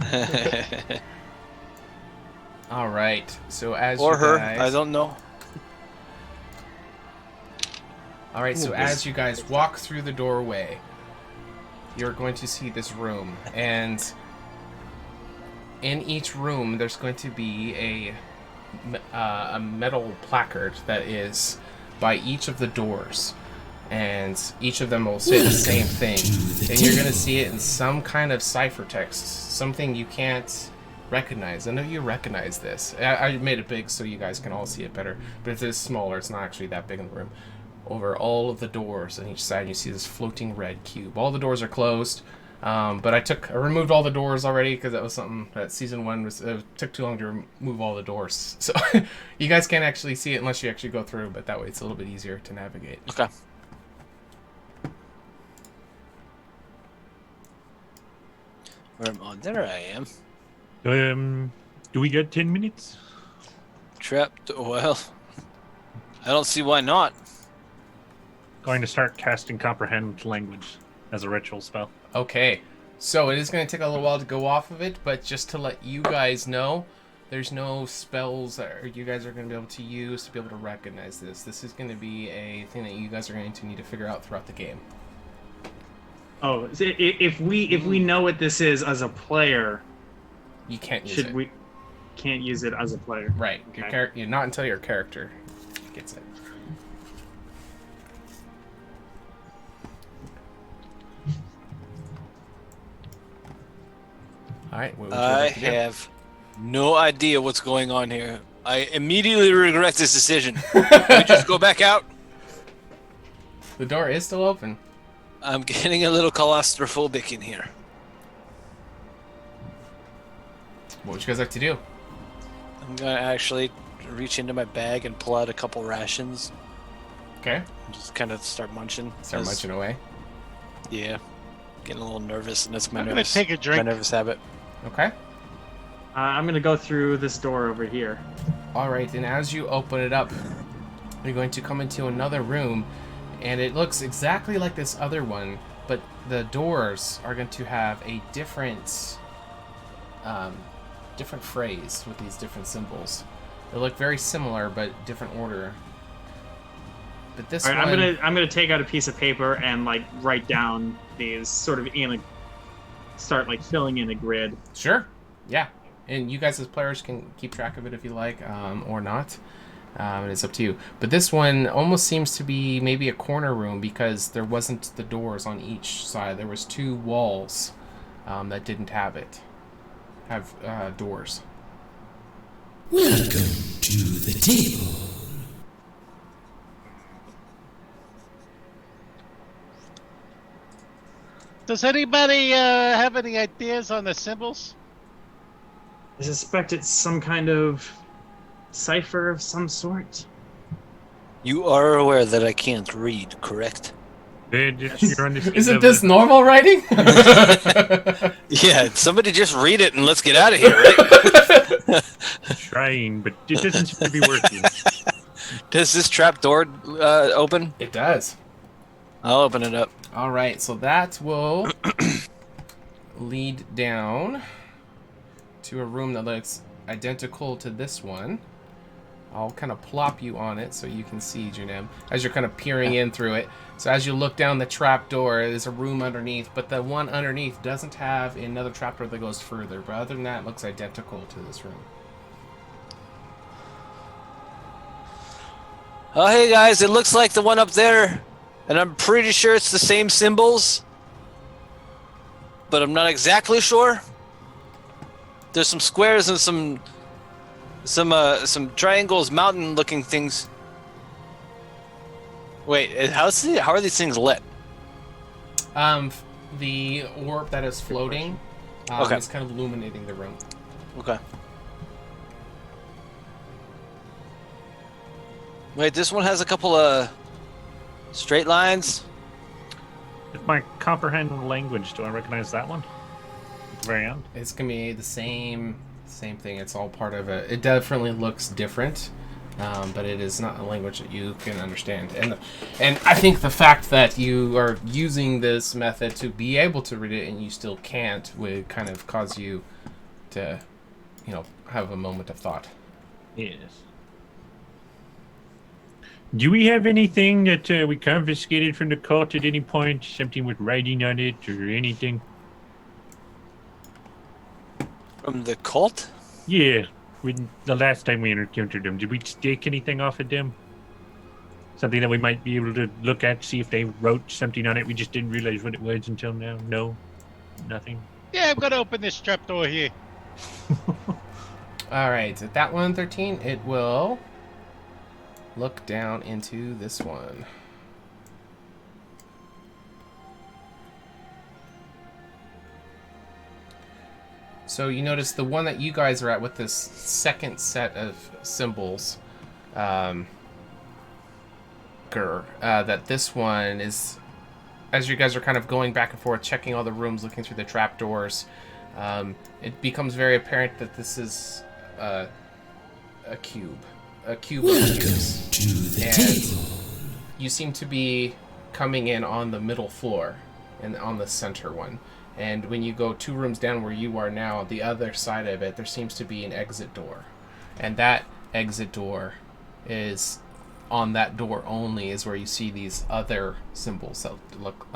All right. So as or you her. guys... I don't know. All right. So as you guys walk through the doorway, you're going to see this room, and in each room there's going to be a metal placard that is by each of the doors, and each of them will say the same thing, and you're going to see it in some kind of ciphertext, something you can't recognize. I know you recognize this. I made it big so you guys can all see it better, but it is smaller. It's not actually that big in the room. over all of the doors on each side. You see this floating red cube. All the doors are closed, but I removed all the doors already because that was something that season 1 was. It took too long to remove all the doors, so you guys can't actually see it unless you actually go through. But that way, it's a little bit easier to navigate. Okay. There I am. Do we get 10 minutes? Trapped. Well, I don't see why not. Going to start casting Comprehend Language as a ritual spell. Okay, so it is going to take a little while to go off of it, but just to let you guys know, there's no spells that you guys are going to be able to use to be able to recognize this. This is going to be a thing that you guys are going to need to figure out throughout the game. Oh, so if we know what this is as a player, you can't use it. We can't use it as a player? Right. Okay. Not until your character gets it. All right. What would you like to do? have no idea what's going on here. I immediately regret this decision. Can we just go back out? The door is still open. I'm getting a little claustrophobic in here. What would you guys like to do? I'm gonna actually reach into my bag and pull out a couple rations. Okay. Just kind of start munching. Start munching away. Yeah. Getting a little nervous, and that's my I'm gonna take a drink. My nervous habit. Okay. I'm going to go through this door over here. All right, and as you open it up, you're going to come into another room, and it looks exactly like this other one, but the doors are going to have a different phrase with these different symbols. They look very similar, but different order. But this All right, one... I'm gonna take out a piece of paper and like write down these sort of start like filling in a grid. Sure. Yeah. And you guys as players can keep track of it if you like, or not. It's up to you. But this one almost seems to be maybe a corner room because there wasn't the doors on each side. There was 2 walls that didn't have doors. Welcome to the table. Does anybody have any ideas on the symbols? I suspect it's some kind of cipher of some sort. You are aware that I can't read, correct? Isn't this normal writing? Yeah, somebody just read it and let's get out of here, right? Trying, but it doesn't seem to be working. Does this trap door open? It does. I'll open it up. All right, so that will lead down to a room that looks identical to this one. I'll kind of plop you on it so you can see, Junem, as you're kind of peering in through it. So as you look down the trap door, there's a room underneath, but the one underneath doesn't have another trap door that goes further. But other than that, it looks identical to this room. Oh, hey guys, it looks like the one up there, and I'm pretty sure it's the same symbols, but I'm not exactly sure. There's some squares and some triangles, mountain-looking things. Wait, how are these things lit? The orb that is floating is kind of illuminating the room. Okay. Wait, this one has a couple of straight lines. With my comprehend language, do I recognize that one? At the very end? It's gonna be the same thing. It's all part of it. It definitely looks different, but it is not a language that you can understand. And I think the fact that you are using this method to be able to read it and you still can't would kind of cause you to, have a moment of thought. Yes. Do we have anything that we confiscated from the cult at any point? Something with writing on it or anything? From the cult? Yeah. The last time we encountered them, did we take anything off of them? Something that we might be able to look at, see if they wrote something on it. We just didn't realize what it was until now. No? Nothing? Yeah, I'm gonna open this trapdoor here. Alright, at that 113, it will look down into this one. So you notice the one that you guys are at with this second set of symbols, that this one is, as you guys are kind of going back and forth, checking all the rooms, looking through the trapdoors, it becomes very apparent that this is a cube. A cube of cubes. To the and table. you seem to be coming in on the middle floor and on the center one. And when you go 2 rooms down where you are now, the other side of it, there seems to be an exit door. And that exit door is, on that door only, is where you see these other symbols that look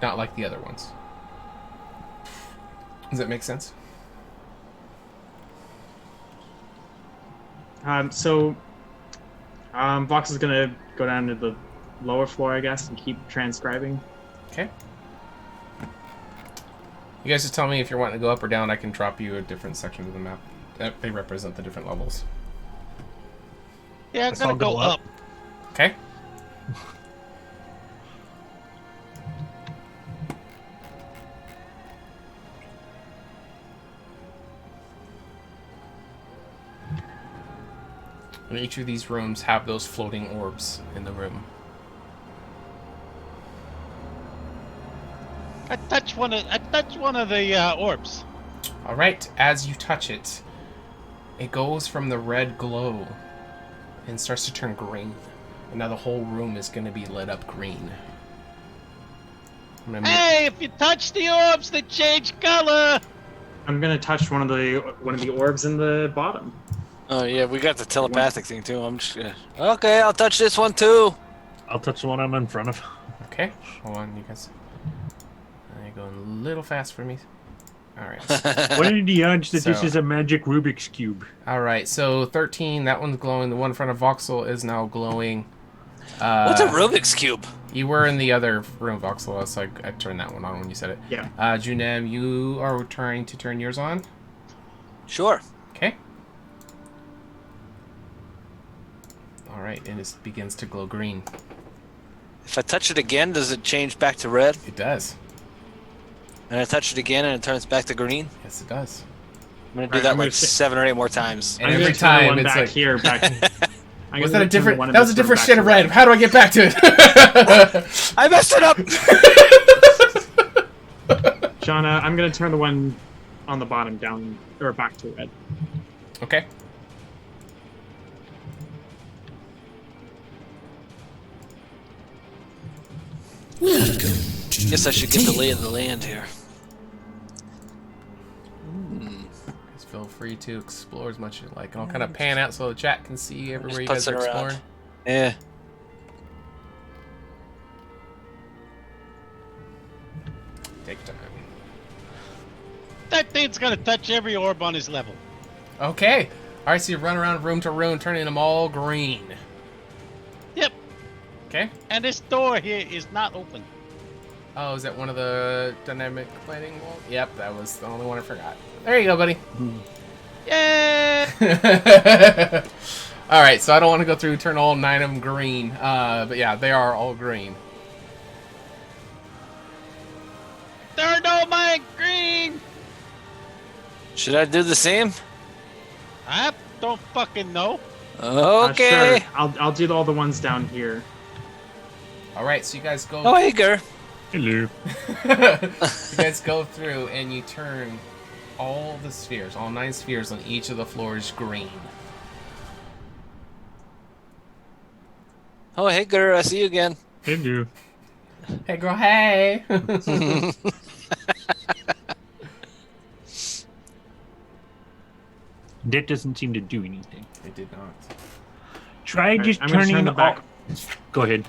not like the other ones. Does that make sense? Vox is gonna go down to the lower floor, I guess, and keep transcribing. Okay. You guys just tell me if you're wanting to go up or down. I can drop you a different section of the map. They represent the different levels. Yeah, I'm gonna go up. Okay. And each of these rooms have those floating orbs in the room. I touch one of the orbs. All right. As you touch it, it goes from the red glow and starts to turn green. And now the whole room is going to be lit up green. Hey, if you touch the orbs, they change color. I'm gonna touch one of the orbs in the bottom. Oh yeah, we got the telepathic thing too. I'm just gonna... Okay, I'll touch this one too. I'll touch the one I'm in front of. Okay, hold on, you guys. You're going a little fast for me. All right. What are the odds that this is a magic Rubik's Cube? All right, so 13, that one's glowing. The one in front of Voxel is now glowing. What's a Rubik's Cube? You were in the other room, Voxel, so I turned that one on when you said it. Yeah. Junem, you are trying to turn yours on? Sure. Okay. All right, and it begins to glow green. If I touch it again, does it change back to red? It does. And I touch it again and it turns back to green? Yes, it does. I'm going to do that like 7 or 8 more times. And every time it's back like... here, back... Was that a different... That was a different shade of red. How do I get back to it? I messed it up! Shauna, I'm going to turn the one on the bottom down, or back to red. Okay. Welcome to Guess I should get the lay of the land here. Just feel free to explore as much as you like. And I'll kind of pan out so the chat can see everywhere you Just guys are puts it around. exploring. Yeah. Take time. That thing's gonna touch every orb on his level. Okay. All right, so you run around room to room, turning them all green. Yep. Okay. And this door here is not open. Oh, is that one of the dynamic lighting walls? Yep, that was the only one I forgot. There you go, buddy. Yeah. All right, so I don't want to go through turn all 9 of them green, but yeah, they are all green. There no mine green. Should I do the same? I don't fucking know. Okay. Sure. I'll do all the ones down here. All right, so you guys go. Oh, hey, girl. Hello. You guys go through and you turn all the spheres, all 9 spheres on each of the floors green. Oh, hey, girl. I see you again. Hello. Hey, girl, hey. That doesn't seem to do anything. It did not. Try just I'm gonna turning turn the back. Go ahead.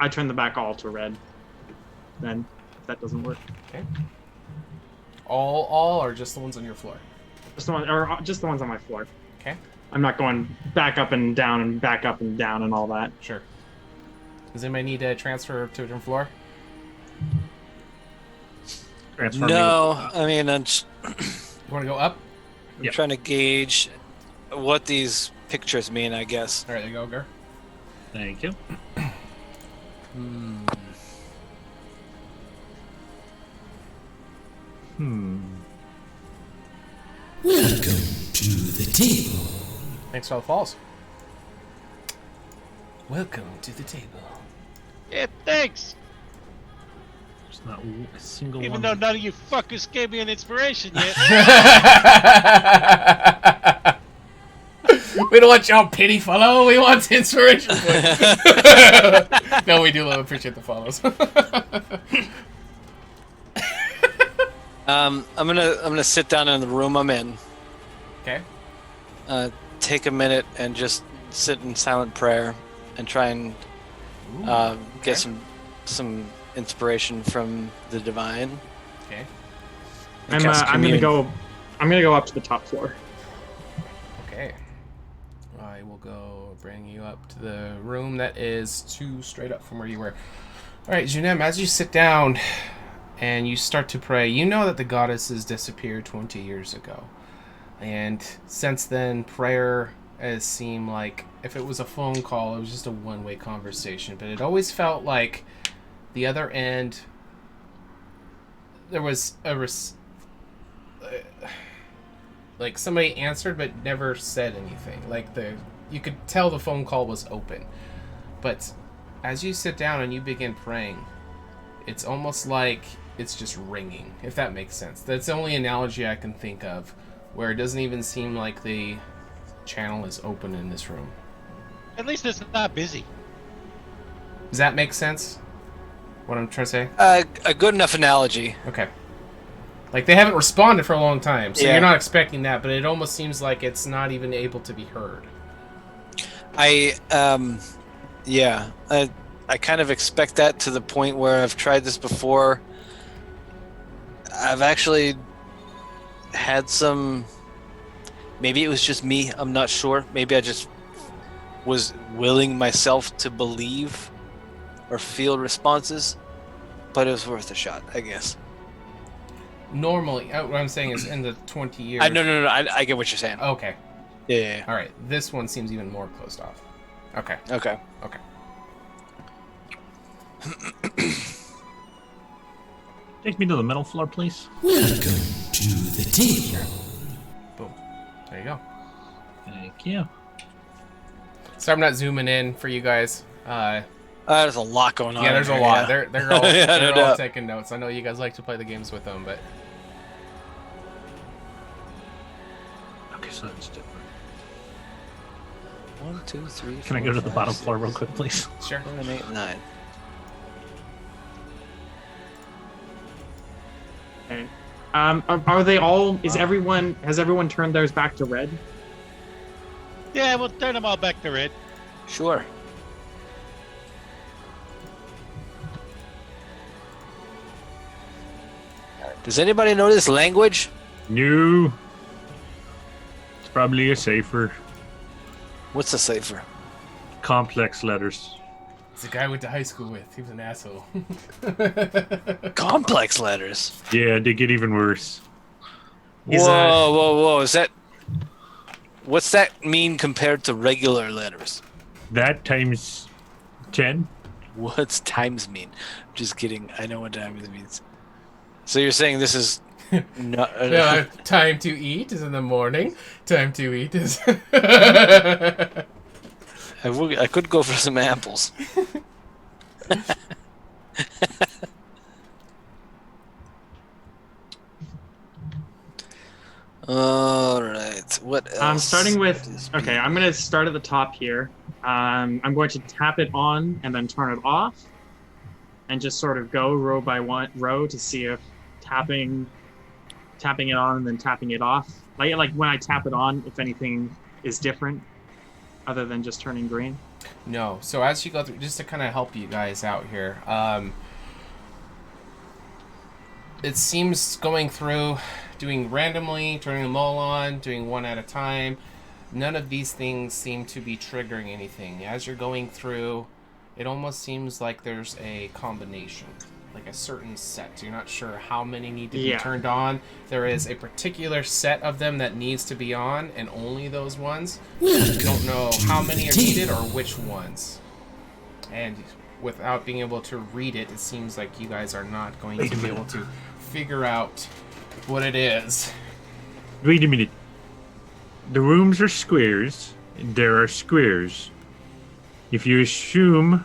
I turn the back all to red. Then, if that doesn't work. Okay. All, or just the ones on your floor? Just the one, or just the ones on my floor. Okay. I'm not going back up and down and back up and down and all that. Sure. Does anybody need to transfer to a different floor? Transfer No, I mean, I'm You want to go up? trying to gauge what these pictures mean, I guess. All right, there you go, Gur. Thank you. Welcome to the table. Thanks for all the falls. Welcome to the table. Yeah, thanks. There's not a single Even one. though none of you fuckers gave me an inspiration yet. We don't want y'all pity follow. We want inspiration. No, we do appreciate the follows. I'm gonna sit down in the room I'm in. Okay. Take a minute and just sit in silent prayer and try and get some inspiration from the divine. Okay. I'm gonna go up to the top floor. Okay. I will go bring you up to the room that is 2 straight up from where you were. All right, Junem, as you sit down and you start to pray, you know that the goddesses disappeared 20 years ago. And since then, prayer has seemed like, if it was a phone call, it was just a one-way conversation. But it always felt like the other end, there was like somebody answered but never said anything. Like you could tell the phone call was open. But as you sit down and you begin praying, it's almost like it's just ringing, if that makes sense. That's the only analogy I can think of, where it doesn't even seem like the channel is open in this room. At least it's not busy. Does that make sense? What I'm trying to say? A good enough analogy. Okay. Like, they haven't responded for a long time, so Yeah. you're not expecting that, but it almost seems like it's not even able to be heard. I kind of expect that, to the point where I've tried this before. I've actually had some, maybe it was just me, I'm not sure. Maybe I just was willing myself to believe or feel responses, but it was worth a shot, I guess. Normally, what I'm saying is in the 20 years... No, I get what you're saying. Okay. Yeah. All right, this one seems even more closed off. Okay. Okay. Take me to the middle floor, please. Welcome to the table. Boom. There you go. Thank you. So I'm not zooming in for you guys. There's a lot going on. Yeah, there's a here, lot. yeah. They're all, Yeah, they're no all doubt. taking notes. I know you guys like to play the games with them, but... Okay, so that's different. 1, 2, 3. Can I go to the bottom floor real quick, please? Sure. 7, 8, 9. Okay. Are they all? Has everyone turned theirs back to red? Yeah, we'll turn them all back to red. Sure. Does anybody know this language? No. It's probably a cipher. What's a cipher? Complex letters. It's the guy I went to high school with. He was an asshole. Complex letters. Yeah, they get even worse. Whoa. Is that... What's that mean compared to regular letters? That times 10. What's times mean? Just kidding. I know what times means. So you're saying this is... not, Time to eat is in the morning. Time to eat is... I could go for some apples. All right. What else? I'm starting with. Okay, I'm gonna start at the top here. I'm going to tap it on and then turn it off, and just sort of go row by row to see if tapping it on and then tapping it off, like when I tap it on, if anything is different, other than just turning green. No. So as you go through, just to kind of help you guys out here, it seems going through, doing randomly, turning them all on, doing one at a time. None of these things seem to be triggering anything. As you're going through, it almost seems like there's a combination, like a certain set. You're not sure how many need to be turned on. There is a particular set of them that needs to be on, and only those ones. You don't know how many are needed or which ones. And without being able to read it, it seems like you guys are not going to be able to figure out what it is. Wait a minute. The rooms are squares, and there are squares. If you assume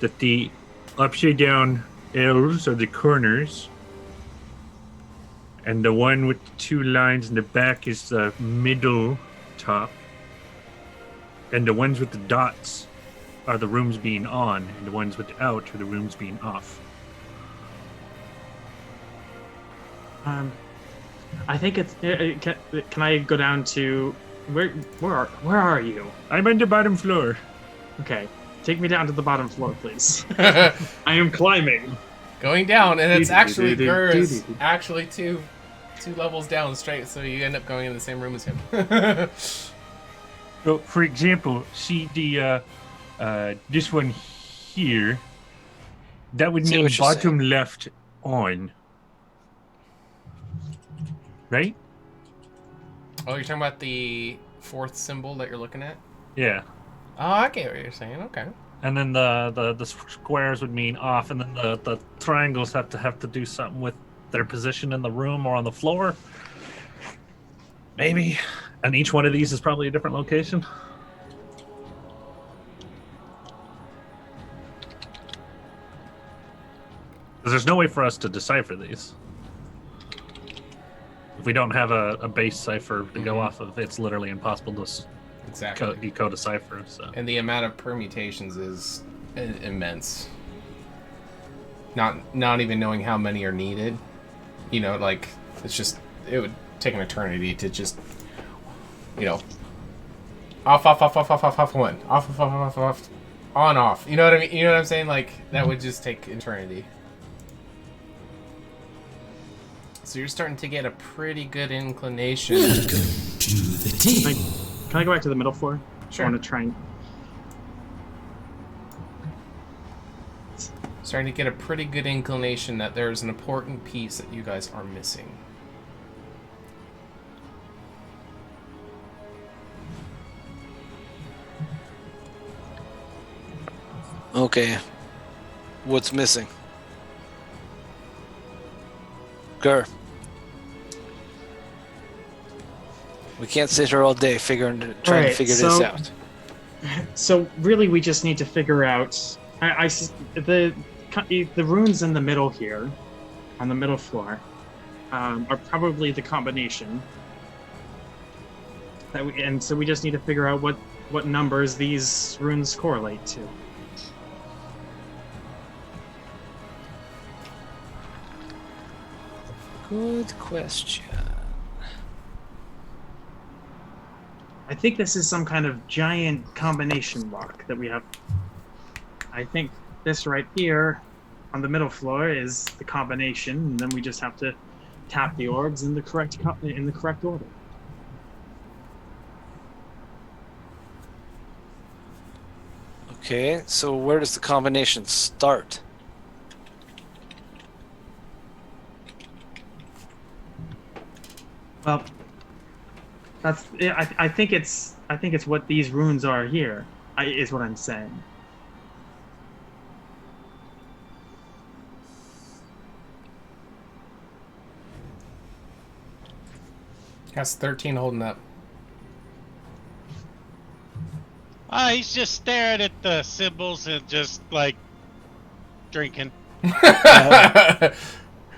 that the upside-down L's are the corners, and the one with the 2 lines in the back is the middle top, and the ones with the dots are the rooms being on, and the ones without are the rooms being off. I think it's. Can I go down to where are you? I'm on the bottom floor. Okay, take me down to the bottom floor, please. I am climbing. Going down, and it's actually Gur is actually two levels down straight, so you end up going in the same room as him. So, for example, see the this one here. That would mean bottom left on. Right? Oh, you're talking about the 4th symbol that you're looking at? Yeah. Oh, I get what you're saying. Okay. And then the squares would mean off, and then the triangles have to do something with their position in the room or on the floor. Maybe. And each one of these is probably a different location. Because there's no way for us to decipher these. If we don't have a base cipher to go off of, it's literally impossible to decode a cipher. So. And the amount of permutations is immense. Not even knowing how many are needed. You know, like, it would take an eternity to just, you know, off, one, off, on, off. You know what I mean? You know what I'm saying? Like, that would just take eternity. So you're starting to get a pretty good inclination. Welcome to the table. Can I go back to the middle floor? Sure. I want to try and... Starting to get a pretty good inclination that there's an important piece that you guys are missing. Okay. What's missing? Gur. We can't sit here all day trying to figure this out. So really, we just need to figure out. The runes in the middle here, on the middle floor, are probably the combination. And so we just need to figure out what numbers these runes correlate to. Good question. I think this is some kind of giant combination lock that we have. I think this right here on the middle floor is the combination, and then we just have to tap the orbs in the correct order. Okay, so where does the combination start? Well, I think it's what these runes are here. Is what I'm saying. How's 13 holding up? He's just staring at the symbols and just like drinking.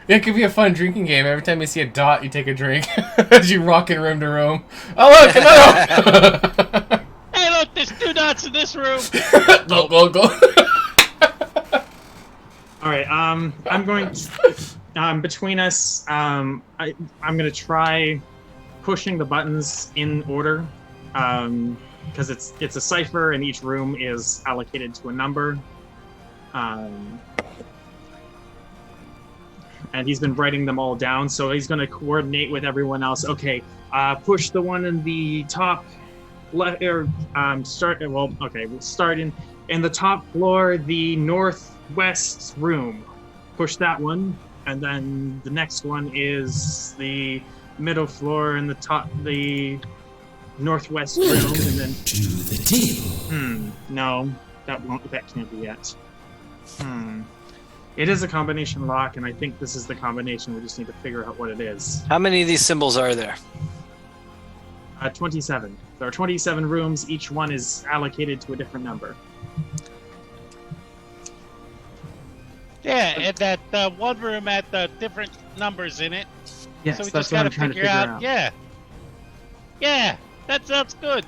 It could be a fun drinking game. Every time you see a dot, you take a drink as you rock in room to room. Oh, look, another! Hey, look, there's 2 dots in this room. Go. All right. I'm going to, between us. I'm going to try pushing the buttons in order, because it's a cipher and each room is allocated to a number. And he's been writing them all down, so he's going to coordinate with everyone else. Okay, push the one in the top left, or start. Well, okay, we'll start in the top floor, the northwest room. Push that one, and then the next one is the middle floor and the northwest room, and then to the table. No, that can't be it. It is a combination lock, and I think this is the combination. We just need to figure out what it is. How many of these symbols are there? 27. There are 27 rooms. Each one is allocated to a different number. Yeah, and that one room had different numbers in it. Yes, so we that's just what gotta I'm trying to figure out. Yeah. Yeah, that sounds good.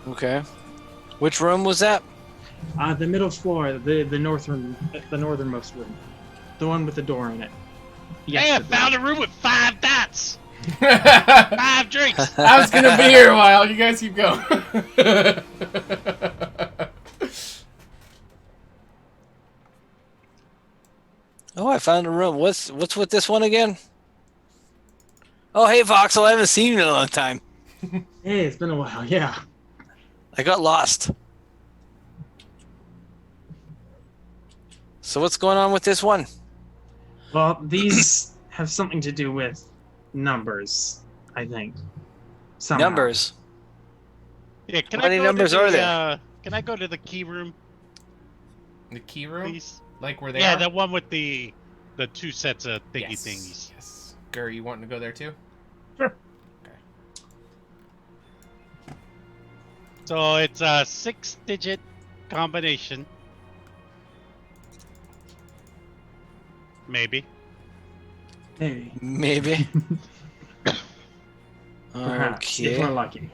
Okay. Which room was that? The middle floor, the northernmost room, the one with the door in it. Yes, I found a room with 5 dots. 5 drinks. I was gonna be here a while. You guys keep going. Oh, I found a room. What's with this one again? Oh, hey, Voxel. I haven't seen you in a long time. Hey, it's been a while. Yeah. I got lost. So what's going on with this one? Well, these have something to do with numbers, I think. Somehow. Numbers. Yeah, How many numbers are there? Can I go to the key room? The key room? Please? Like where they Yeah, are? the one with the 2 sets of thingy Yes. thingies. Yes. Gur, you wanting to go there too? Sure. Okay. So it's a 6-digit combination. Maybe. Maybe. Maybe. Perhaps, Okay. if we're lucky.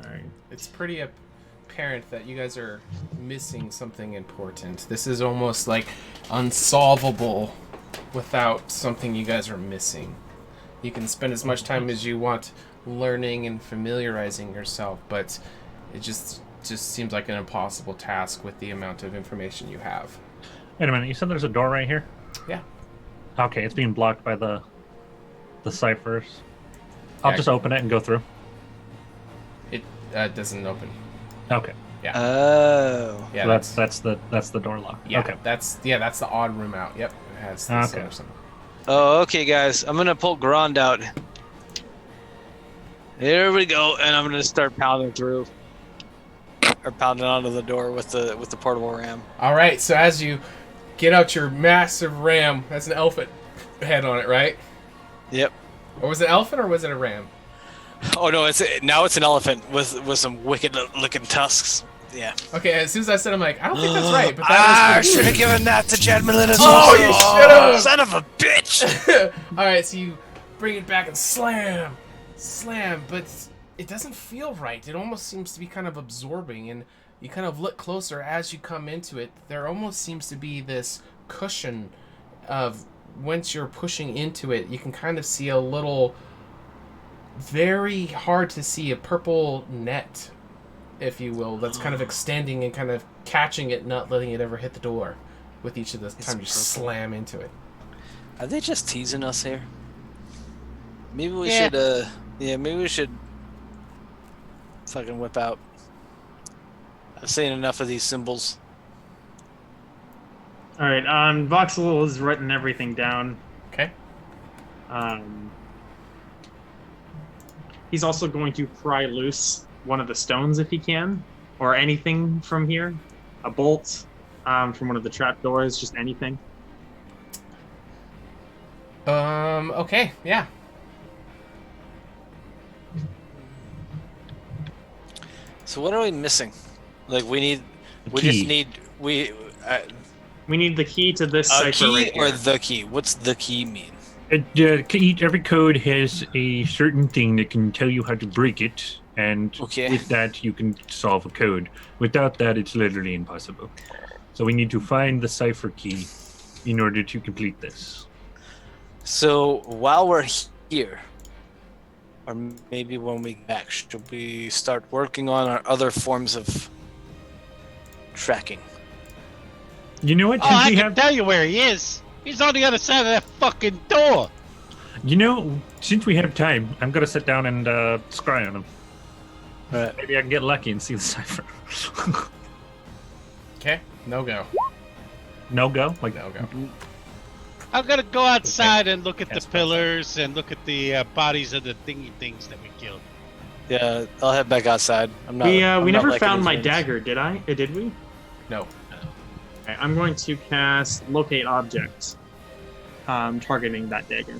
Alright. It's pretty apparent that you guys are missing something important. This is almost like unsolvable without something you guys are missing. You can spend as much time as you want learning and familiarizing yourself, but it just seems like an impossible task with the amount of information you have. Wait a minute, you said there's a door right here? Yeah. Okay, it's being blocked by the ciphers. I'll Yeah. just open it and go through. It doesn't open. Okay. Yeah. Oh. Yeah. So that's the door lock. Yeah. Okay. That's the odd room out. Yep. It has this Okay. other symbol. Oh, okay, guys. I'm gonna pull Grand out. Here we go, and I'm gonna start pounding through, or pounding onto the door with the portable ram. All right. So as you get out your massive ram, that's an elephant head on it, right? Yep. Or was it elephant or was it a ram? Oh no, it's an elephant with some wicked looking tusks. Yeah. Okay. As soon as I said, I'm like, I don't think that's right. But that I is should have given that to Jed Melina's. Oh, you should have! Son of a bitch! All right. So you bring it back and slam, but it doesn't feel right. It almost seems to be kind of absorbing, and you kind of look closer as you come into it. There almost seems to be this cushion of once you're pushing into it, you can kind of see a little, very hard to see, a purple net, if you will, that's kind of extending and kind of catching it, not letting it ever hit the door with each of the time you slam into it. Are they just teasing us here? Maybe we Yeah. should, maybe we should fucking whip out. I've seen enough of these symbols. All right. Voxel has written everything down. Okay. He's also going to pry loose one of the stones if he can, or anything from here, a bolt from one of the trapdoors, just anything. Okay, yeah. So what are we missing? Like we key. just need We need the key to this a cipher key right here. or the key. What's the key mean? Every code has a certain thing that can tell you how to break it, and Okay. with that you can solve a code. Without that, it's literally impossible. So we need to find the cipher key in order to complete this. So while we're here, or maybe when we get back, should we start working on our other forms of tracking? You know what? Oh, I can tell you where he is. He's on the other side of that fucking door. You know, since we have time, I'm gonna sit down and scry on him. Right. Maybe I can get lucky and see the cipher. Okay, no go. No go? Like No go. I'm gonna go outside and look at Yes, the pillars and look at the bodies of the thingy things that we killed. Yeah, I'll head back outside. I'm not. We I'm not never liking found these my rooms. dagger, did I? Did we? No. Okay, I'm going to cast Locate Object, targeting that dagger.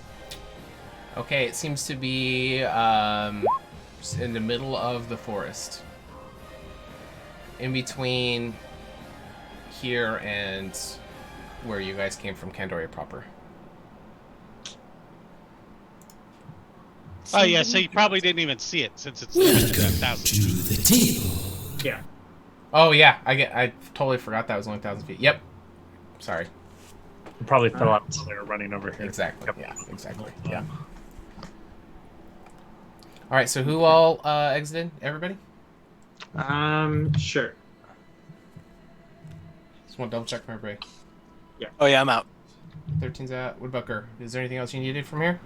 Okay, it seems to be in the middle of the forest. In between here and where you guys came from, Candoria proper. Oh yeah, so you probably didn't even see it since it's limited to 1,000. To the table. Yeah. Oh yeah, I totally forgot that was only 1,000 feet. Yep. Sorry. You probably fell out while they were running over here. Exactly. Yep. Yeah. Exactly. Yeah. All right. So who all exited? Everybody. Sure. Just want to double check for everybody. Yeah. Oh yeah, I'm out. 13's out. What about Gur? Is there anything else you needed from here?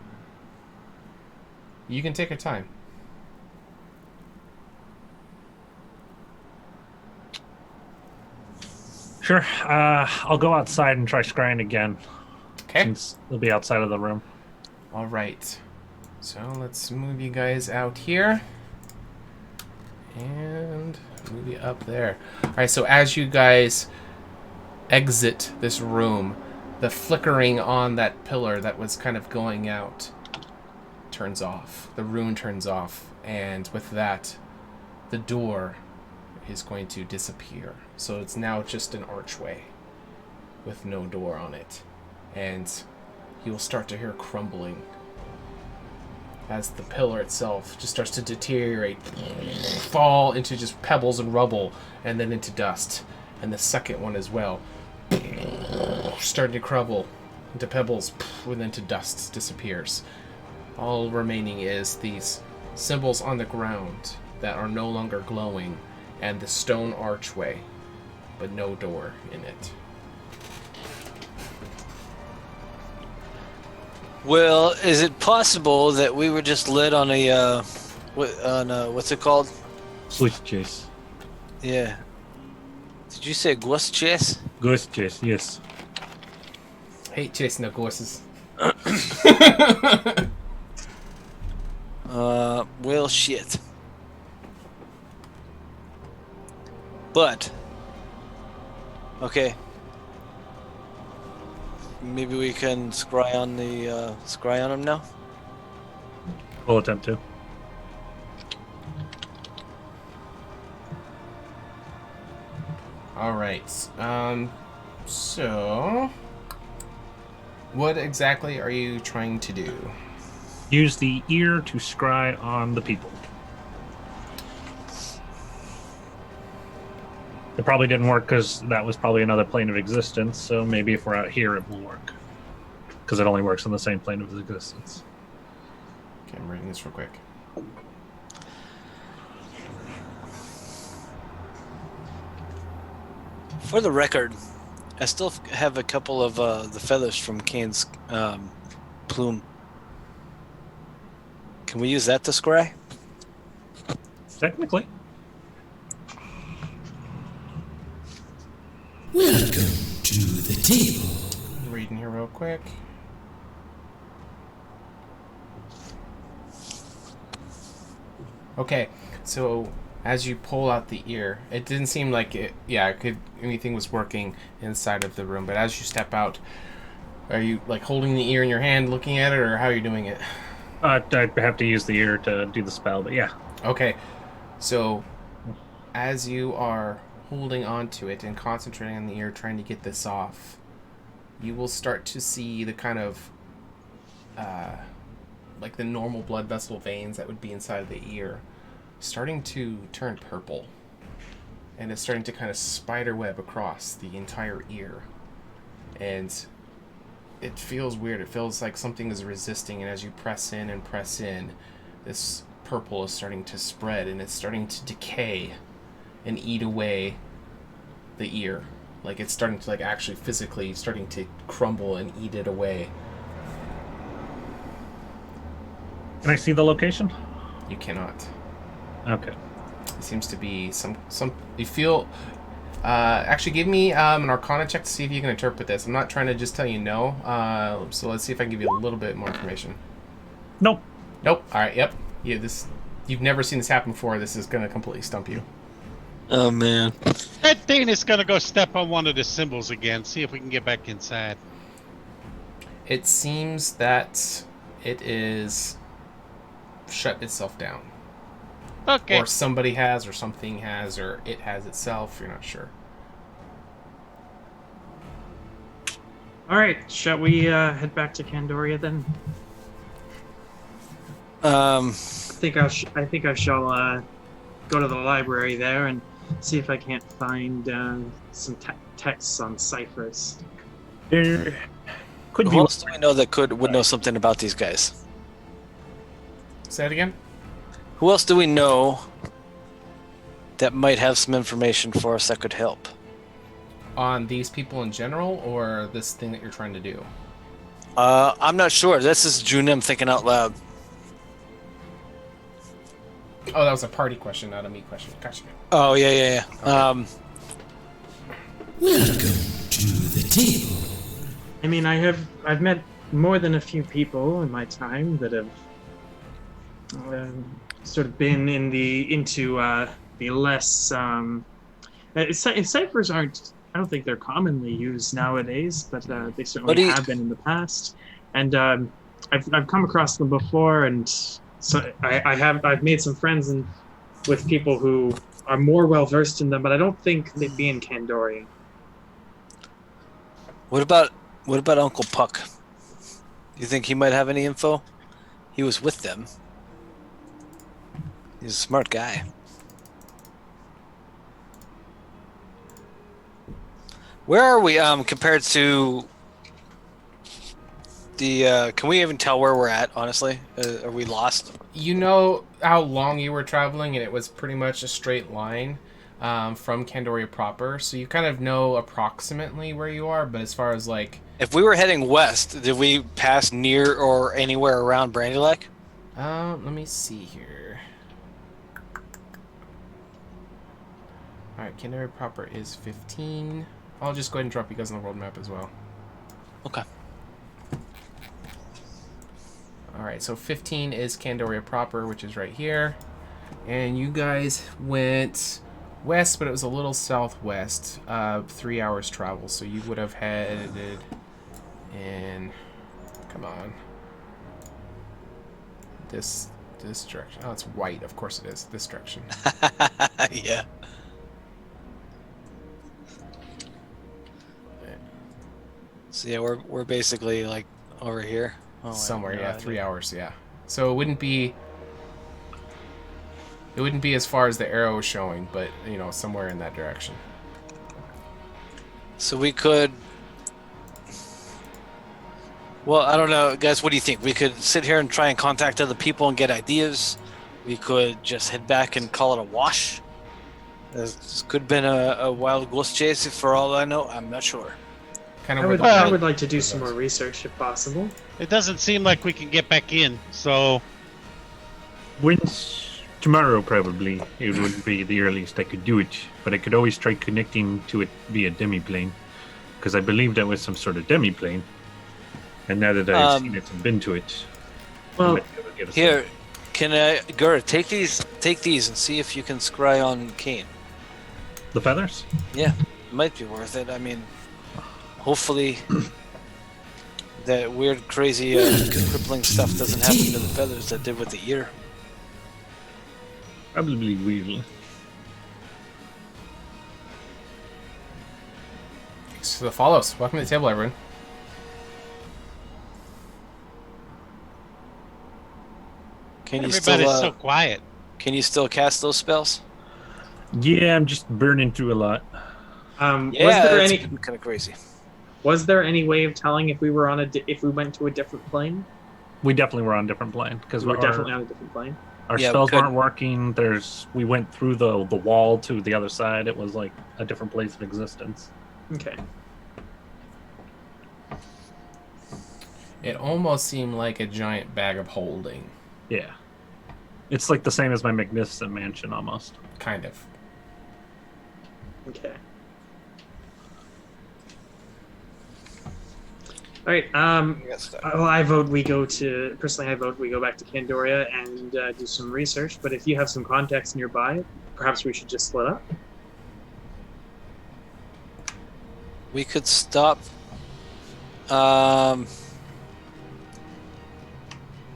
You can take your time. Sure. I'll go outside and try scrying again. Okay. Since they'll be outside of the room. All right. So let's move you guys out here. And move you up there. All right, so as you guys exit this room, the flickering on that pillar that was kind of going out turns off. The rune turns off. And with that, the door is going to disappear. So it's now just an archway with no door on it. And you will start to hear crumbling as the pillar itself just starts to deteriorate, fall into just pebbles and rubble, and then into dust. And the second one as well, starting to crumble into pebbles, and then to dust, disappears. All remaining is these symbols on the ground that are no longer glowing, and the stone archway, but no door in it. Well, is it possible that we were just lit on a what's it called? Ghost chase. Yeah. Did you say ghost chase? Ghost chase, yes. Hate chasing the ghosts. Well, shit. But, okay. Maybe we can scry on him now. We'll attempt to. All right. So, what exactly are you trying to do? Use the ear to scry on the people. It probably didn't work because that was probably another plane of existence, so maybe if we're out here it will work. Because it only works on the same plane of existence. Okay, I'm reading this real quick. For the record, I still have a couple of the feathers from Kane's plume. Can we use that to scry? Technically. Welcome to the table. I'm reading here real quick. Okay, so as you pull out the ear, it didn't seem like anything was working inside of the room, but as you step out, are you like holding the ear in your hand, looking at it, or how are you doing it? I'd have to use the ear to do the spell, but yeah. Okay, so as you are holding on to it and concentrating on the ear, trying to get this off, you will start to see the kind of like the normal blood vessel veins that would be inside of the ear starting to turn purple, and it's starting to kind of spider web across the entire ear, and it feels weird. It feels like something is resisting, and as you press in, this purple is starting to spread, and it's starting to decay and eat away the ear. Like it's starting to actually physically starting to crumble and eat it away. Can I see the location? You cannot. Okay. It seems to be some you feel actually give me an Arcana check to see if you can interpret this. I'm not trying to just tell you no. So let's see if I can give you a little bit more information. Nope. All right. Yep. Yeah. This You've never seen this happen before. This is going to completely stump you. Oh, man. That thing is going to go step on one of the symbols again. See if we can get back inside. It seems that it is shut itself down. Okay. Or somebody has, or something has, or it has itself. You're not sure. All right, shall we head back to Candoria then? I think I shall go to the library there and see if I can't find some texts on ciphers. Who else do we know that would know something about these guys? Say it again. Who else do we know that might have some information for us that could help? On these people in general, or this thing that you're trying to do? I'm not sure. This is Junim thinking out loud. Oh, that was a party question, not a me question. Gotcha. Oh, yeah. Okay. Welcome to the table. I mean, I've met more than a few people in my time that have sort of been into the less ciphers aren't. I don't think they're commonly used nowadays, but they certainly have been in the past. And I've come across them before, and so I've made some friends with people who are more well versed in them, but I don't think they'd be in Candoria. What about Uncle Puck? You think he might have any info? He was with them. He's a smart guy. Where are we compared to the can we even tell where we're at, honestly? Are we lost? You know how long you were traveling, and it was pretty much a straight line from Candoria proper, so you kind of know approximately where you are, but as far as like... If we were heading west, did we pass near or anywhere around Brandylek? Let me see here. Alright, Candoria proper is 15. I'll just go ahead and drop you guys on the world map as well. Okay. Alright, so 15 is Candoria proper, which is right here. And you guys went west, but it was a little southwest. 3 hours travel, so you would have headed in... Come on. This direction. Oh, it's white. Of course it is. This direction. Yeah. So yeah, we're basically like over here. Oh, somewhere, yeah, 3 hours, yeah. So it wouldn't be as far as the arrow is showing, but you know, somewhere in that direction. So we could. Well, I don't know, guys. What do you think? We could sit here and try and contact other people and get ideas. We could just head back and call it a wash. This could have been a wild goose chase, for all I know. I'm not sure. I would like to do some more research if possible. It doesn't seem like we can get back in, so... Tomorrow, probably. It wouldn't be the earliest I could do it, but I could always try connecting to it via demiplane, because I believe that was some sort of demiplane. And now that I've seen it and been to it... Well, here, can Gur, take these and see if you can scry on Kane. The feathers? Yeah, it might be worth it. I mean... Hopefully, that weird, crazy, crippling stuff doesn't happen to the feathers that did with the ear. Probably will. So the follows. Welcome to the table, everyone. Can you Everybody's still, so quiet. Can you still cast those spells? Yeah, I'm just burning through a lot. Yeah, was there any kind of crazy? Was there any way of telling if we were on if we went to a different plane? We definitely were on a different plane because we were definitely on a different plane. Our spells weren't working. We went through the wall to the other side. It was like a different place of existence. Okay. It almost seemed like a giant bag of holding. Yeah. It's like the same as my magnificent mansion almost. Kind of. Okay. All right. Well, I vote we go to. Personally, I vote we go back to Candoria and do some research. But if you have some contacts nearby, perhaps we should just split up. We could stop. I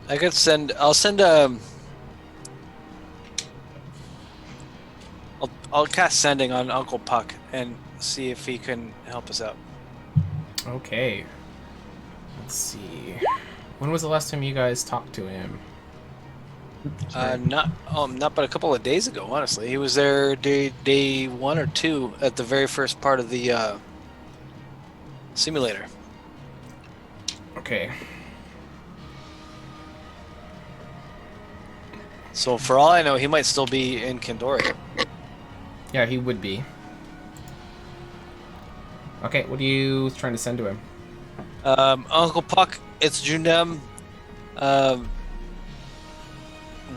could send. I'll send I'll cast sending on Uncle Puck and see if he can help us out. Okay. Let's see. When was the last time you guys talked to him? Not but a couple of days ago. Honestly, he was there day 1 or 2 at the very first part of the simulator. Okay. So for all I know, he might still be in Candoria. Yeah, he would be. Okay, what are you trying to send to him? Uncle Puck, it's Junem.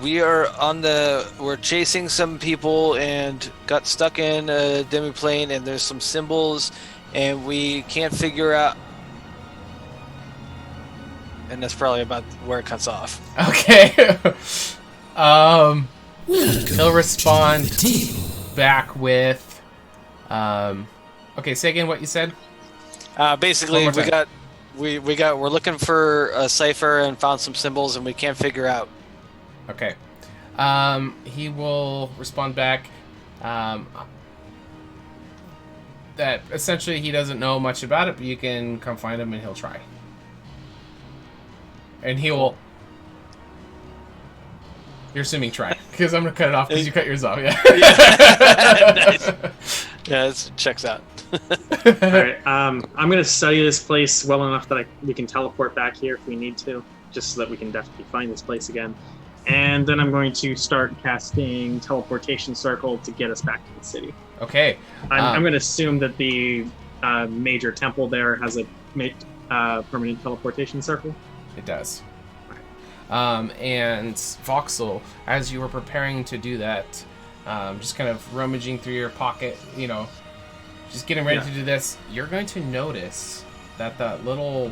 We're chasing some people and got stuck in a demiplane, and there's some symbols, and we can't figure out. And that's probably about where it cuts off. Okay. He'll respond back with. Okay, say again what you said. Basically, we're looking for a cipher and found some symbols, and we can't figure out. Okay. He will respond back that essentially he doesn't know much about it, but you can come find him and he'll try. And he will. You're assuming try, because I'm gonna cut it off because you cut yours off. Yeah. Nice. Yeah, it checks out. All right. I'm gonna study this place well enough that we can teleport back here if we need to, just so that we can definitely find this place again. And then I'm going to start casting teleportation circle to get us back to the city. Okay. I'm going to assume that the major temple there has a permanent teleportation circle. It does. And Voxel, as you were preparing to do that, just kind of rummaging through your pocket, just getting ready to do this, you're going to notice that that little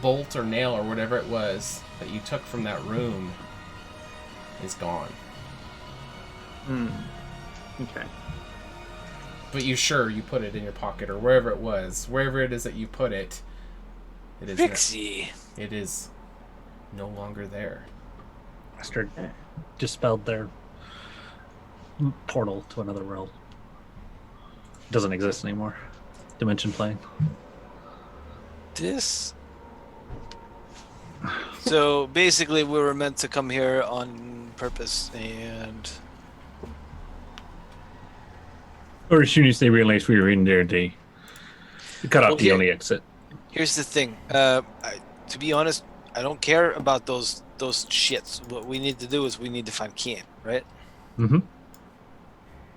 bolt or nail or whatever it was that you took from that room is gone. Okay. But you put it in your pocket or wherever it was, wherever it is that you put it, it is Pixie. It is no longer there. Master dispelled their portal to another realm. Doesn't exist anymore. Dimension plane. So basically, we were meant to come here on purpose, and or as soon as they realized we were in there, they cut off the only exit. Here's the thing. To be honest, I don't care about those shits. What we need to do is we need to find Kian, right? Mm-hmm.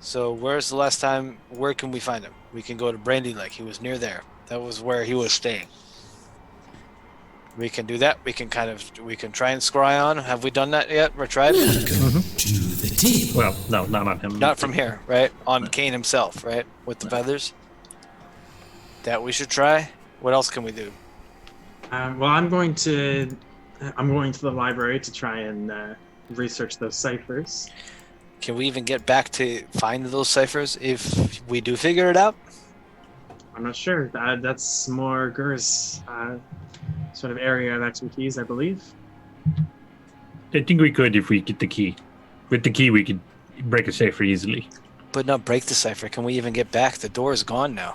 So where's the last time? Where can we find him? We can go to Brandy Lake. He was near there. That was where he was staying. We can do that. We can try and scry on. Have we done that yet? Or tried? Welcome to the team. Well, no, not on him. Not from here, right? On Kane himself, right? With the feathers. That we should try. What else can we do? Well, I'm going to the library to try and research those ciphers. Can we even get back to find those ciphers if we do figure it out? I'm not sure. That's more Gur's sort of area of expertise, I believe. I think we could if we get the key. With the key, we could break a cipher easily. But not break the cipher. Can we even get back? The door is gone now.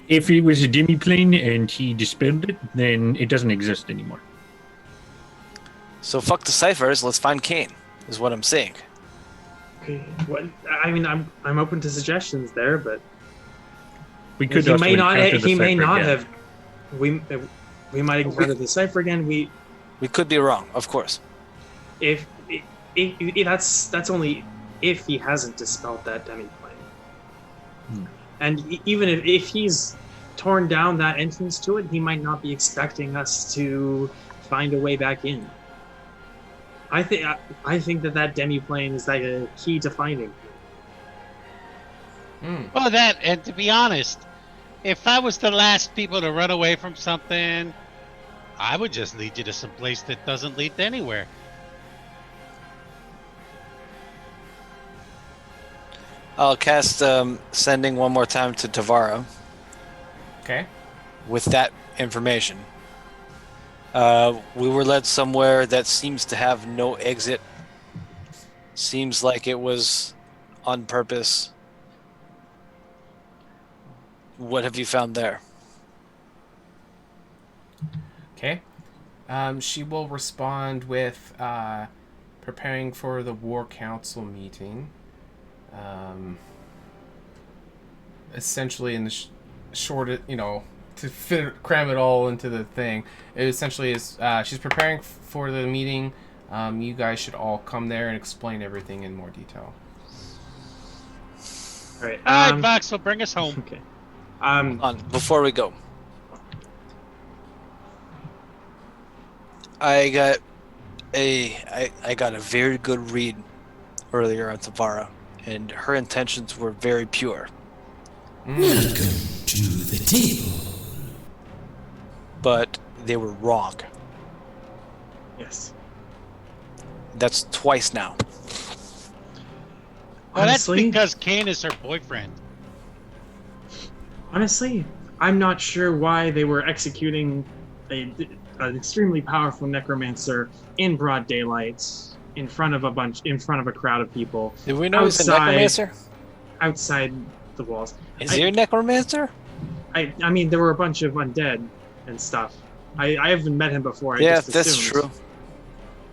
If it was a demi-plane and he dispelled it, then it doesn't exist anymore. So fuck the ciphers. Let's find Kane. Is what I'm saying. Okay. Well, I mean, I'm open to suggestions there, but we could. He may not have. We might encounter the cipher again. We could be wrong, of course. If that's only if he hasn't dispelled that demiplane. And even if he's torn down that entrance to it, he might not be expecting us to find a way back in. I think that demiplane is like a key to finding. Well, and to be honest, If I was the last people to run away from something, I would just lead you to some place that doesn't lead to anywhere. I'll cast sending one more time to Tavara. Okay. With that information. We were led somewhere that seems to have no exit. Seems like it was on purpose. What have you found there? Okay. She will respond with preparing for the War Council meeting. Essentially, in the short, to cram it all into the thing, it essentially is she's preparing for the meeting. You guys should all come there and explain everything in more detail. All right. All right, Vox, will bring us home. Okay. Hold on, before we go. I got a very good read earlier on Tavara, and her intentions were very pure. Welcome to the table. But they were wrong. Yes. That's twice now. Well, that's Honestly, because Kane is her boyfriend. honestly, I'm not sure why they were executing an extremely powerful necromancer in broad daylight, in front of a crowd of people. Did we know he's a necromancer? Outside the walls. Is he a necromancer? I mean, there were a bunch of undead and stuff. I haven't met him before. I Yeah, just that's assumed. true.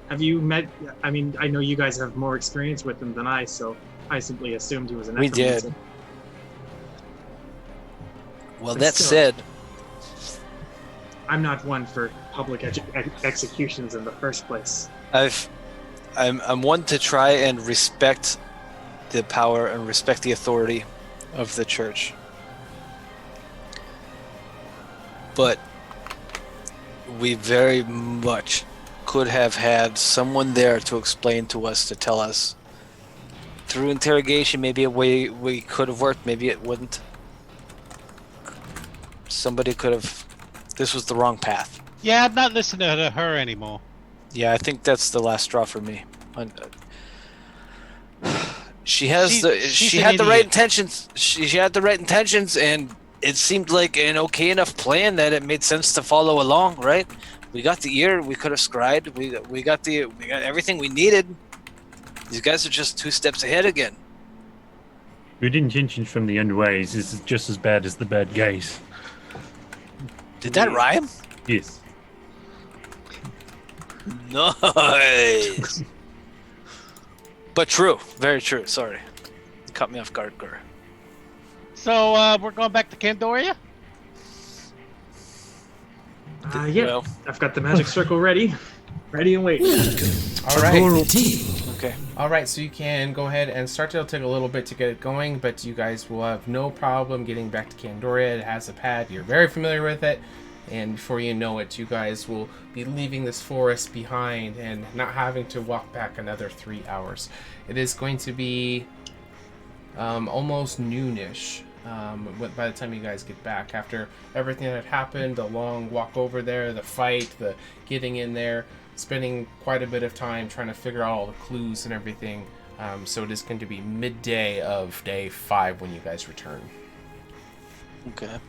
Have you met? I mean, I know you guys have more experience with him than I, so I simply assumed he was a We necromancer. did. Well, But that still, said, I'm not one for public executions in the first place. I'm one to try and respect the power and respect the authority of the church. But we very much could have had someone there to explain to us, to tell us. Through interrogation, maybe a way we could have worked, maybe it wouldn't. Somebody could have... This was the wrong path. Yeah, I'm not listening to her anymore. Yeah, I think that's the last straw for me. She had the right intentions. She had the right intentions, and it seemed like an okay enough plan that it made sense to follow along. Right? We got the ear. We could have scried. We got everything we needed. These guys are just 2 steps ahead again. Good intentions from the underways is just as bad as the bad guys. Did that rhyme? Yes. Nice. But true. Very true. Sorry. You caught me off guard, Gur. So, we're going back to Candoria? Yeah, Well. I've got the magic circle ready and waiting. All right. Okay. All right, so you can go ahead and start. It'll take a little bit to get it going, but you guys will have no problem getting back to Candoria. It has a pad. You're very familiar with it. And before you know it, you guys will be leaving this forest behind and not having to walk back another 3 hours. It is going to be almost noonish by the time you guys get back. After everything that happened, the long walk over there, the fight, the getting in there, spending quite a bit of time trying to figure out all the clues and everything. So it is going to be midday of day 5 when you guys return. Okay.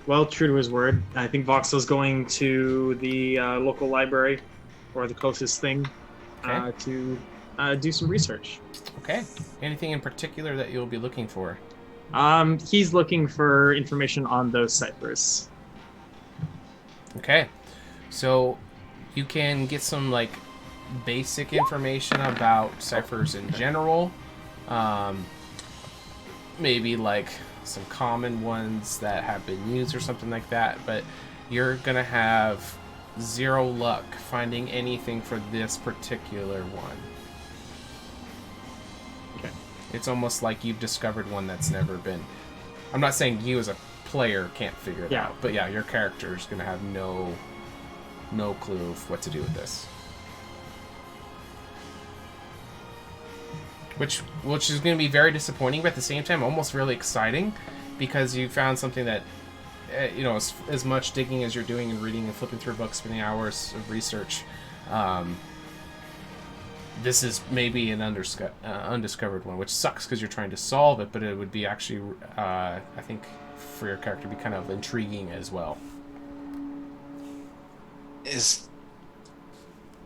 Well, true to his word, I think Voxel's going to the local library, or the closest thing, to do some research. Okay. Anything in particular that you'll be looking for? He's looking for information on those ciphers. Okay. So you can get some basic information about ciphers in general. Maybe some common ones that have been used or something like that, but you're gonna have 0 luck finding anything for this particular one. Okay. It's almost like you've discovered one that's never been... I'm not saying you as a player can't figure it out, but yeah, your character's gonna have no clue of what to do with this. Which is going to be very disappointing, but at the same time almost really exciting, because you found something that, you know, as much digging as you're doing and reading and flipping through books, spending hours of research, this is maybe an undiscovered one, which sucks because you're trying to solve it, but it would be actually, I think, for your character, be kind of intriguing as well. Is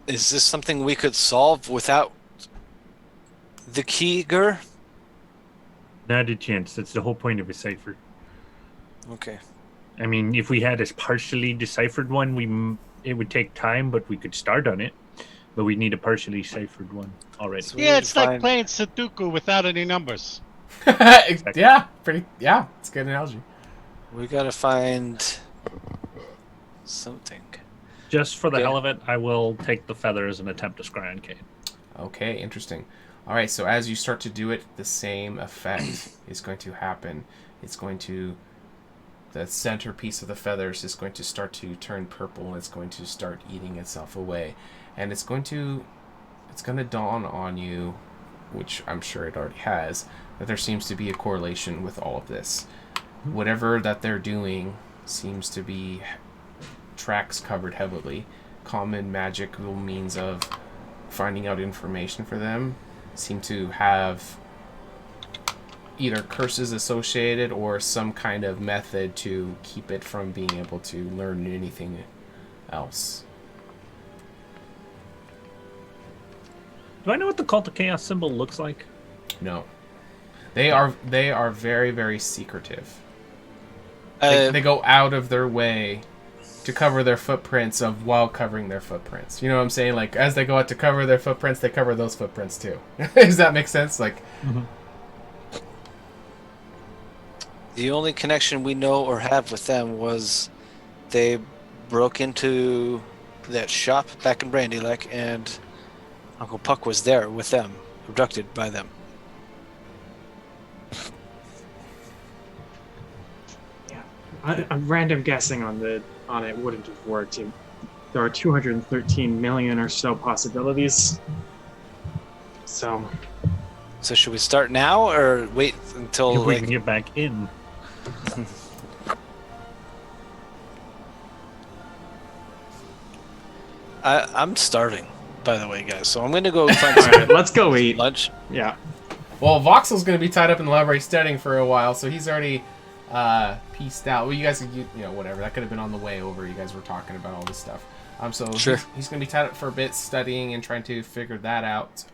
this something we could solve without the key, Gur? Not a chance. That's the whole point of a cipher. Okay. I mean, if we had a partially deciphered one, it would take time, but we could start on it. But we need a partially ciphered one already. So Yeah, it's like playing Sudoku without any numbers. Yeah, yeah, it's a good analogy. We gotta find something. Just for the hell of it, I will take the feathers and attempt to scry on Kate. Okay, interesting. All right, so as you start to do it, the same effect is going to happen. It's going to, the centerpiece of the feathers is going to start to turn purple, and it's going to start eating itself away. And it's going to dawn on you, which I'm sure it already has, that there seems to be a correlation with all of this. Whatever that they're doing seems to be tracks covered heavily. Common magical means of finding out information for them seem to have either curses associated or some kind of method to keep it from being able to learn anything else. Do I know what the Cult of Chaos symbol looks like? No. They are very, very secretive. They go out of their way to cover their footprints while covering their footprints. You know what I'm saying? Like, as they go out to cover their footprints, they cover those footprints too. Does that make sense? Like, The only connection we know or have with them was they broke into that shop back in Brandy Lake, and Uncle Puck was there with them, abducted by them. Yeah, I'm random guessing on it wouldn't have worked. There are 213 million or so possibilities. So should we start now or wait until if we can get back in? I'm starving, by the way, guys. So I'm gonna go find some. Alright, let's go eat lunch. Yeah. well, Voxel's going to be tied up in the library studying for a while, so he's already pieced out. Well, you guys, you know, whatever. That could have been on the way over. You guys were talking about all this stuff. So Sure. he's going to be tied up for a bit studying and trying to figure that out.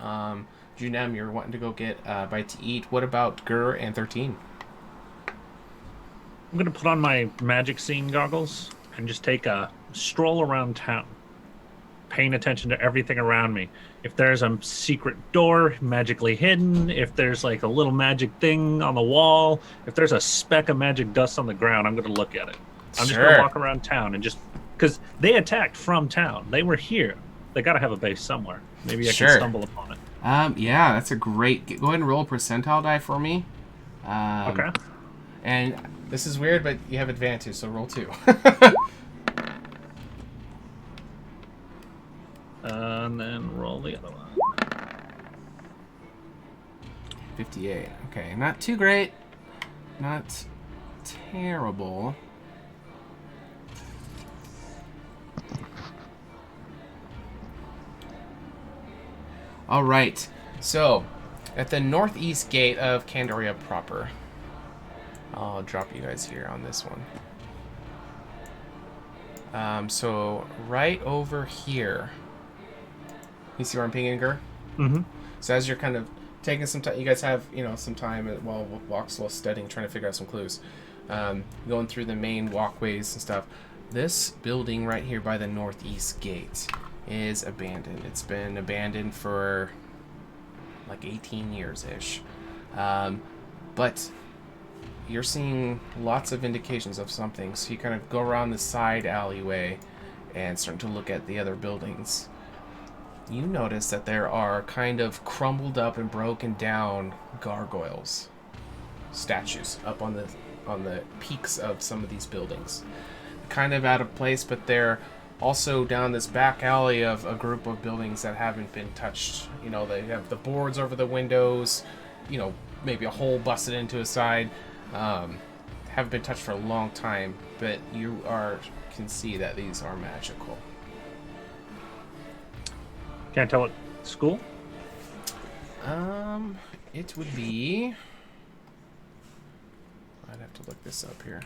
Junem, you're wanting to go get a bite to eat. What about Gur and 13? I'm going to put on my magic scene goggles and just take a stroll around town, paying attention to everything around me. If there's a secret door magically hidden, if there's like a little magic thing on the wall, if there's a speck of magic dust on the ground, I'm going to look at it. I'm just going to walk around town and just... Because they attacked from town. They were here. They got to have a base somewhere. Maybe I can stumble upon it. Yeah, that's a great... Go ahead and roll a percentile die for me. Okay. And this is weird, but you have advantage, so roll 2. And then roll the other one. 58. Okay, not too great. Not terrible. All right. So, at the northeast gate of Candoria proper. I'll drop you guys here on this one. So right over here. You see where I'm pinging, Gur? Mm-hmm. So as you're kind of taking some time, you guys have, you know, some time while Voxel's studying, trying to figure out some clues. Going through the main walkways and stuff. This building right here by the northeast gate is abandoned. It's been abandoned for like 18 years-ish. But you're seeing lots of indications of something. So you kind of go around the side alleyway and start to look at the other buildings. You notice that there are kind of crumbled up and broken down gargoyles, statues up on the peaks of some of these buildings. Kind of out of place, but they're also down this back alley of a group of buildings that haven't been touched. You know, they have the boards over the windows, you know, maybe a hole busted into a side. haven't been touched for a long time, but you can see that these are magical. Can I tell what school? It would be... I'd have to look this up here.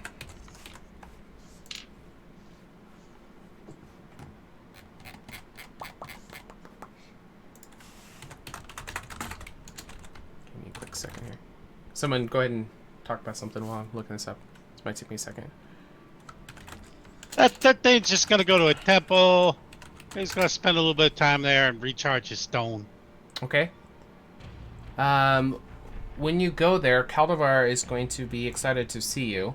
Give me a quick second here. Someone go ahead and talk about something while I'm looking this up. This might take me a second. That thing's just gonna go to a temple. He's gonna spend a little bit of time there and recharge his stone. Okay. When you go there, Caldivar is going to be excited to see you,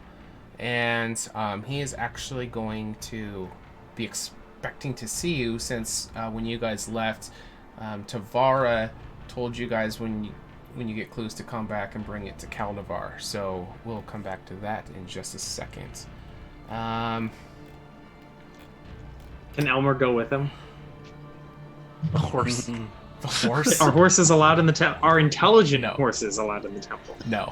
and he is actually going to be expecting to see you since when you guys left, Tavara told you guys when you get clues to come back and bring it to Caldivar. So we'll come back to that in just a second. Can Elmer go with him? The horse. The horse? Are horses allowed in the temple? Are intelligent horses allowed in the temple? No.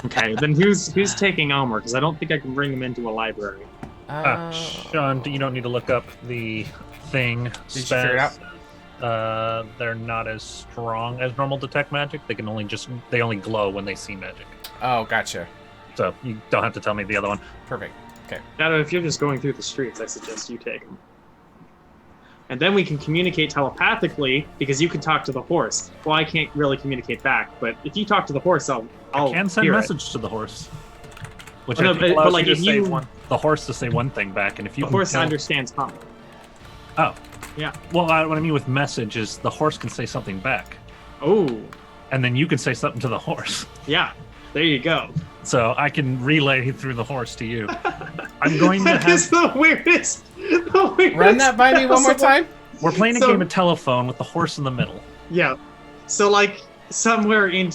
Okay, then who's taking Elmer? Because I don't think I can bring him into a library. Sean, you don't need to look up the thing. Did you figure it out? They're not as strong as normal detect magic. They only glow when they see magic. Oh, gotcha. So you don't have to tell me the other one. Perfect. Okay. Shadow, if you're just going through the streets, I suggest you take him. And then we can communicate telepathically because you can talk to the horse. Well, I can't really communicate back, but if you talk to the horse, I can send hear message to the horse. Which no, I think but allows like you if to say you, the horse to say one thing back, and if you the horse understands common. Oh, yeah. Well, what I mean with message is the horse can say something back. Oh. And then you can say something to the horse. Yeah. There you go. So I can relay through the horse to you. I'm going to That have is the weirdest. Run that by me one more time. We're playing a game of telephone with the horse in the middle. Yeah. So like somewhere in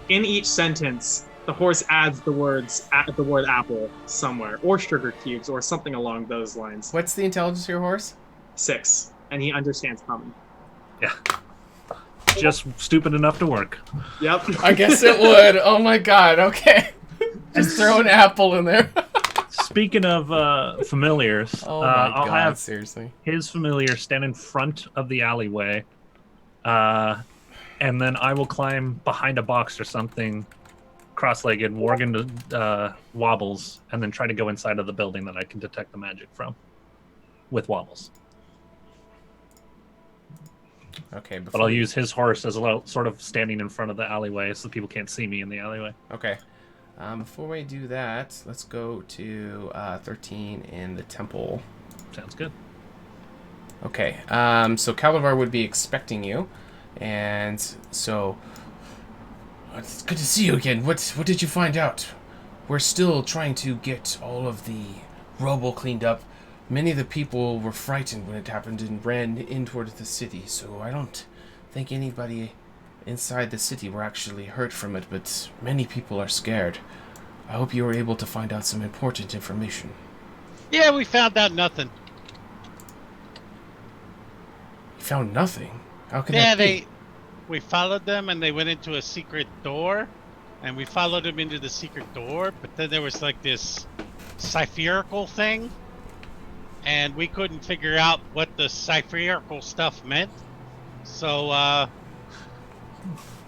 each sentence, the horse adds the word apple somewhere, or sugar cubes, or something along those lines. What's the intelligence of your horse? 6, and he understands common. Yeah. Just stupid enough to work. Yep. I guess it would. Oh my god. Okay. Just throw an apple in there. Speaking of familiars, oh my I'll god, have seriously. his familiar stand in front of the alleyway, and then I will climb behind a box or something, cross-legged, Worgen wobbles, and then try to go inside of the building that I can detect the magic from, with wobbles. Okay, but I'll use his horse as a little sort of standing in front of the alleyway so people can't see me in the alleyway. Okay. Before we do that, let's go to 13 in the temple. Sounds good. Okay. So Caldivar would be expecting you, and so it's good to see you again. What did you find out? We're still trying to get all of the rubble cleaned up. Many of the people were frightened when it happened and ran in towards the city, so I don't think anybody inside the city were actually hurt from it, but many people are scared. I hope you were able to find out some important information. Yeah, we found out nothing. You found nothing? How could that be? We followed them and they went into a secret door, and we followed them into the secret door, but then there was like this cipherical thing, and we couldn't figure out what the cipherical stuff meant. So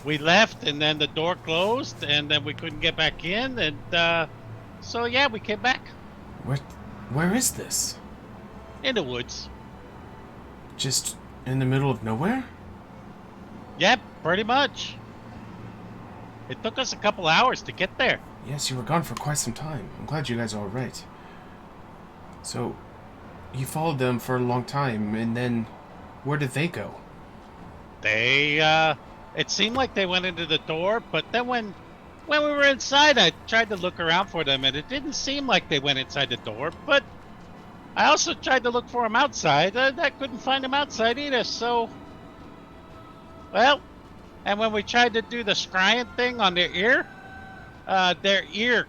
we left, and then the door closed, and then we couldn't get back in, and so yeah, we came back. Where is this? In the woods. Just in the middle of nowhere? Yep, pretty much. It took us a couple hours to get there. Yes, you were gone for quite some time. I'm glad you guys are all right. So, you followed them for a long time, and then where did they go? It seemed like they went into the door, but then when we were inside, I tried to look around for them, and it didn't seem like they went inside the door, but I also tried to look for them outside. I couldn't find them outside either, so... Well, and when we tried to do the scrying thing on their ear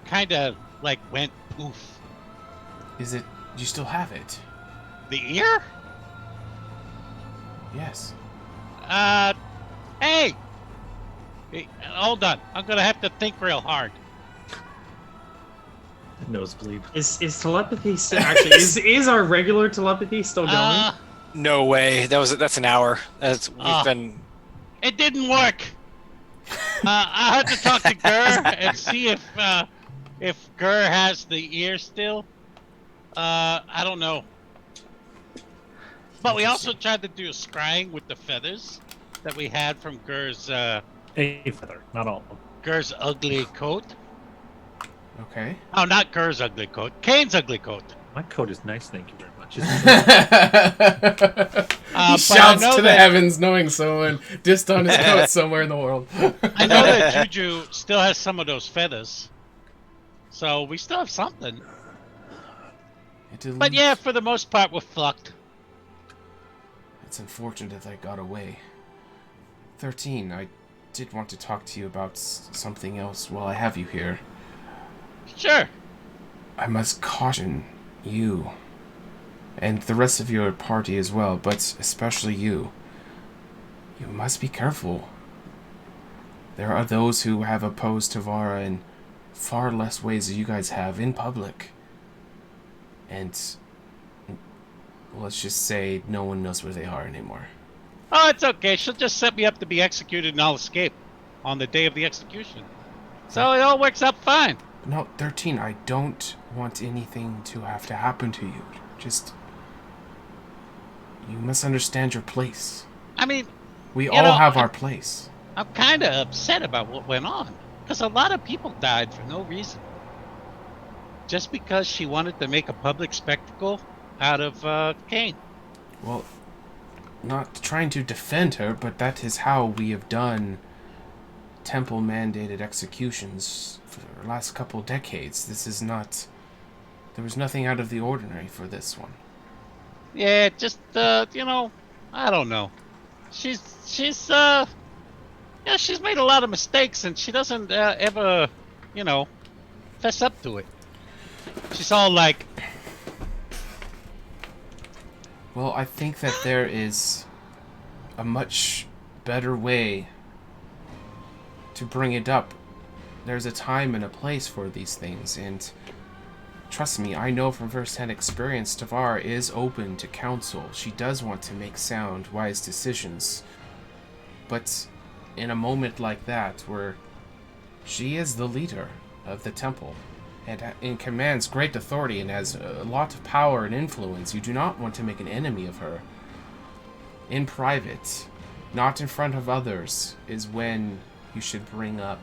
kind of, like, went oof. Do you still have it? The ear? Yes. Hey! Hold on. I'm gonna have to think real hard. Nosebleed. Is telepathy still actually is our regular telepathy still going? No way. That's an hour. We've been. It didn't work. I had to talk to Gur and see if Gur has the ear still. I don't know. But we also tried to do a scrying with the feathers that we had from Gur's A feather, not all of them. Gur's ugly coat. Okay. Oh, not Gur's ugly coat. Kane's ugly coat. My coat is nice, thank you very much. He shouts to the heavens, knowing someone just on his coat somewhere in the world. I know that Juju still has some of those feathers, so we still have something. But yeah, for the most part, we're fucked. It's unfortunate that I got away. 13, I did want to talk to you about something else while I have you here. Sure. I must caution you, and the rest of your party as well, but especially you. You must be careful. There are those who have opposed Tavara in far less ways than you guys have in public. And let's just say no one knows where they are anymore. Oh, it's okay. She'll just set me up to be executed and I'll escape on the day of the execution. So it all works out fine. No, 13, I don't want anything to have to happen to you. Just... you must understand your place. I mean... we all have our place. I'm kind of upset about what went on. Because a lot of people died for no reason. Just because she wanted to make a public spectacle out of Kane. Well, not trying to defend her, but that is how we have done temple-mandated executions for the last couple decades. This is not... there was nothing out of the ordinary for this one. Yeah, just, you know, I don't know. She's she's made a lot of mistakes and she doesn't ever, you know, fess up to it. She's all like... well, I think that there is a much better way to bring it up. There's a time and a place for these things, and trust me, I know from first-hand experience Tavara is open to counsel. She does want to make sound, wise decisions. But in a moment like that, where she is the leader of the temple, and commands great authority and has a lot of power and influence, you do not want to make an enemy of her. In private, not in front of others, is when you should bring up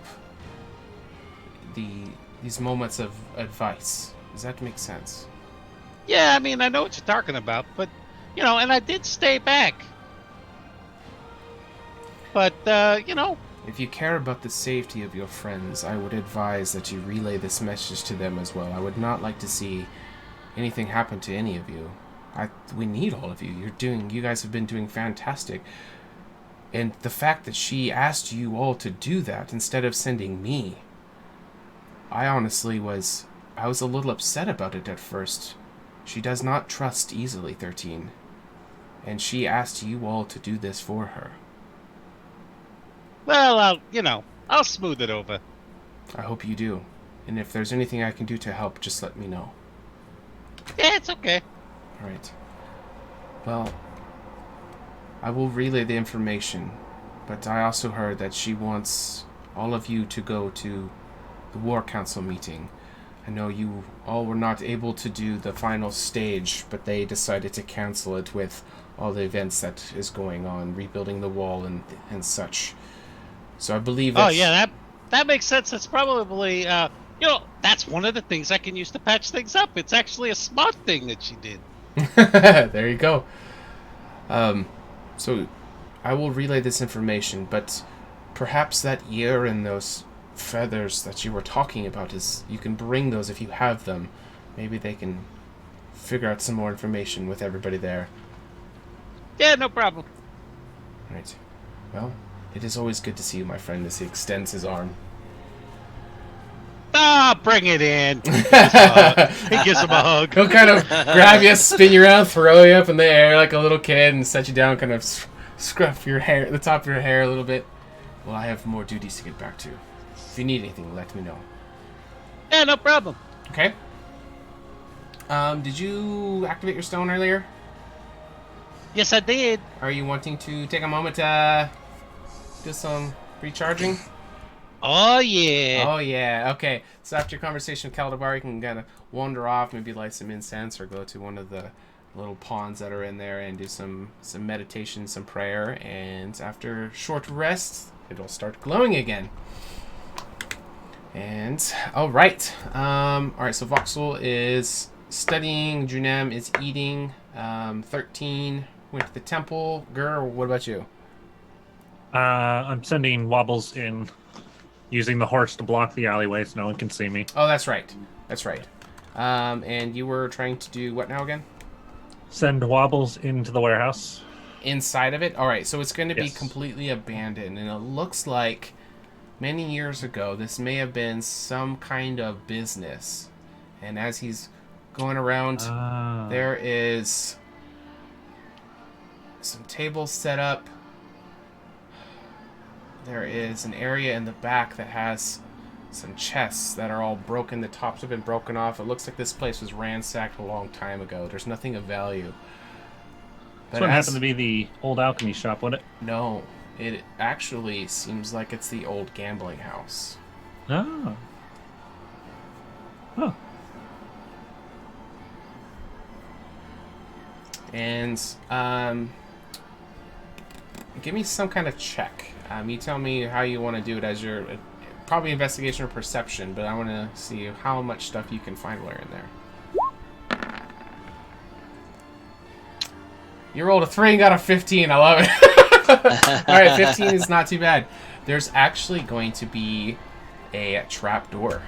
these moments of advice. Does that make sense? Yeah, I mean, I know what you're talking about, but, you know, and I did stay back. But, you know... if you care about the safety of your friends, I would advise that you relay this message to them as well. I would not like to see anything happen to any of you. We need all of you. You guys have been doing fantastic. And the fact that she asked you all to do that instead of sending me, I honestly was a little upset about it at first. She does not trust easily, 13. And she asked you all to do this for her. Well, I'll smooth it over. I hope you do. And if there's anything I can do to help, just let me know. Yeah, it's okay. Alright. Well, I will relay the information, but I also heard that she wants all of you to go to the War Council meeting. I know you all were not able to do the final stage, but they decided to cancel it with all the events that is going on, rebuilding the wall and such. So I believe that... oh, yeah, that makes sense. It's probably, that's one of the things I can use to patch things up. It's actually a smart thing that she did. There you go. So I will relay this information, but perhaps that ear and those feathers that you were talking about, you can bring those if you have them. Maybe they can figure out some more information with everybody there. Yeah, no problem. Right. Well, it is always good to see you, my friend, as he extends his arm. Ah, bring it in. He gives him a hug. He'll kind of grab you, spin you around, throw you up in the air like a little kid, and set you down, kind of scruff your hair, the top of your hair a little bit. Well, I have more duties to get back to. If you need anything, let me know. Yeah, no problem. Okay? Did you activate your stone earlier? Yes, I did. Are you wanting to take a moment to do some recharging? Oh, yeah. Oh, yeah. Okay. So after your conversation with Caldabar, you can kind of wander off, maybe light some incense, or go to one of the little ponds that are in there and do some meditation, some prayer. And after a short rest, it'll start glowing again. And, all right. So Voxel is studying. Junem is eating. 13 went to the temple. Gur, what about you? I'm sending Wobbles in, using the horse to block the alleyway so no one can see me. Oh, that's right. That's right. And you were trying to do what now again? Send Wobbles into the warehouse. Inside of it? All right, so it's going to be Yes. completely abandoned, and it looks like many years ago this may have been some kind of business. And as he's going around, there is some tables set up. There is an area in the back that has some chests that are all broken. The tops have been broken off. It looks like this place was ransacked a long time ago. There's nothing of value. This one happened to be the old alchemy shop, would it? No, it actually seems like it's the old gambling house. Oh. Huh. And give me some kind of check. You tell me how you want to do it as your probably investigation or perception, but I want to see how much stuff you can find while you're in there. You rolled a 3 and got a 15. I love it. All right, 15 is not too bad. There's actually going to be a trap door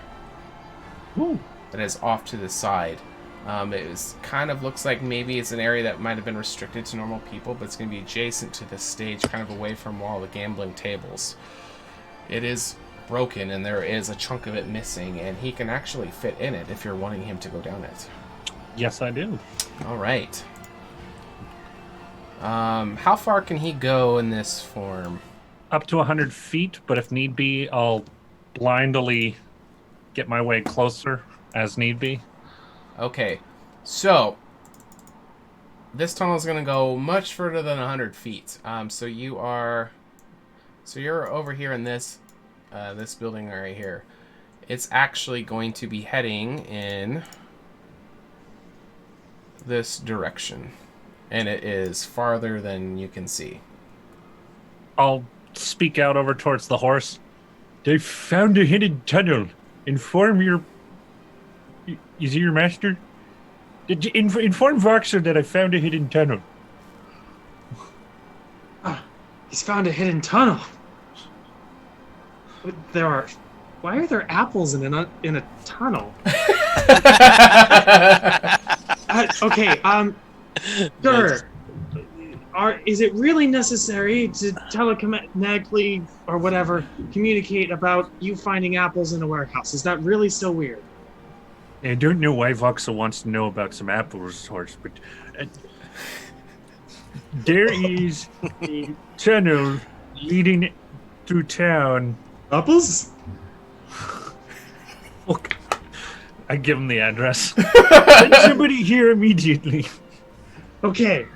that is off to the side. Kind of looks like maybe it's an area that might have been restricted to normal people, but it's going to be adjacent to the stage, kind of away from all the gambling tables. It is broken, and there is a chunk of it missing, and he can actually fit in it if you're wanting him to go down it. Yes, I do. All right. How far can he go in this form? Up to 100 feet, but if need be, I'll blindly get my way closer as need be. Okay, so this tunnel is going to go much further than 100 feet. So you're over here in this building right here. It's actually going to be heading in this direction, and it is farther than you can see. I'll speak out over towards the horse. They found a hidden tunnel. Inform your... Is he your master? Did you inform Voxer that I found a hidden tunnel? He's found a hidden tunnel. Why are there apples in a tunnel? Okay, Gur, is it really necessary to telekinetically or whatever communicate about you finding apples in a warehouse? Is that really so weird? I don't know why Voxel wants to know about some apples, horse, but there is a tunnel leading through town. Apples? Look, I give him the address. Send somebody here immediately. Okay.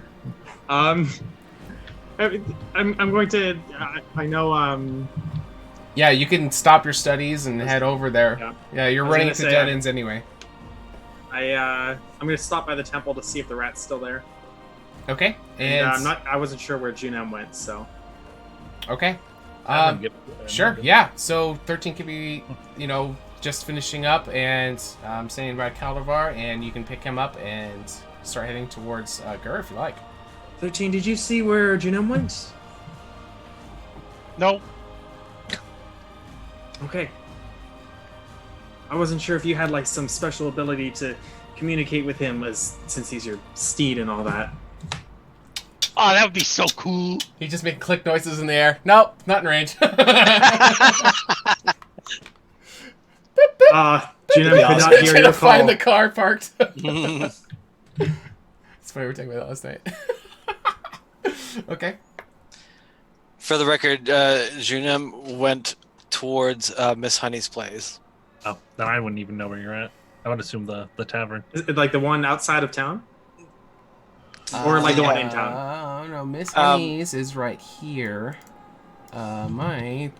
I'm going to. I know. Yeah, you can stop your studies and head over there. Yeah, you're running into dead ends anyway. I'm gonna stop by the temple to see if the rat's still there. Okay. And I wasn't sure where Junem went, so. Okay. Sure. Yeah. So 13 could be, just finishing up and saying by Caldavar, and you can pick him up and start heading towards Gur if you like. 13, did you see where Junem went? No. Okay. I wasn't sure if you had like some special ability to communicate with him, since he's your steed and all that. Oh, that would be so cool. He just made click noises in the air. Nope, not in range. Junem could not hear your call. Find the car parked. It's funny, we were talking about that last night. Okay. For the record, Junem went towards Miss Honey's place. Oh, then I wouldn't even know where you're at. I would assume the tavern. Is it like the one outside of town? Or like the one in town? Oh no, Miss Honey's is right here. My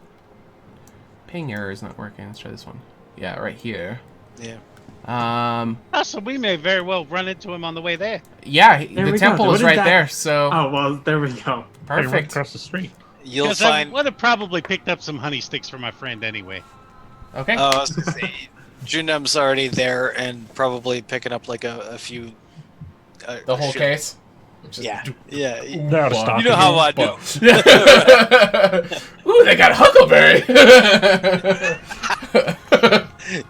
ping error is not working. Let's try this one. Yeah, right here. Yeah. So we may very well run into him on the way there. Yeah, There the we temple go. is right there. So Oh well, there we go. Hey, right perfect. across the street. You'll Because find. I would have probably picked up some honey sticks for my friend anyway. Okay. I was gonna say, Junem's already there and probably picking up like a few. The whole case. Just Yeah. Yeah. They're out of stock. You know how I do. Ooh, they got Huckleberry.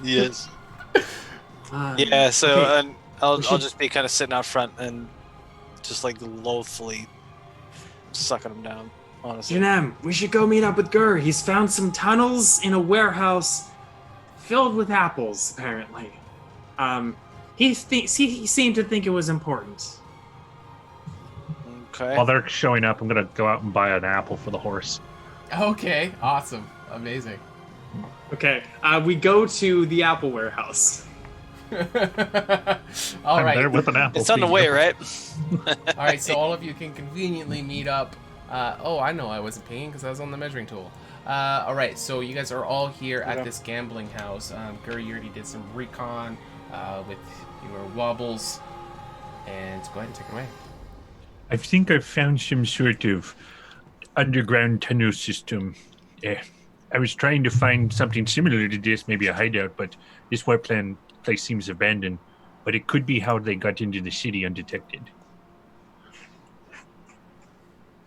Yes. Okay. Yeah. So and I'll just be kind of sitting out front and just like loathfully sucking them down. Honestly. Junem, we should go meet up with Gur. He's found some tunnels in a warehouse filled with apples, apparently. He seemed to think it was important. Okay. While they're showing up, I'm gonna go out and buy an apple for the horse. Okay, awesome, amazing. Okay, we go to the apple warehouse. All I'm right. there with an apple. It's on the way, right? All right, so all of you can conveniently meet up. Oh, I know I wasn't pinging because I was on the measuring tool. All right, so you guys are all here at this gambling house. Gur, you already did some recon with your wobbles, and go ahead and take it away. I think I've found some sort of underground tunnel system. I was trying to find something similar to this, maybe a hideout, but this place seems abandoned. But it could be how they got into the city undetected.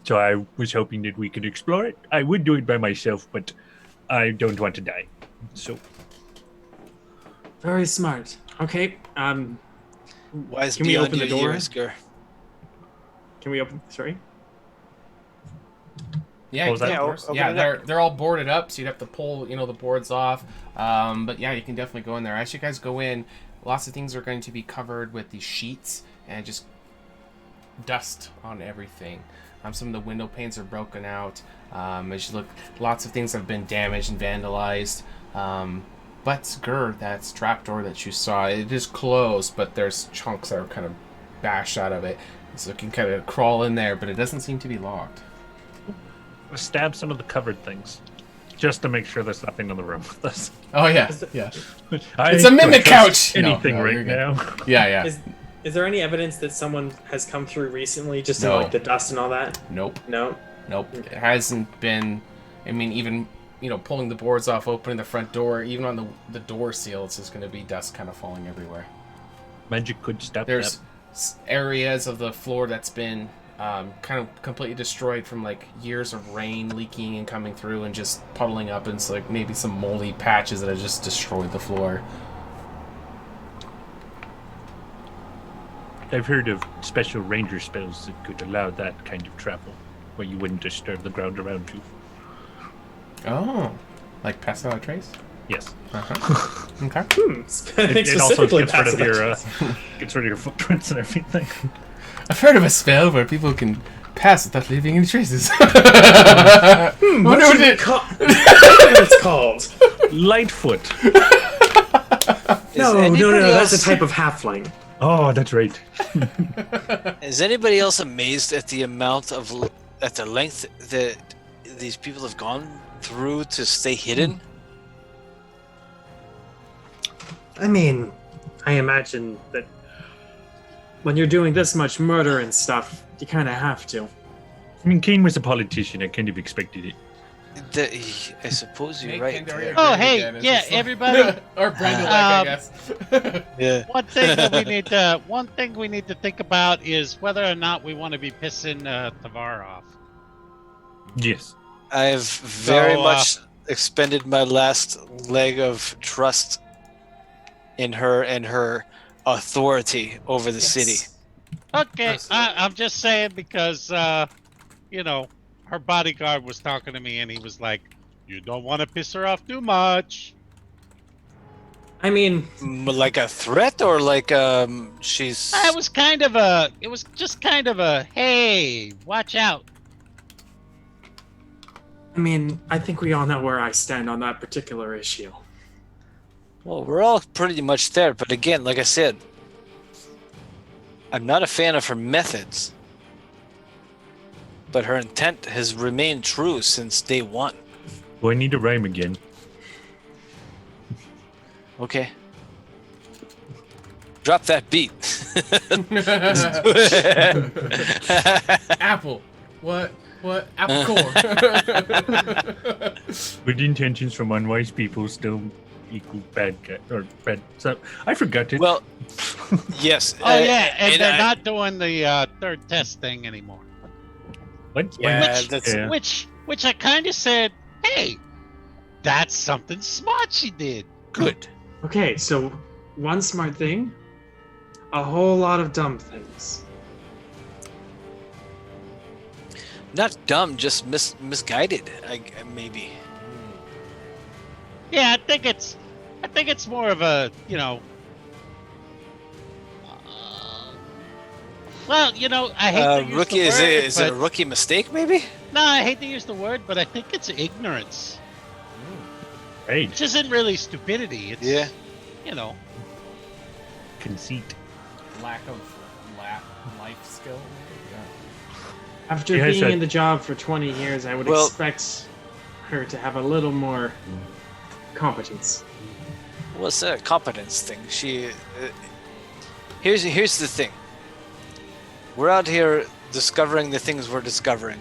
So I was hoping that we could explore it. I would do it by myself, but I don't want to die. So Very smart. Okay, Wise Can we beyond open the your door? years, Gur. can we open? Sorry. Yeah, What was that? of course. Open Yeah, it they're all boarded up, so you'd have to pull, the boards off. But yeah, you can definitely go in there. As you guys go in, lots of things are going to be covered with these sheets and just dust on everything. Some of the window panes are broken out. As you look, lots of things have been damaged and vandalized. But Gur, that trapdoor that you saw, it is closed, but there's chunks that are kind of bashed out of it. So you can kind of crawl in there, but it doesn't seem to be locked. Stab some of the covered things, just to make sure there's nothing in the room with us. Oh yeah, yeah. I It's a don't mimic trust couch! No, Anything no, you're right good. now. Yeah, yeah. Is there any evidence that someone has come through recently, just in No. like the dust and all that? Nope. No. Nope. It hasn't been. I mean, even pulling the boards off, opening the front door, even on the door seal, it's just going to be dust kind of falling everywhere. Magic could stop There's that. areas of the floor that's been kind of completely destroyed from like years of rain leaking and coming through and just puddling up, and it's like maybe some moldy patches that have just destroyed the floor. I've heard of special ranger spells that could allow that kind of travel, where you wouldn't disturb the ground around you. Oh, like pass out a trace? Yes. Uh-huh. Okay. It also gets rid of your footprints and everything. I've heard of a spell where people can pass without leaving any traces. What's it's called? Lightfoot. No, that's a type of halfling. Oh, that's right. Is anybody else amazed at the length that these people have gone through to stay hidden? I mean, I imagine that when you're doing this much murder and stuff, you kind of have to. I mean, Kane was a politician. I kind of expected it. I suppose you're right. Oh, hey, yeah, everybody. Or Brandon, I guess. Yeah. One thing we need to think about is whether or not we want to be pissing Tavar off. Yes. I've very much expended my last leg of trust in her and her authority over the city. Okay, I'm just saying because, her bodyguard was talking to me and he was like, you don't want to piss her off too much. I mean, like a threat or like she's. It was just kind of a, hey, watch out. I mean, I think we all know where I stand on that particular issue. Well, we're all pretty much there, but again, like I said, I'm not a fan of her methods, but her intent has remained true since day one. Do I need to rhyme again? Okay. Drop that beat. Apple. What? Apple core. Good intentions from unwise people still equal bad guy or bad. So I forgot it. Well, yes. Oh yeah, and they're I- not doing the third test thing anymore. What? Yeah, which, that's yeah. which I kind of said, hey, that's something smart she did. good. Okay, so one smart thing, a whole lot of dumb things. Not dumb, just misguided. Maybe. Yeah, I think it's more of a, well, I hate to use Rookie the word, is it a but- rookie mistake? Maybe. No, I hate to use the word, but I think it's ignorance. Right. Which isn't really stupidity. It's, Yeah. Conceit. Lack of life skill. Yeah. After She has being that- in the job for 20 years, I would Well- expect her to have a little more competence. What's a competence thing? Here's the thing. We're out here discovering the things we're discovering.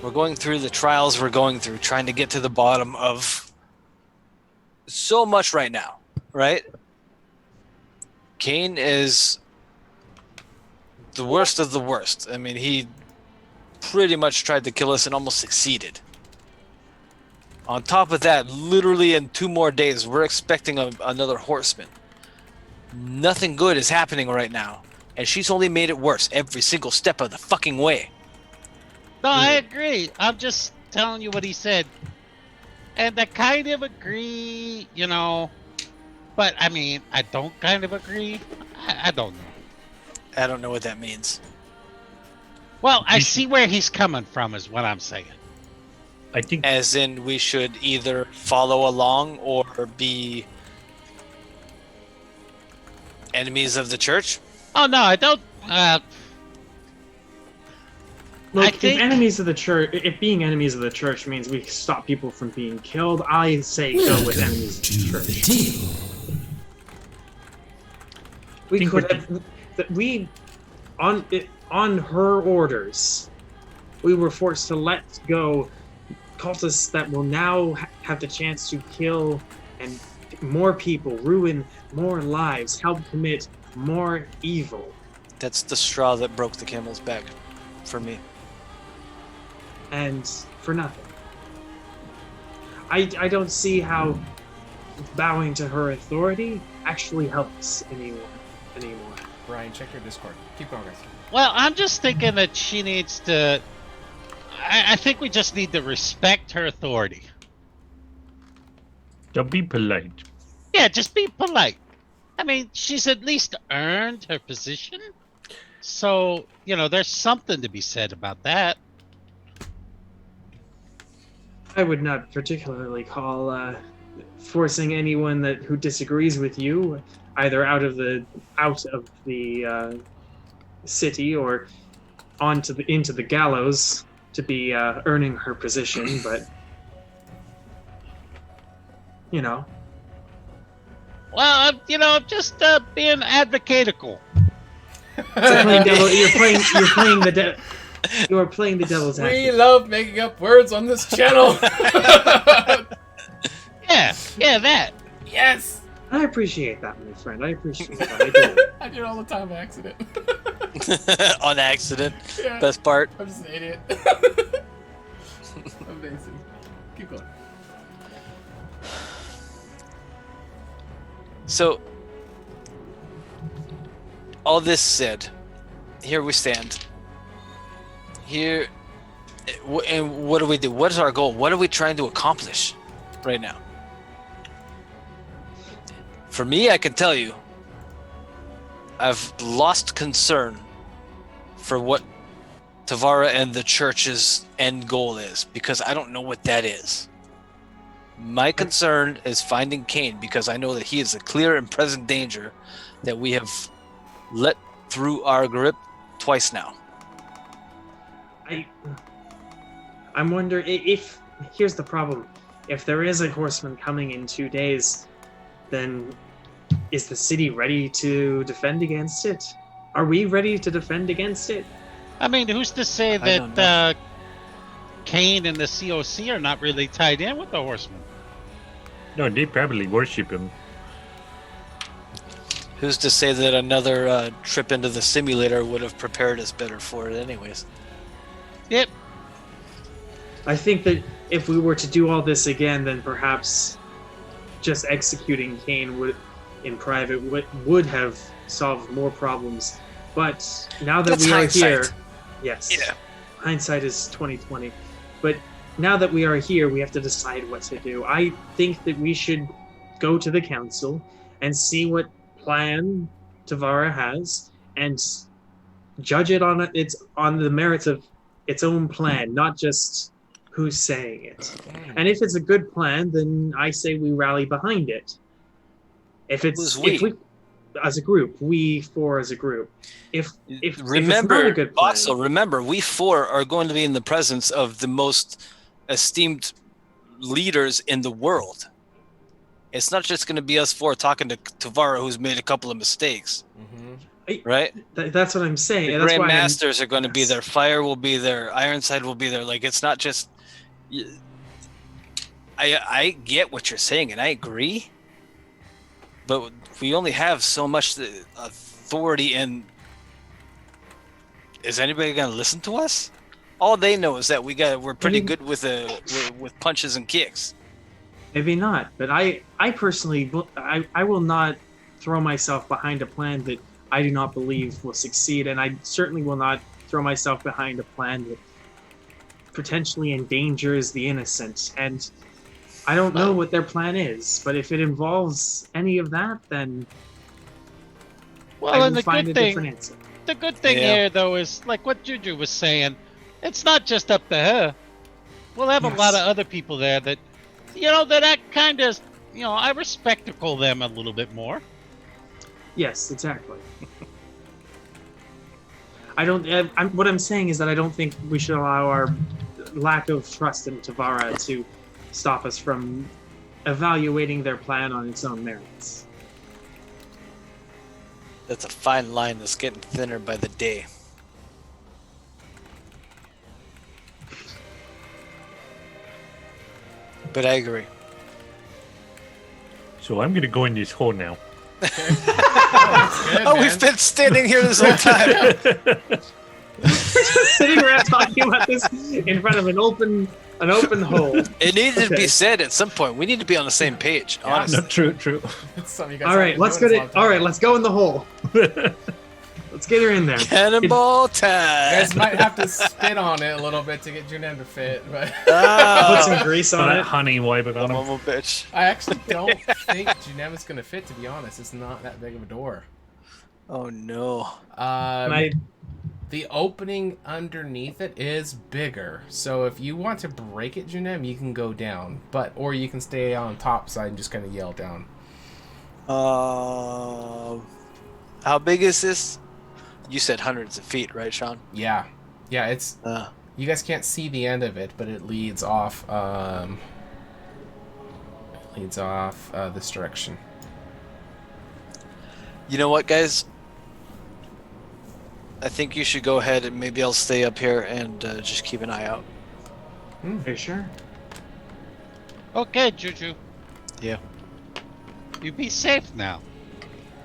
We're going through the trials we're going through, trying to get to the bottom of so much right now, right? Kane is the worst of the worst. I mean, he pretty much tried to kill us and almost succeeded. On top of that, literally in 2 more days, we're expecting another horseman. Nothing good is happening right now, and she's only made it worse every single step of the fucking way. No, I agree. I'm just telling you what he said. And I kind of agree, but I mean, I don't kind of agree. I don't know. I don't know what that means. Well, I see where he's coming from, is what I'm saying. I think As in, we should either follow along or be enemies of the church. Oh, no, I don't. Look, I think- if enemies of the church, if being enemies of the church means we stop people from being killed, I say go with enemies of the church. We think could have, on her orders, we were forced to let go cultists that will now have the chance to kill and more people, ruin more lives, help commit more evil. That's the straw that broke the camel's back for me. And for nothing. I don't see how bowing to her authority actually helps anyone anymore. Brian, check your Discord. Keep going, guys. Well, I'm just thinking that she needs to. I think we just need to respect her authority. don't be polite. Yeah, just be polite. I mean, she's at least earned her position. So, there's something to be said about that. I would not particularly call forcing anyone who disagrees with you either out of the city or into the gallows to be earning her position, but Well, I'm just being advocatical. you're playing the devil's We advocate. love making up words on this channel. Yeah, that. Yes. I appreciate that, my friend. I appreciate that. I do. I do it all the time by accident. On accident. Yeah. Best part. I'm just an idiot. Amazing. Keep going. So, all this said, here we stand. Here, and what do we do? What is our goal? What are we trying to accomplish right now? For me, I can tell you, I've lost concern for what Tavara and the church's end goal is, because I don't know what that is. My concern is finding Kane because I know that he is a clear and present danger that we have let through our grip twice now. I'm wondering if here's the problem. If there is a horseman coming in 2 days, then is the city ready to defend against it? Are we ready to defend against it? I mean, who's to say that Kane and the COC are not really tied in with the horseman? No, they probably worship him. Who's to say that another trip into the simulator would have prepared us better for it anyways? Yep. I think that if we were to do all this again, then perhaps just executing Kane in private would have solved more problems. But now that That's we are hindsight. here, yes, Yeah. hindsight is 2020. But now that we are here, we have to decide what to do. I think that we should go to the council and see what plan Tavara has and judge it on the merits of its own plan, not just who's saying it. And if it's a good plan, then I say we rally behind it. If it's if we as a group, we four as a group. If it's not a good plan, also remember, we four are going to be in the presence of the most esteemed leaders in the world. It's not just going to be us four talking to Tavara, who's made a couple of mistakes. Right? That's what I'm saying. The Grand Masters are going to be there. Fire will be there. Ironside will be there. Like, it's not just... I get what you're saying, and I agree. But we only have so much authority, and is anybody going to listen to us? All they know is that we're pretty good with punches and kicks. Maybe not, but I personally I will not throw myself behind a plan that I do not believe will succeed, and I certainly will not throw myself behind a plan that potentially endangers the innocent. And I don't know what their plan is, but if it involves any of that, then I will find a different answer. The good thing here, though, is like what Juju was saying. It's not just up to her. We'll have a lot of other people there that, that kind of, I respecticle them a little bit more. Yes, exactly. What I'm saying is that I don't think we should allow our lack of trust in Tavara to stop us from evaluating their plan on its own merits. That's a fine line that's getting thinner by the day. But I agree. So I'm going to go in this hole now. We've been standing here this whole time. Sitting around talking about this in front of an open hole. It needed to be said at some point. We need to be on the same page. Honestly. No, true. All right, let's go in the hole. Let's get her in there. Cannonball You time. guys might have to spit on it a little bit to get Junem to fit, but Put some grease on it. Honey, wipe it on him. Little bitch. I actually don't think Junem is going to fit, to be honest. It's not that big of a door. Oh no. The opening underneath it is bigger, so if you want to break it, Junem, you can go down, or you can stay on top side and just kind of yell down. How big is this? You said hundreds of feet, right, Sean? Yeah, it's. You guys can't see the end of it, but it leads off. This direction. You know what, guys? I think you should go ahead and maybe I'll stay up here and just keep an eye out. Are you sure? Okay, Juju. Yeah. You be safe now.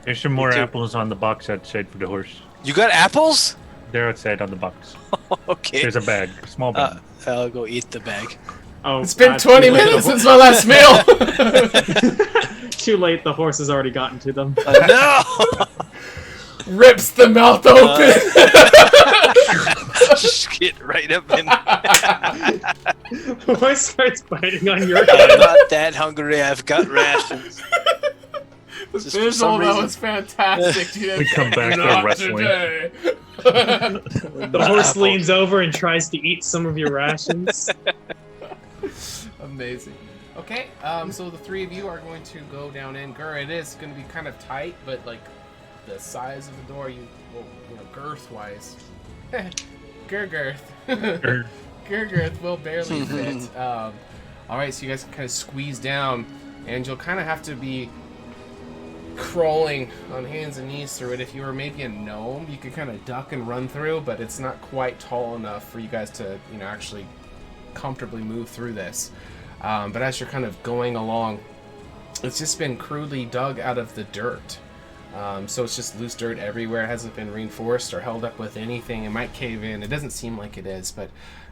There's some more apples on the box outside for the horse. You got apples? They're outside on the box. Okay. There's a bag, a small bag. I'll go eat the bag. Oh, it's been 20 minutes since my last meal. Too late. The horse has already gotten to them. No. Rips the mouth open. Just get right up in. The horse starts biting on your I'm head. not that hungry. I've got rations. The visual, that was fantastic. We come back to wrestling. The horse leans over and tries to eat some of your rations. Amazing. Okay, so the three of you are going to go down in. Gur, it is going to be kind of tight, but like the size of the door, girth-wise, girth will barely fit. All right, so you guys can kind of squeeze down, and you'll kind of have to be crawling on hands and knees through it. If you were maybe a gnome, you could kind of duck and run through, but it's not quite tall enough for you guys to, actually comfortably move through this. But as you're kind of going along, it's just been crudely dug out of the dirt. So it's just loose dirt everywhere. It hasn't been reinforced or held up with anything. It might cave in. It doesn't seem like it is, but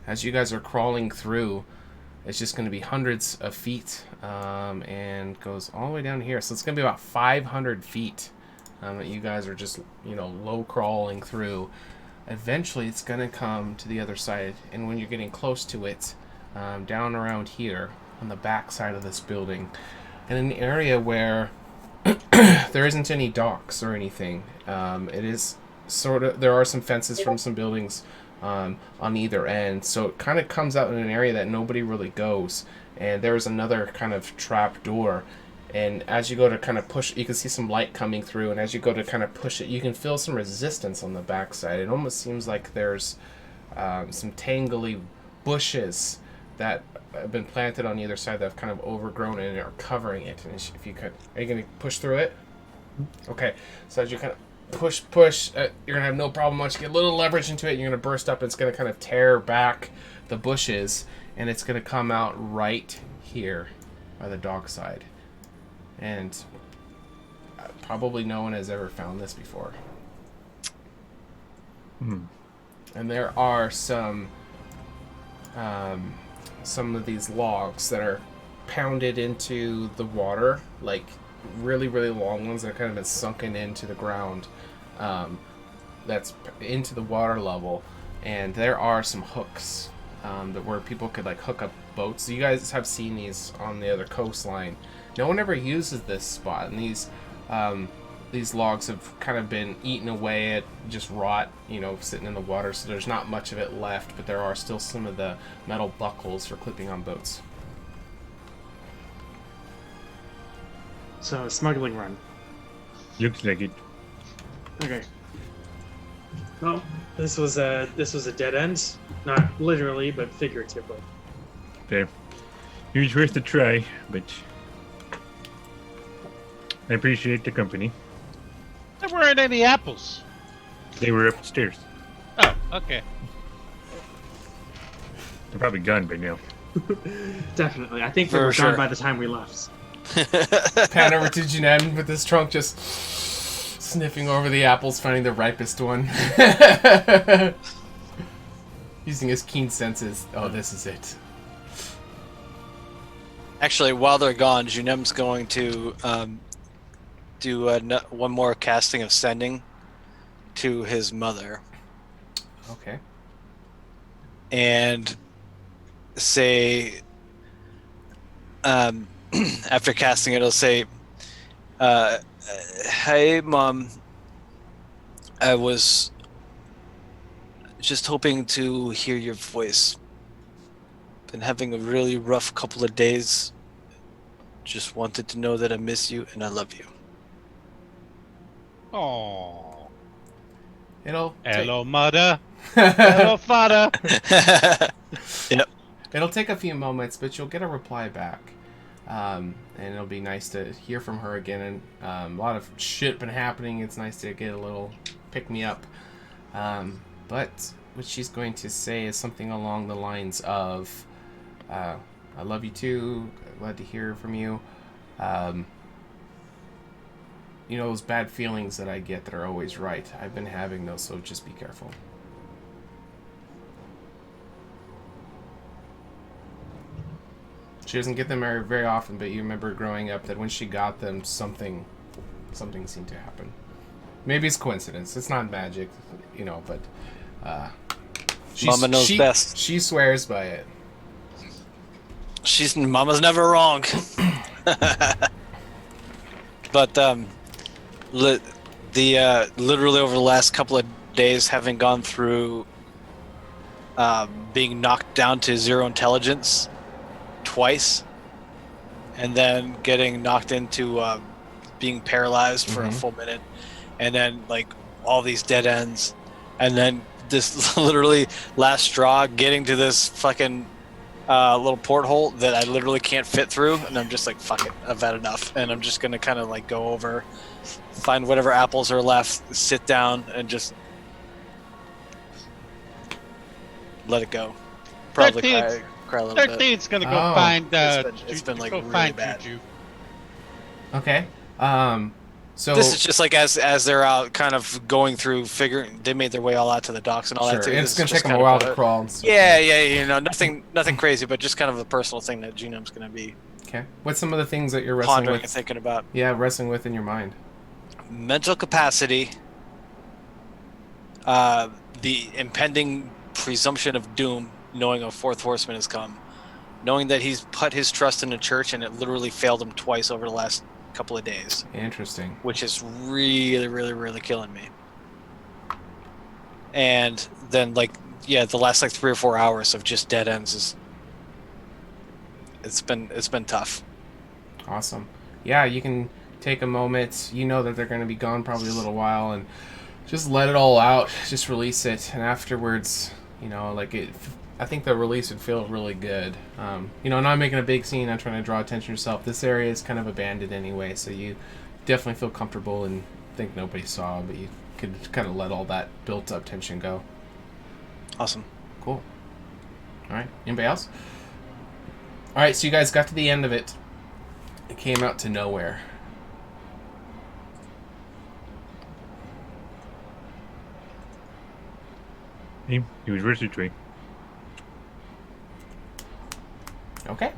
as you guys are crawling through, it's just going to be hundreds of feet and goes all the way down here. So it's going to be about 500 feet that you guys are just, low crawling through. Eventually, it's going to come to the other side, and when you're getting close to it, down around here on the back side of this building, in an area where there isn't any docks or anything, it is there are some fences from some buildings on either end, so it kind of comes out in an area that nobody really goes, and there's another kind of trap door, and as you go to kind of push, you can see some light coming through, and as you go to kind of push it, you can feel some resistance on the backside. It almost seems like there's some tangly bushes that have been planted on either side that have kind of overgrown and are covering it. And if you could, are you going to push through it? Okay, so as you kind of push, you're going to have no problem once you get a little leverage into it. You're going to burst up. It's going to kind of tear back the bushes, and it's going to come out right here by the dock side. And probably no one has ever found this before. And there are some of these logs that are pounded into the water, like really, really long ones that have kind of been sunken into the ground, that's into the water level. And there are some hooks where people could like hook up boats. So you guys have seen these on the other coastline. No one ever uses this spot, and these logs have kind of been eaten away at just rot, sitting in the water, so there's not much of it left, but there are still some of the metal buckles for clipping on boats. So, smuggling run. Looks like it. Okay. Well, this was a dead end. Not literally, but figuratively. Fair. It was worth a try, but I appreciate the company. There weren't any apples. They were upstairs. Oh, okay. They're probably gone by now. Definitely. I think they were gone by the time we left. Pan over to Junem with his trunk just sniffing over the apples, finding the ripest one. Using his keen senses. Oh, this is it. Actually, while they're gone, Junem's going to do one more casting of sending to his mother. Okay. And say, after casting it, it'll say, "Hey, Mom. I was just hoping to hear your voice. Been having a really rough couple of days. Just wanted to know that I miss you and I love you." Oh. Hello, mother. Hello, father. Yep. It'll take a few moments, but you'll get a reply back. And it'll be nice to hear from her again. And a lot of shit been happening. It's nice to get a little pick-me-up. But what she's going to say is something along the lines of, I love you too. Glad to hear from you. Those bad feelings that I get that are always right. I've been having those, so just be careful. She doesn't get them very often, but you remember growing up that when she got them, something seemed to happen. Maybe it's coincidence. It's not magic, but Mama knows best. She swears by it. Mama's never wrong. But literally over the last couple of days, having gone through being knocked down to 0 intelligence twice, and then getting knocked into being paralyzed for a full minute, and then like all these dead ends, and then this literally last straw getting to this fucking little porthole that I literally can't fit through, and I'm just like, fuck it, I've had enough, and I'm just gonna kind of like go over, find whatever apples are left, sit down, and just let it go. Probably cry a little bit. 13's gonna go find. It's been like go really find bad. Juju. Okay. So this is just like as they're out, kind of going through, figuring they made their way all out to the docks and all that. Too. It's gonna take them a while to crawl. And stuff. Yeah, you know, nothing crazy, but just kind of a personal thing that Junem's gonna be. Okay. What's some of the things that you're wrestling pondering with? And thinking about. Yeah, wrestling with in your mind. Mental capacity. The impending presumption of doom, knowing a fourth horseman has come, knowing that he's put his trust in the church and it literally failed him twice over the last couple of days. Interesting. Which is really, really, really killing me. And then, like, yeah, the last like 3 or 4 hours of just dead ends is. It's been tough. Awesome. Yeah, you can take a moment. You know that they're going to be gone probably a little while, and just let it all out. Just release it, and afterwards, you know, like it. I think the release would feel really good. You know, not making a big scene, not trying to draw attention to yourself. This area is kind of abandoned anyway, so you definitely feel comfortable and think nobody saw, but you could kind of let all that built-up tension go. Awesome. Cool. All right. Anybody else? All right, so you guys got to the end of it. It came out to nowhere. He was ready to. Okay.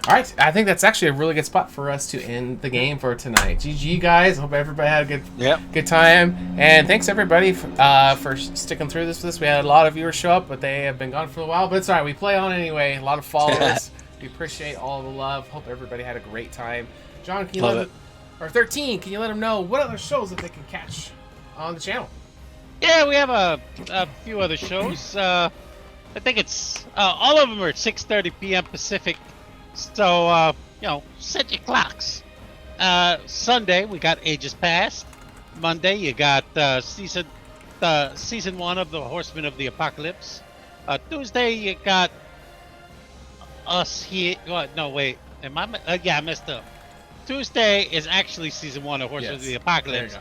All right, I think that's actually a really good spot for us to end the game for tonight. GG, guys. Hope everybody had a good time. And thanks, everybody, for sticking through this with us. We had a lot of viewers show up, but they have been gone for a while. But it's all right. We play on anyway. A lot of followers. We appreciate all the love. Hope everybody had a great time. John, can you or 13, can you let them know what other shows that they can catch on the channel? Yeah, we have a few other shows. I think it's all of them are at 6:30 p.m. Pacific. So you know, set your clocks. Sunday we got Ages Past. Monday you got season 1 of the Horsemen of the Apocalypse. Tuesday you got us here. What? No, wait. Am I? Yeah, I messed up. Tuesday is actually season 1 of Horsemen of the Apocalypse.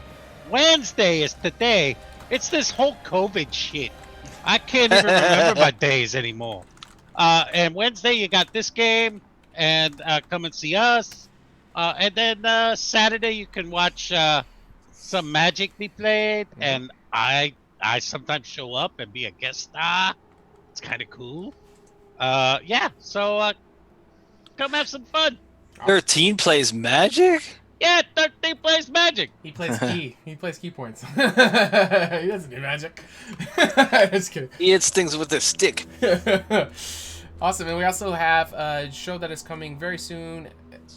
Wednesday is today. It's this whole COVID shit. I can't even remember my days anymore. And Wednesday you got this game and come and see us. And then Saturday you can watch some Magic be played, and I sometimes show up and be a guest star. It's kind of cool. Yeah, so come have some fun. 13 plays Magic? Yeah, 13 plays Magic. He plays key. He plays key points. He doesn't do Magic. Just kidding. He hits things with a stick. Awesome, and we also have a show that is coming very soon.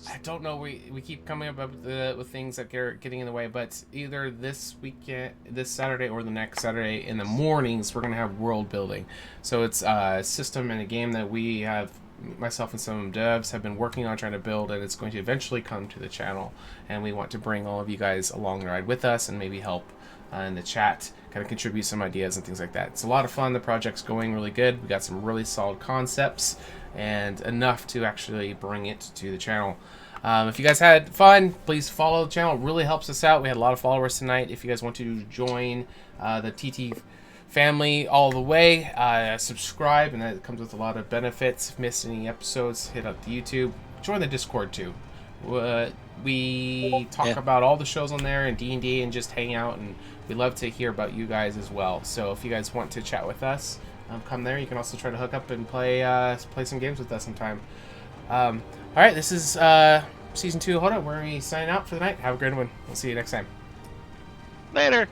I don't know. We keep coming up with things that are getting in the way, but either this weekend, this Saturday, or the next Saturday in the mornings, we're gonna have world building. So it's a system and a game that we have. Myself and some devs have been working on trying to build, and it's going to eventually come to the channel, and we want to bring all of you guys along the ride with us and maybe help in the chat, kind of contribute some ideas and things like that. It's a lot of fun. The project's going really good. We got some really solid concepts and enough to actually bring it to the channel. If you guys had fun, please follow the channel. It really helps us out. We had a lot of followers tonight. If you guys want to join the TT family all the way, subscribe, and that comes with a lot of benefits. If you missed any episodes, hit up the YouTube. Join the Discord too. We talk about all the shows on there and D&D and just hang out, and we love to hear about you guys as well. So if you guys want to chat with us, come there. You can also try to hook up and play some games with us sometime. All right, this is Season 2 HotA, where we sign out for the night. Have a great one. We'll see you next time. Later.